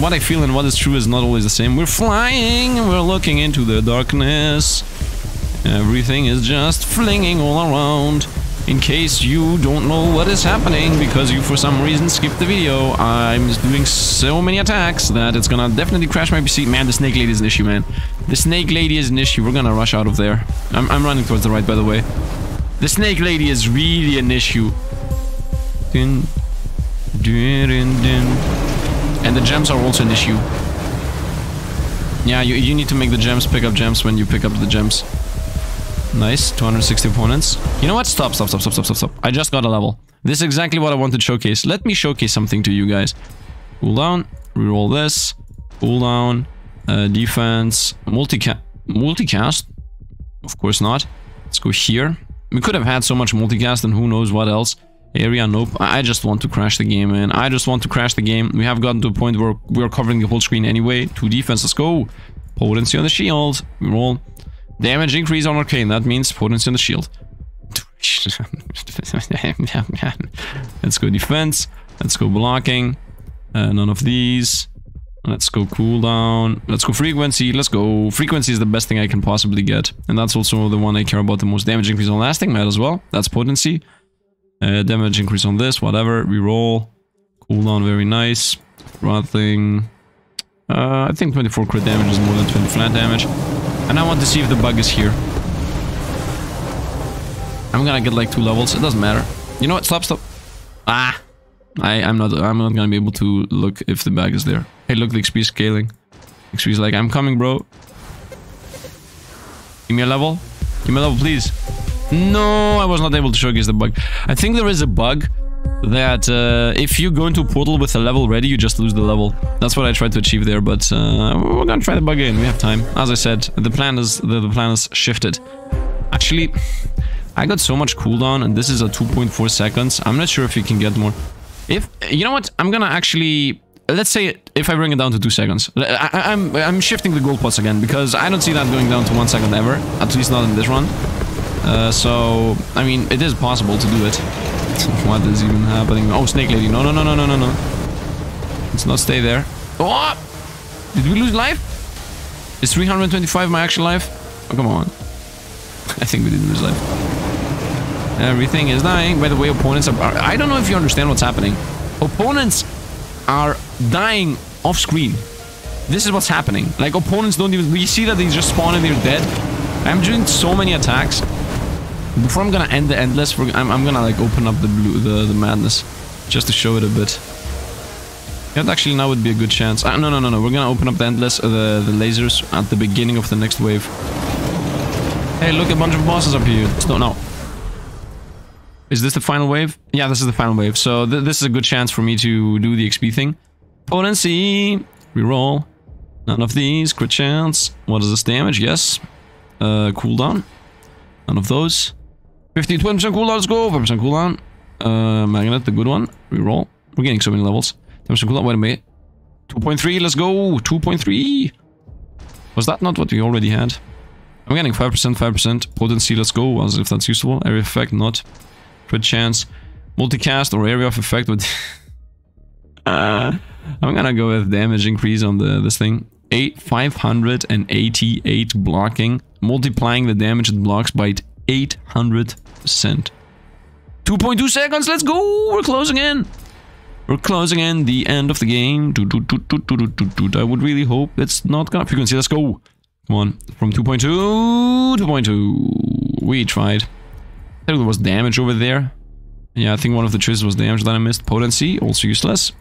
what I feel and what is true is not always the same. We're flying and we're looking into the darkness. Everything is just flinging all around. In case you don't know what is happening because you for some reason skipped the video, I'm doing so many attacks that it's gonna definitely crash my PC. Man, the Snake Lady is an issue, man. The Snake Lady is an issue. We're gonna rush out of there. I'm running towards the right, by the way. The Snake Lady is really an issue. Dun, dun, dun, dun. And the gems are also an issue. Yeah, you need to make the gems pick up gems when you pick up the gems. Nice, 260 opponents. You know what? Stop. I just got a level. This is exactly what I wanted to showcase. Let me showcase something to you guys. Cooldown, reroll this. Cooldown, defense, multicast. Of course not. Let's go here. We could have had so much multicast and who knows what else. Area, nope. I just want to crash the game, man. I just want to crash the game. We have gotten to a point where we're covering the whole screen anyway. 2 defense, let's go. Potency on the shield. Roll. Damage increase on arcane. That means potency on the shield. Let's go defense. Let's go blocking. None of these. Let's go cooldown. Let's go frequency. Let's go. Frequency is the best thing I can possibly get. And that's also the one I care about the most. Damage increase on lasting. Might as well. That's potency. Damage increase on this, whatever. Reroll. Cooldown, very nice. Rattling. I think 24 crit damage is more than 20 flat damage. And I want to see if the bug is here. I'm gonna get like 2 levels. It doesn't matter. You know what? Stop. Ah! I'm not gonna be able to look if the bug is there. Hey, look, the XP is scaling. XP is like, I'm coming, bro. Give me a level. Give me a level, please. No, I was not able to showcase the bug. I think there is a bug that if you go into a portal with a level ready, you just lose the level. That's what I tried to achieve there, but we're gonna try the bug again. We have time. As I said, the plan is shifted. Actually, I got so much cooldown, and this is a 2.4 seconds. I'm not sure if you can get more. If you know what, I'm gonna actually, let's say if I bring it down to 2 seconds. I'm shifting the goalposts again because I don't see that going down to 1 second ever. At least not in this run. So I mean, it is possible to do it. What is even happening? Oh, Snake Lady! No, no, no, no, no, no, no! Let's not stay there. Oh! Did we lose life? Is 325 my actual life? Oh, come on. I think we didn't lose life. Everything is dying. By the way, opponents are... I don't know if you understand what's happening. Opponents are dying off screen. This is what's happening. Like, opponents don't even... We see that they just spawn and they're dead. I'm doing so many attacks. Before I'm gonna end the endless, I'm gonna like open up the madness. Just to show it a bit. That actually now would be a good chance. No, no, no, no. We're gonna open up the endless, the lasers at the beginning of the next wave. Hey, look, a bunch of bosses up here. No. Is this the final wave? Yeah, this is the final wave. So this is a good chance for me to do the XP thing. Potency. Reroll. None of these. Crit chance. What is this damage? Yes. Cooldown. None of those. 15, 20% cooldown. Let's go. 5% cooldown. Magnet, the good one. Reroll. We're getting so many levels. 10% cooldown. Wait a minute. 2.3. Let's go. 2.3. Was that not what we already had? I'm getting 5%, 5%. Potency, let's go. As if that's useful. Area of effect, not. Crit chance. Multicast or area of effect with... I'm gonna go with damage increase on this thing. 588 blocking. Multiplying the damage it blocks by 800%. 2.2 seconds, let's go! We're closing in! We're closing in the end of the game. I would really hope it's not gonna... Frequency, let's go! Come on, from 2.2 to 2.2. We tried. I think there was damage over there. Yeah, I think one of the choices was damage that I missed. Potency, also useless.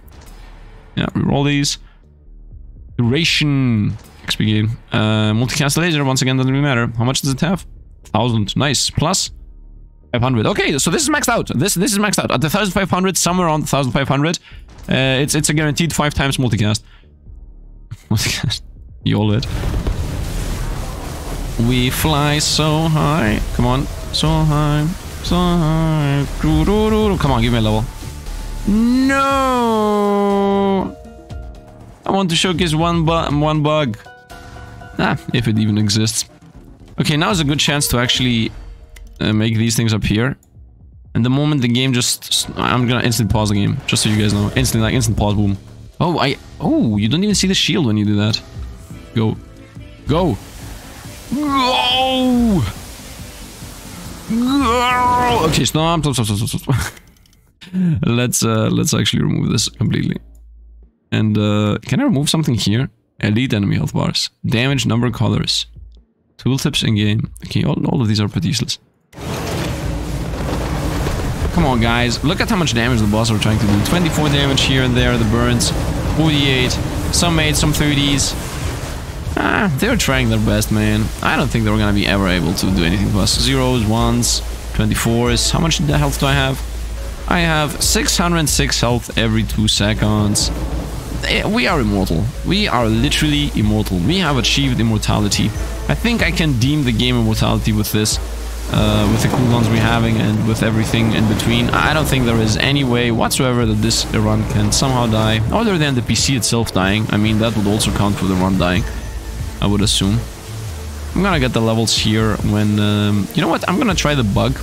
Yeah, reroll these. Duration. XP gain. Multicast laser, once again, doesn't really matter. How much does it have? 1000. Nice. Plus 500. Okay, so this is maxed out. This is maxed out. At the 1500, somewhere around 1500, it's a guaranteed 5 times multicast. Multicast. You all it. We fly so high. Come on. So high. So high. Come on, give me a level. No! I want to showcase one bug. If it even exists. Okay, now is a good chance to actually make these things appear. And the moment the game just... I'm gonna instant pause the game, just so you guys know. Instant pause, boom. Oh, you don't even see the shield when you do that. Go. Go! Go! Okay, stop. Let's actually remove this completely. And can I remove something here? Elite enemy health bars. Damage number colors. Tooltips in game. Okay, all of these are pretty useless. Come on, guys. Look at how much damage the boss are trying to do. 24 damage here and there, the burns. 48. Some made, some 30s. They're trying their best, man. I don't think they were gonna be ever able to do anything to us. 0s, 1s, 24s. How much health do I have? I have 606 health every 2 seconds. We are immortal. We are literally immortal. We have achieved immortality. I think I can deem the game immortality with this. With the cooldowns we're having and with everything in between. I don't think there is any way whatsoever that this run can somehow die. Other than the PC itself dying. I mean, that would also count for the run dying. I would assume. I'm gonna get the levels here when... you know what? I'm gonna try the bug.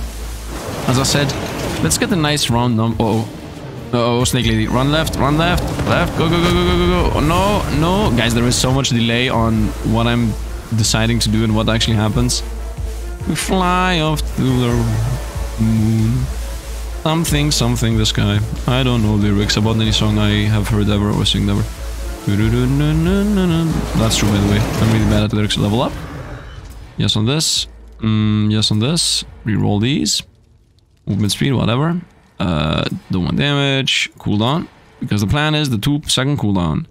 As I said, let's get a nice round number... Uh-oh, Snake Lady. Run left, left. Go, go, go, go, go, go, go. Oh, no, no. Guys, there is so much delay on what I'm deciding to do and what actually happens. We fly off to the moon. Something, something, the sky. I don't know lyrics about any song I have heard ever or sing ever. That's true, by the way. I'm really bad at lyrics. Level up. Yes on this. Yes on this. Reroll these. Movement speed, whatever. Don't want damage. Cooldown. Because the plan is the 2-second cooldown.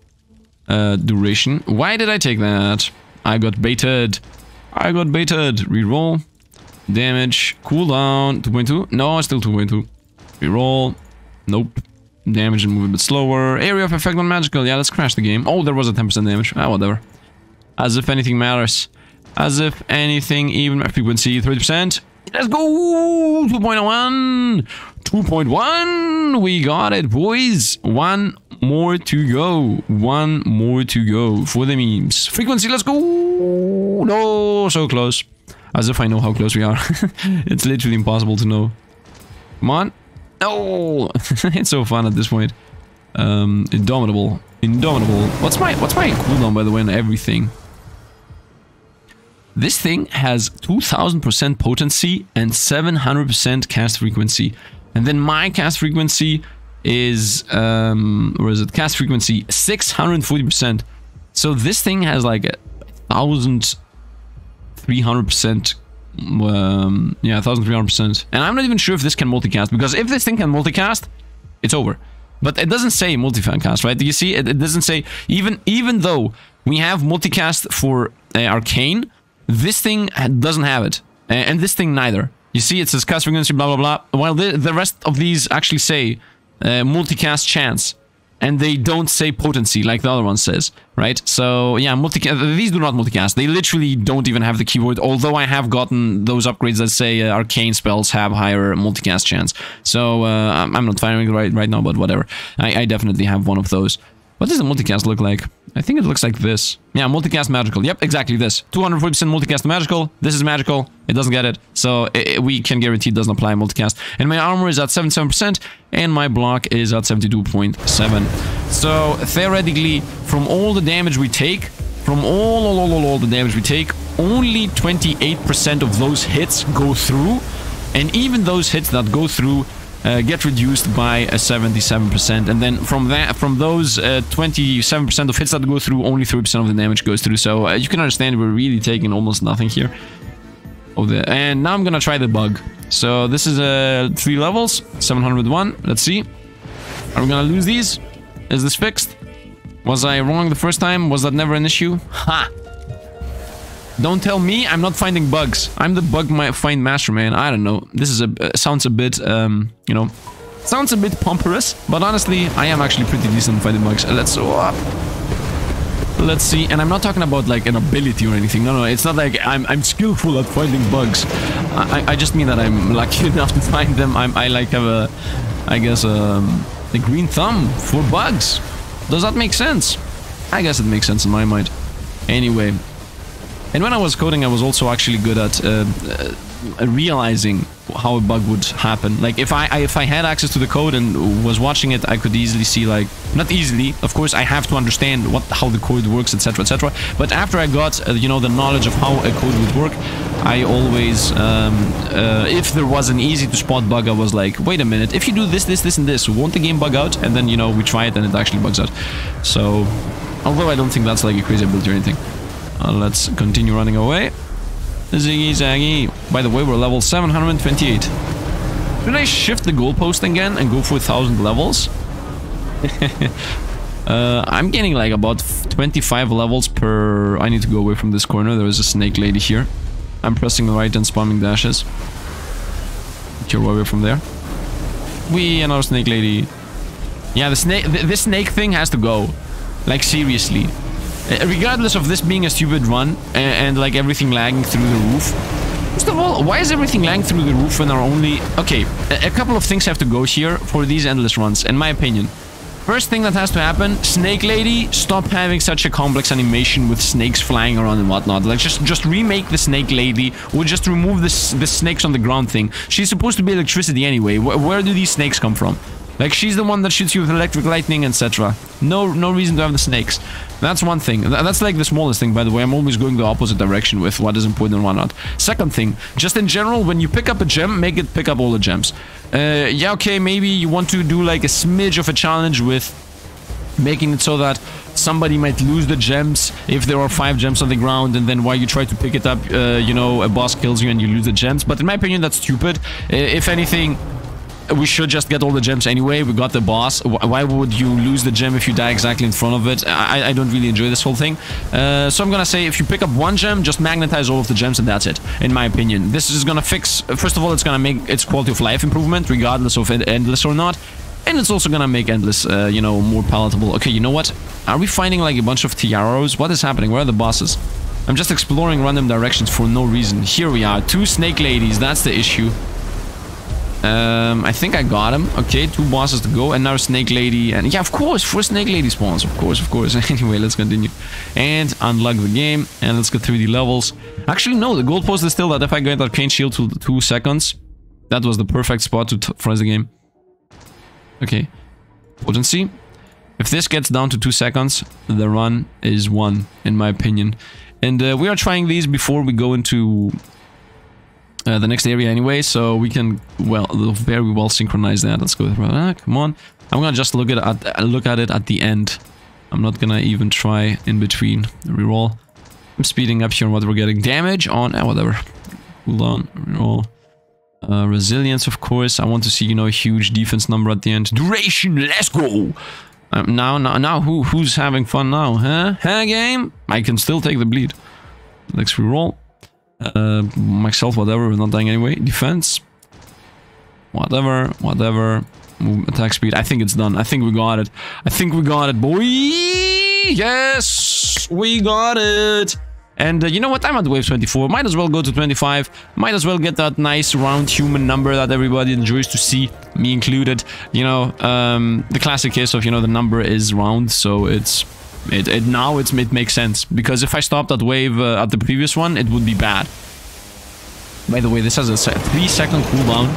Duration. Why did I take that? I got baited. I got baited. Reroll. Damage. Cooldown. 2.2. No, still 2.2. Reroll. Nope. Damage and move a bit slower. Area of effect on magical. Yeah, let's crash the game. Oh, there was a 10% damage. Whatever. As if anything matters. As if anything, even frequency 30%. Let's go! 2.1! 2.1! We got it, boys! One more to go. One more to go for the memes. Frequency, let's go! No, so close. As if I know how close we are. It's literally impossible to know. Come on. No! It's so fun at this point. Indomitable. Indomitable. What's my cooldown, by the way, on everything? This thing has 2000% potency and 700% cast frequency. And then my cast frequency is, where is it? Cast frequency 640%. So this thing has like 1300%. Yeah, 1300%. And I'm not even sure if this can multicast, because if this thing can multicast, it's over. But it doesn't say multicast, right? Do you see? It doesn't say, even though we have multicast for Arcane, this thing doesn't have it. And this thing neither. You see, it says cast frequency, blah, blah, blah. While the rest of these actually say multicast chance. And they don't say potency like the other one says, right? So, yeah, these do not multicast. They literally don't even have the keyword, although I have gotten those upgrades that say arcane spells have higher multicast chance. So, I'm not firing it right now, but whatever. I definitely have one of those. What does the multicast look like? I think it looks like this. Yeah, multicast magical. Yep, exactly this. 240% multicast magical. This is magical. It doesn't get it. So we can guarantee it doesn't apply multicast. And my armor is at 77%. And my block is at 72.7. So theoretically, from all the damage we take, from all the damage we take, only 28% of those hits go through. And even those hits that go through get reduced by 77%, and then from those 27% of hits that go through, only 3% of the damage goes through. So you can understand we're really taking almost nothing here. And now I'm gonna try the bug. So this is 3 levels, 701. Let's see. Are we gonna lose these? Is this fixed? Was I wrong the first time? Was that never an issue? Ha! Don't tell me I'm not finding bugs. I'm the bug find master, man. I don't know. This is sounds a bit, you know, sounds a bit pompous, but honestly, I am actually pretty decent at finding bugs. Let's see. And I'm not talking about like an ability or anything. No, it's not like I'm skillful at finding bugs. I just mean that I'm lucky enough to find them. I like have a, I guess, a green thumb for bugs. Does that make sense? I guess it makes sense in my mind. Anyway. And when I was coding, I was also actually good at realizing how a bug would happen. Like if I had access to the code and was watching it, I could easily see, like, not easily, of course I have to understand how the code works, etc, etc. But after I got you know, the knowledge of how a code would work, I always if there was an easy to spot bug, I was like, wait a minute, if you do this, this, this, and this, won't the game bug out? And then, you know, we try it and it actually bugs out. So, although I don't think that's like a crazy ability or anything. Let's continue running away. Ziggy zaggy. By the way, we're level 728. Should I shift the goalpost again and go for 1000 levels? I'm getting like about 25 levels per... I need to go away from this corner. There is a snake lady here. I'm pressing the right and spamming dashes. Get away from there. Another snake lady. Yeah, this snake thing has to go. Like, seriously. Regardless of this being a stupid run and like everything lagging through the roof. First of all, why is everything lagging through the roof when there are only... Okay, a couple of things have to go here for these endless runs, in my opinion. First thing that has to happen, Snake Lady, stop having such a complex animation with snakes flying around and whatnot. Like, just remake the Snake Lady, or just remove the snakes on the ground thing. She's supposed to be electricity anyway. Where do these snakes come from? Like, she's the one that shoots you with electric lightning, etc. No reason to have the snakes. That's one thing. That's like the smallest thing, by the way. I'm always going the opposite direction with what is important and what not. Second thing, just in general, when you pick up a gem, make it pick up all the gems. Yeah, okay, maybe you want to do like a smidge of a challenge with making it so that somebody might lose the gems if there are 5 gems on the ground, and then while you try to pick it up, you know, a boss kills you and you lose the gems. But in my opinion, that's stupid. If anything... we should just get all the gems anyway. We got the boss. Why would you lose the gem if you die exactly in front of it? I don't really enjoy this whole thing. So I'm gonna say, if you pick up 1 gem, just magnetize all of the gems and that's it, in my opinion. This is gonna fix... First of all, it's gonna make its quality of life improvement, regardless of endless or not. And it's also gonna make endless, you know, more palatable. Okay, you know what? Are we finding like a bunch of Xieroehs? What is happening? Where are the bosses? I'm just exploring random directions for no reason. Here we are. 2 snake ladies. That's the issue. I think I got him. Okay, 2 bosses to go. And now snake lady. And yeah, of course, 4 snake lady spawns. Of course. Anyway, let's continue. And unlock the game. And let's go through the levels. Actually, no. The goal post is still that if I get arcane shield to 2 seconds, that was the perfect spot to freeze the game. Okay. Potency. If this gets down to 2 seconds, the run is won, in my opinion. And we are trying these before we go into the next area anyway, so we can, well, very well synchronize that. Let's go through that. Come on. I'm gonna just look at it at the end. I'm not gonna even try in between. Reroll. I'm speeding up here on what we're getting. Damage on... whatever. Hold on. Reroll. Resilience, of course. I want to see, you know, a huge defense number at the end. Duration, let's go! Now, who's having fun now, huh? Huh, game? I can still take the bleed. Let's reroll. Myself, whatever, we're not dying anyway. Defense. Whatever. Move, attack speed. I think it's done. I think we got it. Boy! Yes! We got it! And you know what? I'm at wave 24. Might as well go to 25. Might as well get that nice round human number that everybody enjoys to see, me included. You know, the classic case of, you know, the number is round, so it makes sense. Because if I stopped at wave at the previous one, it would be bad. By the way, this has a 3-second cooldown.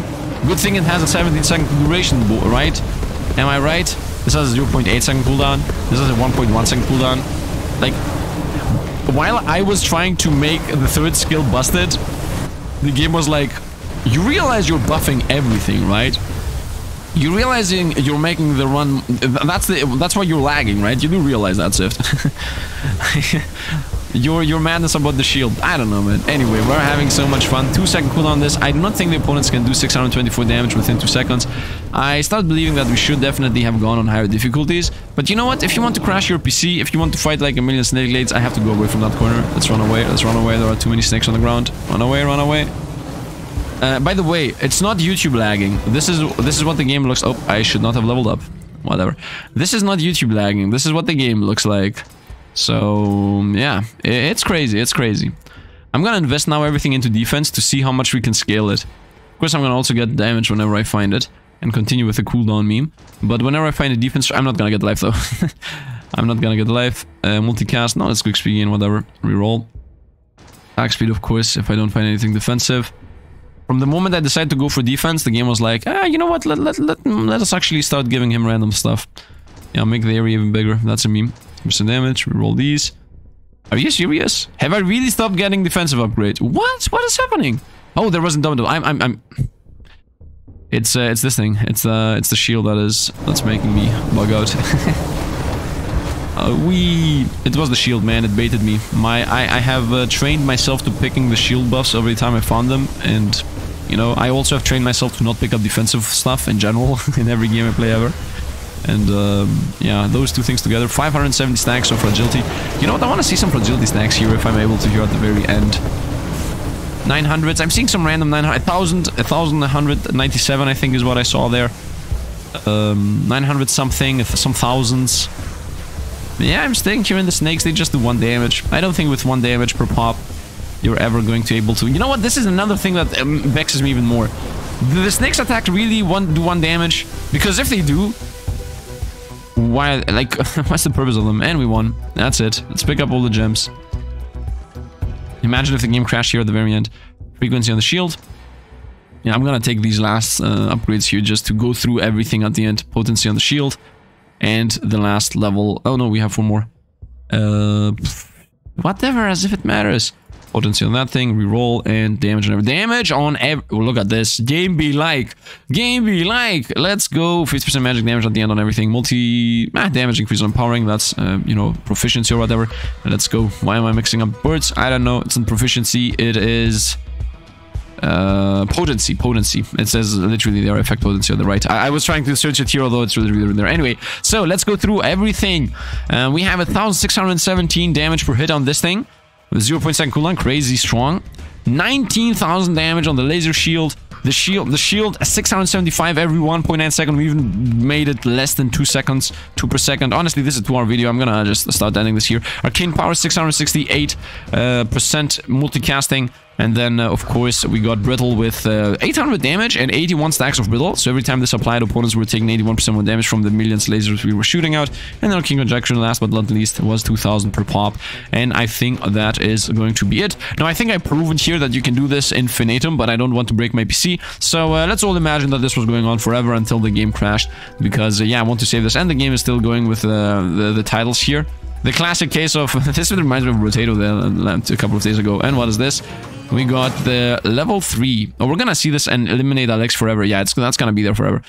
Good thing it has a 17-second duration, right? Am I right? This has a 0.8-second cooldown. This has a 1.1-second cooldown. Like... while I was trying to make the 3rd skill busted, the game was like, you realize you're buffing everything, right? You're realizing you're making the run... That's why you're lagging, right? You do realize that, Sifd. Your madness about the shield. I don't know, man. Anyway, we're having so much fun. 2-second cooldown on this. I do not think the opponents can do 624 damage within 2 seconds. I start believing that we should definitely have gone on higher difficulties. But you know what? If you want to crash your PC, if you want to fight like a million snake ladies, I have to go away from that corner. Let's run away. There are too many snakes on the ground. Run away. By the way, it's not YouTube lagging. This is what the game looks... Oh, I should not have leveled up. Whatever. This is not YouTube lagging. This is what the game looks like. So, yeah. It's crazy. I'm gonna invest now everything into defense to see how much we can scale it. Of course, I'm gonna also get damage whenever I find it. And continue with the cooldown meme. But whenever I find a defense... I'm not gonna get life, though. I'm not gonna get life. Multicast. No, let's quick speed in, whatever. Reroll. Attack speed, of course, if I don't find anything defensive. From the moment I decided to go for defense, the game was like, you know what, let us actually start giving him random stuff. Yeah, make the area even bigger. That's a meme. 10% damage, reroll these. Are you serious? Have I really stopped getting defensive upgrades? What? What is happening? Oh, there wasn't double. It's this thing. It's the shield that's making me bug out. It was the shield, man. It baited me. I have trained myself to picking the shield buffs every time I found them, and you know, I also have trained myself to not pick up defensive stuff in general in every game I play ever. And yeah, those two things together. 570 stacks of fragility. You know what? I want to see some fragility stacks here if I'm able to here at the very end. 900s. I'm seeing some random 900. 1,197 I think is what I saw there. 900 something, some thousands. Yeah, I'm staying here in the snakes. They just do 1 damage. I don't think with 1 damage per pop you're ever going to be able to... You know what? This is another thing that vexes me even more. The snakes attack really do 1 damage? Because if they do... why, like, what's the purpose of them? And we won. That's it. Let's pick up all the gems. Imagine if the game crashed here at the very end. Frequency on the shield. Yeah, I'm gonna take these last upgrades here just to go through everything at the end. Potency on the shield. And the last level... Oh no, we have 4 more. Whatever, as if it matters. Potency on that thing, reroll, and damage on every... Damage on every... Oh, look at this. Game be like. Let's go. 50% magic damage at the end on everything. Damage increase on empowering. That's, you know, proficiency or whatever. Let's go. Why am I mixing up words? I don't know. It's in proficiency. It is... potency. It says literally there, effect potency on the right. I was trying to search it here, although it's really there. Anyway, so let's go through everything. We have 1,617 damage per hit on this thing. With 0.7 cooldown, crazy strong. 19,000 damage on the laser shield. The shield 675 every 1.9 second. We even made it less than 2 seconds, 2 per second. Honestly, this is a 2-hour video. I'm gonna just start ending this here. Arcane power 668% multicasting. And then, of course, we got Brittle with 800 damage and 81 stacks of Brittle. So every time this applied, opponents were taking 81% more damage from the millions lasers we were shooting out. And then our King Conjunction, last but not least, was 2000 per pop. And I think that is going to be it. Now, I think I've proven here that you can do this infinitum, but I don't want to break my PC. So let's all imagine that this was going on forever until the game crashed. Because, yeah, I want to save this. And the game is still going with the titles here. The classic case of... this reminds me of Rotato there a couple of days ago. And what is this? We got the level 3. Oh, we're gonna see this and eliminate Alex forever. Yeah, that's gonna be there forever.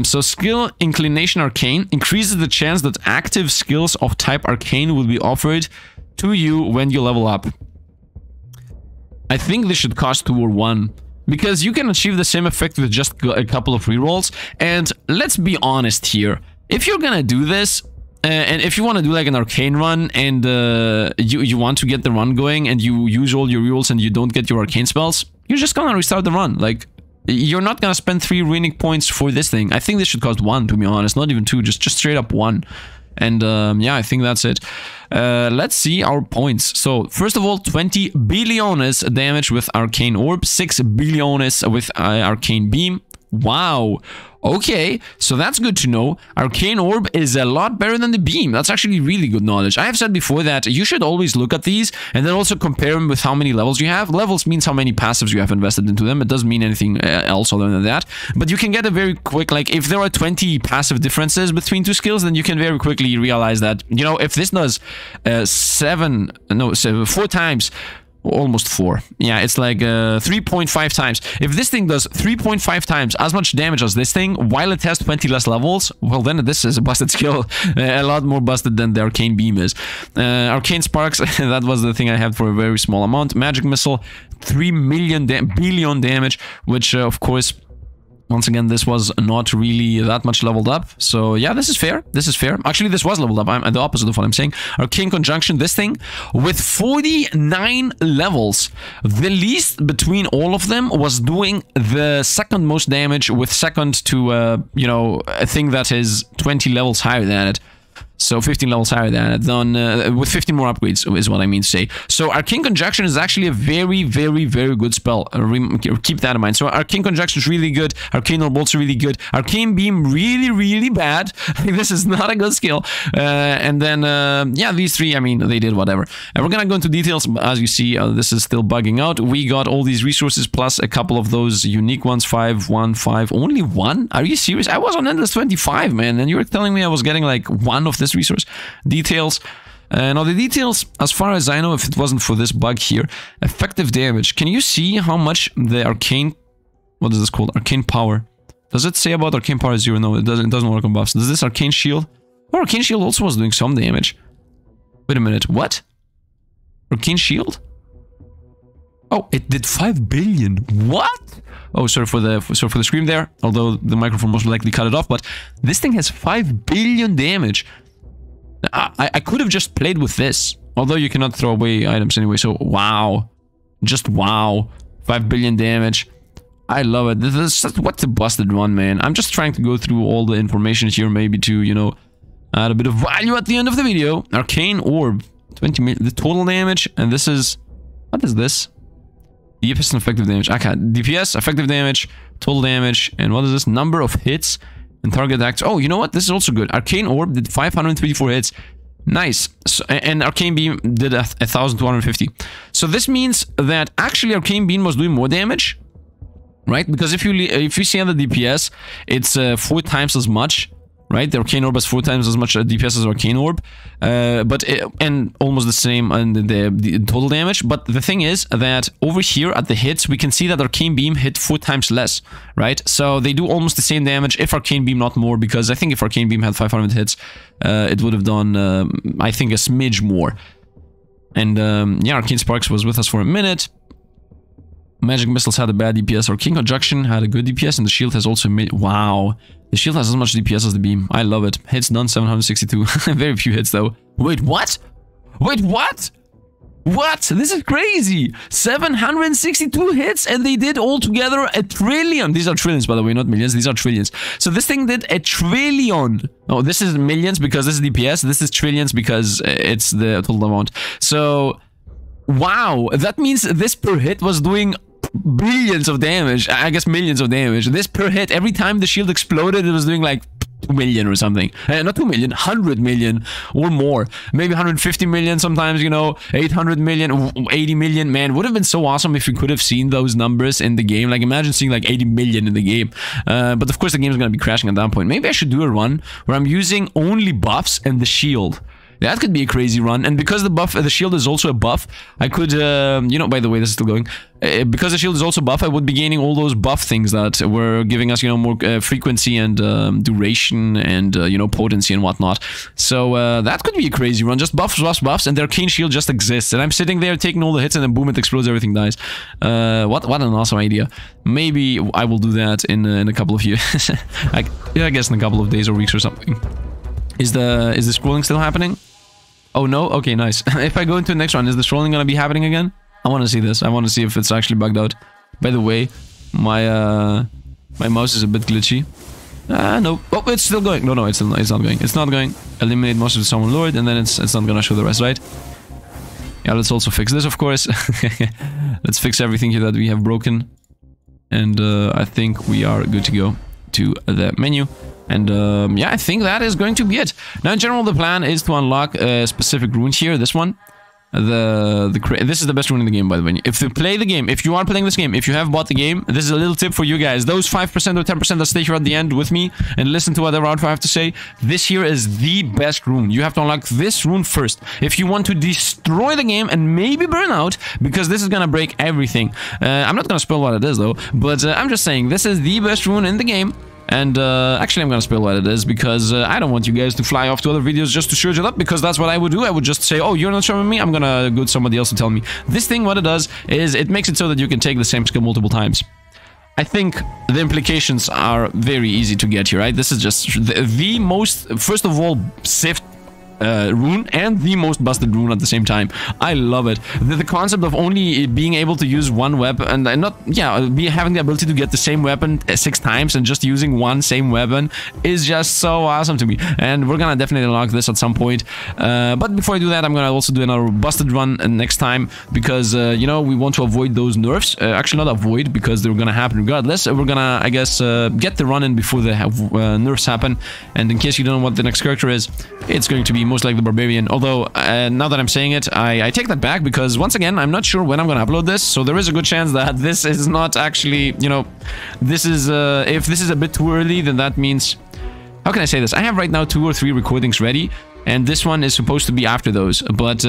So skill inclination arcane increases the chance that active skills of type arcane will be offered to you when you level up. I think this should cost 2 or 1. Because you can achieve the same effect with just a couple of rerolls. And let's be honest here. If you're gonna do this... and if you want to do like an arcane run and you want to get the run going and you use all your rules and you don't get your arcane spells, you're just gonna restart the run. Like, you're not gonna spend 3 runic points for this thing. I think this should cost 1, to be honest, not even 2, just straight up 1. And yeah, I think that's it. Let's see our points. So first of all, 20 billiones damage with arcane orb, 6 billiones with arcane beam. Wow. Okay, so that's good to know. Arcane Orb is a lot better than the Beam. That's actually really good knowledge. I have said before that you should always look at these and then also compare them with how many levels you have. Levels means how many passives you have invested into them. It doesn't mean anything else other than that. But you can get a very quick, like, if there are 20 passive differences between 2 skills, then you can very quickly realize that, you know, if this does 4 times... almost 4. Yeah, it's like 3.5 times. If this thing does 3.5 times as much damage as this thing, while it has 20 less levels, well, then this is a busted skill. A lot more busted than the Arcane Beam is. Arcane Sparks, that was the thing I had for a very small amount. Magic Missile, 3 billion damage, which, of course... once again, this was not really that much leveled up. So yeah, this is fair. This is fair. Actually, this was leveled up. I'm the opposite of what I'm saying. Arcane Conjunction, this thing, with 49 levels. The least between all of them was doing the second most damage with second to, you know, a thing that is 20 levels higher than it. So 15 levels higher than it, done with 15 more upgrades is what I mean to say. So Arcane Conjunction is actually a very, very, very good spell. Keep that in mind. So Arcane Conjunction is really good. Arcane Orb also really good. Arcane Beam really, really bad. This is not a good skill. And then, yeah, these 3, I mean, they did whatever. And we're gonna go into details. As you see, this is still bugging out. We got all these resources plus a couple of those unique ones. 5, 1, 5. Only 1? Are you serious? I was on Endless 25, man. And you were telling me I was getting like 1 of this resource. Details. Now the details, as far as I know, if it wasn't for this bug here, effective damage. Can you see how much the arcane... what is this called? Arcane power. Does it say about arcane power 0? No, it doesn't work on buffs. Does this arcane shield? Oh, arcane shield also was doing some damage. Wait a minute, what? Arcane shield? Oh, it did 5 billion. What? Oh, sorry for the scream there. Although the microphone most likely cut it off. But this thing has 5 billion damage. I could have just played with this. Although you cannot throw away items anyway. So, wow. Just wow. 5 billion damage. I love it. What's a busted run, man. I'm just trying to go through all the information here. Maybe to, you know, add a bit of value at the end of the video. Arcane Orb. 20 million. The total damage. And this is... what is this? DPS and effective damage. Okay, DPS, effective damage, total damage, and what is this? Number of hits and target acts. Oh, you know what? This is also good. Arcane Orb did 534 hits. Nice. So, and Arcane Beam did 1,250. So this means that actually Arcane Beam was doing more damage, right? Because if you see on the DPS, it's 4 times as much. Right, the Arcane Orb has 4 times as much DPS as Arcane Orb, and almost the same on the total damage. But the thing is that over here at the hits, we can see that Arcane Beam hit 4 times less, right? So they do almost the same damage, if Arcane Beam not more, because I think if Arcane Beam had 500 hits, it would have done, I think, a smidge more. And yeah, Arcane Sparks was with us for a minute. Magic Missiles had a bad DPS. Arcane Conjunction had a good DPS, and the shield has also made... wow. The shield has as much DPS as the beam. I love it. Hits done 762. Very few hits though. Wait, what? Wait, what? What? This is crazy. 762 hits, and they did altogether 1 trillion. These are trillions, by the way, not millions. These are trillions. So this thing did 1 trillion. Oh, this is millions because this is DPS. This is trillions because it's the total amount. So, wow. That means this per hit was doing billions of damage. I guess millions of damage. This per hit, every time the shield exploded, it was doing like 2 million or something. Not 2 million, 100 million or more. Maybe 150 million sometimes, you know, 800 million, 80 million. Man, would have been so awesome if you could have seen those numbers in the game. Like, imagine seeing like 80 million in the game. But of course, the game is going to be crashing at that point. Maybe I should do a run where I'm using only buffs and the shield. That could be a crazy run, and because the shield is also a buff, I could, you know, by the way, this is still going, because the shield is also buff, I would be gaining all those buff things that were giving us, you know, more frequency and duration and, you know, potency and whatnot. So, that could be a crazy run, just buffs, buffs, buffs, and their arcane shield just exists, and I'm sitting there taking all the hits, and then boom, it explodes, everything dies. What an awesome idea. Maybe I will do that in a couple of years. I guess in a couple of days or weeks or something. Is the scrolling still happening? Oh no? Okay, nice. If I go into the next one, is the scrolling gonna be happening again? I want to see this. I want to see if it's actually bugged out. By the way, my mouse is a bit glitchy. No. Oh, it's still going. No, it's not going. It's not going. Eliminate most of the Summon Lord, and then it's not gonna show the rest, right? Yeah, let's also fix this, of course. Let's fix everything here that we have broken. And I think we are good to go to the menu. And yeah, I think that is going to be it. Now, in general, the plan is to unlock a specific rune here. This one, this is the best rune in the game, by the way. If you play the game, if you are playing this game, if you have bought the game, this is a little tip for you guys. Those 5% or 10% that stay here at the end with me and listen to whatever I have to say, this here is the best rune. You have to unlock this rune first if you want to destroy the game and maybe burn out, because this is gonna break everything. I'm not gonna spoil what it is though, but I'm just saying this is the best rune in the game. And actually, I'm gonna spill what it is, because I don't want you guys to fly off to other videos just to search it up, because that's what I would do. I would just say, oh, you're not showing me, I'm gonna go to somebody else to tell me. This thing, what it does is it makes it so that you can take the same skill multiple times. I think the implications are very easy to get here, right? This is just the most, first of all, Sifd rune and the most busted rune at the same time. I love it. The concept of only being able to use one weapon and not, yeah, having the ability to get the same weapon 6 times and just using one same weapon is just so awesome to me. And we're gonna definitely unlock this at some point. But before I do that, I'm gonna also do another busted run next time, because, you know, we want to avoid those nerfs. Actually, not avoid, because they're gonna happen regardless. We're gonna, I guess, get the run in before the nerfs happen. And in case you don't know what the next character is, it's going to be most like the Barbarian. Although, now that I'm saying it, I take that back, because once again, I'm not sure when I'm gonna upload this, so there is a good chance that this is not actually, you know, this is, if this is a bit too early, then that means, how can I say this? I have right now 2 or 3 recordings ready, and this one is supposed to be after those. But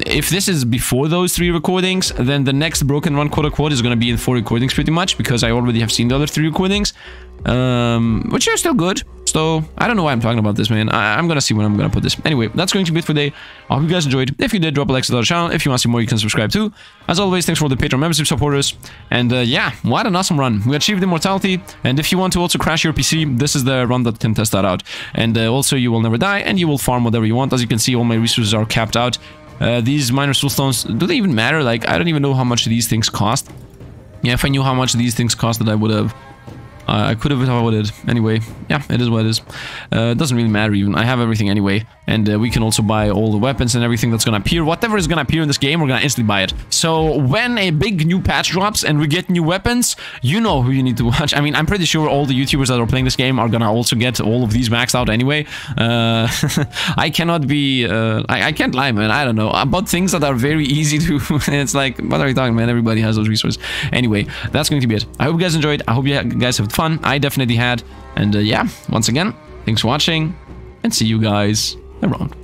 if this is before those 3 recordings, then the next broken run, quote-unquote, is gonna be in 4 recordings pretty much, because I already have seen the other 3 recordings, which are still good. So, I don't know why I'm talking about this, man. I'm gonna see when I'm gonna put this. Anyway, that's going to be it for today. I hope you guys enjoyed. If you did, drop a like to the channel. If you want to see more, you can subscribe too. As always, thanks for the Patreon membership supporters. And yeah, what an awesome run. We achieved Immortality. And if you want to also crash your PC, this is the run that can test that out. And also, you will never die, and you will farm whatever you want. As you can see, all my resources are capped out. These minor Soulstones, do they even matter? Like, I don't even know how much these things cost. Yeah, if I knew how much these things costed, I would have... I could have avoided. Anyway, yeah, it is what it is. It doesn't really matter even. I have everything anyway. And we can also buy all the weapons and everything that's gonna appear. Whatever is gonna appear in this game, we're gonna instantly buy it. So when a big new patch drops and we get new weapons, you know who you need to watch. I mean, I'm pretty sure all the YouTubers that are playing this game are gonna also get all of these maxed out anyway. I cannot be... I can't lie, man. I don't know. About things that are very easy to... It's like, what are you talking, man? Everybody has those resources. Anyway, that's going to be it. I hope you guys enjoyed. I hope you guys have fun. I definitely had. And yeah, once again, thanks for watching, and see you guys around.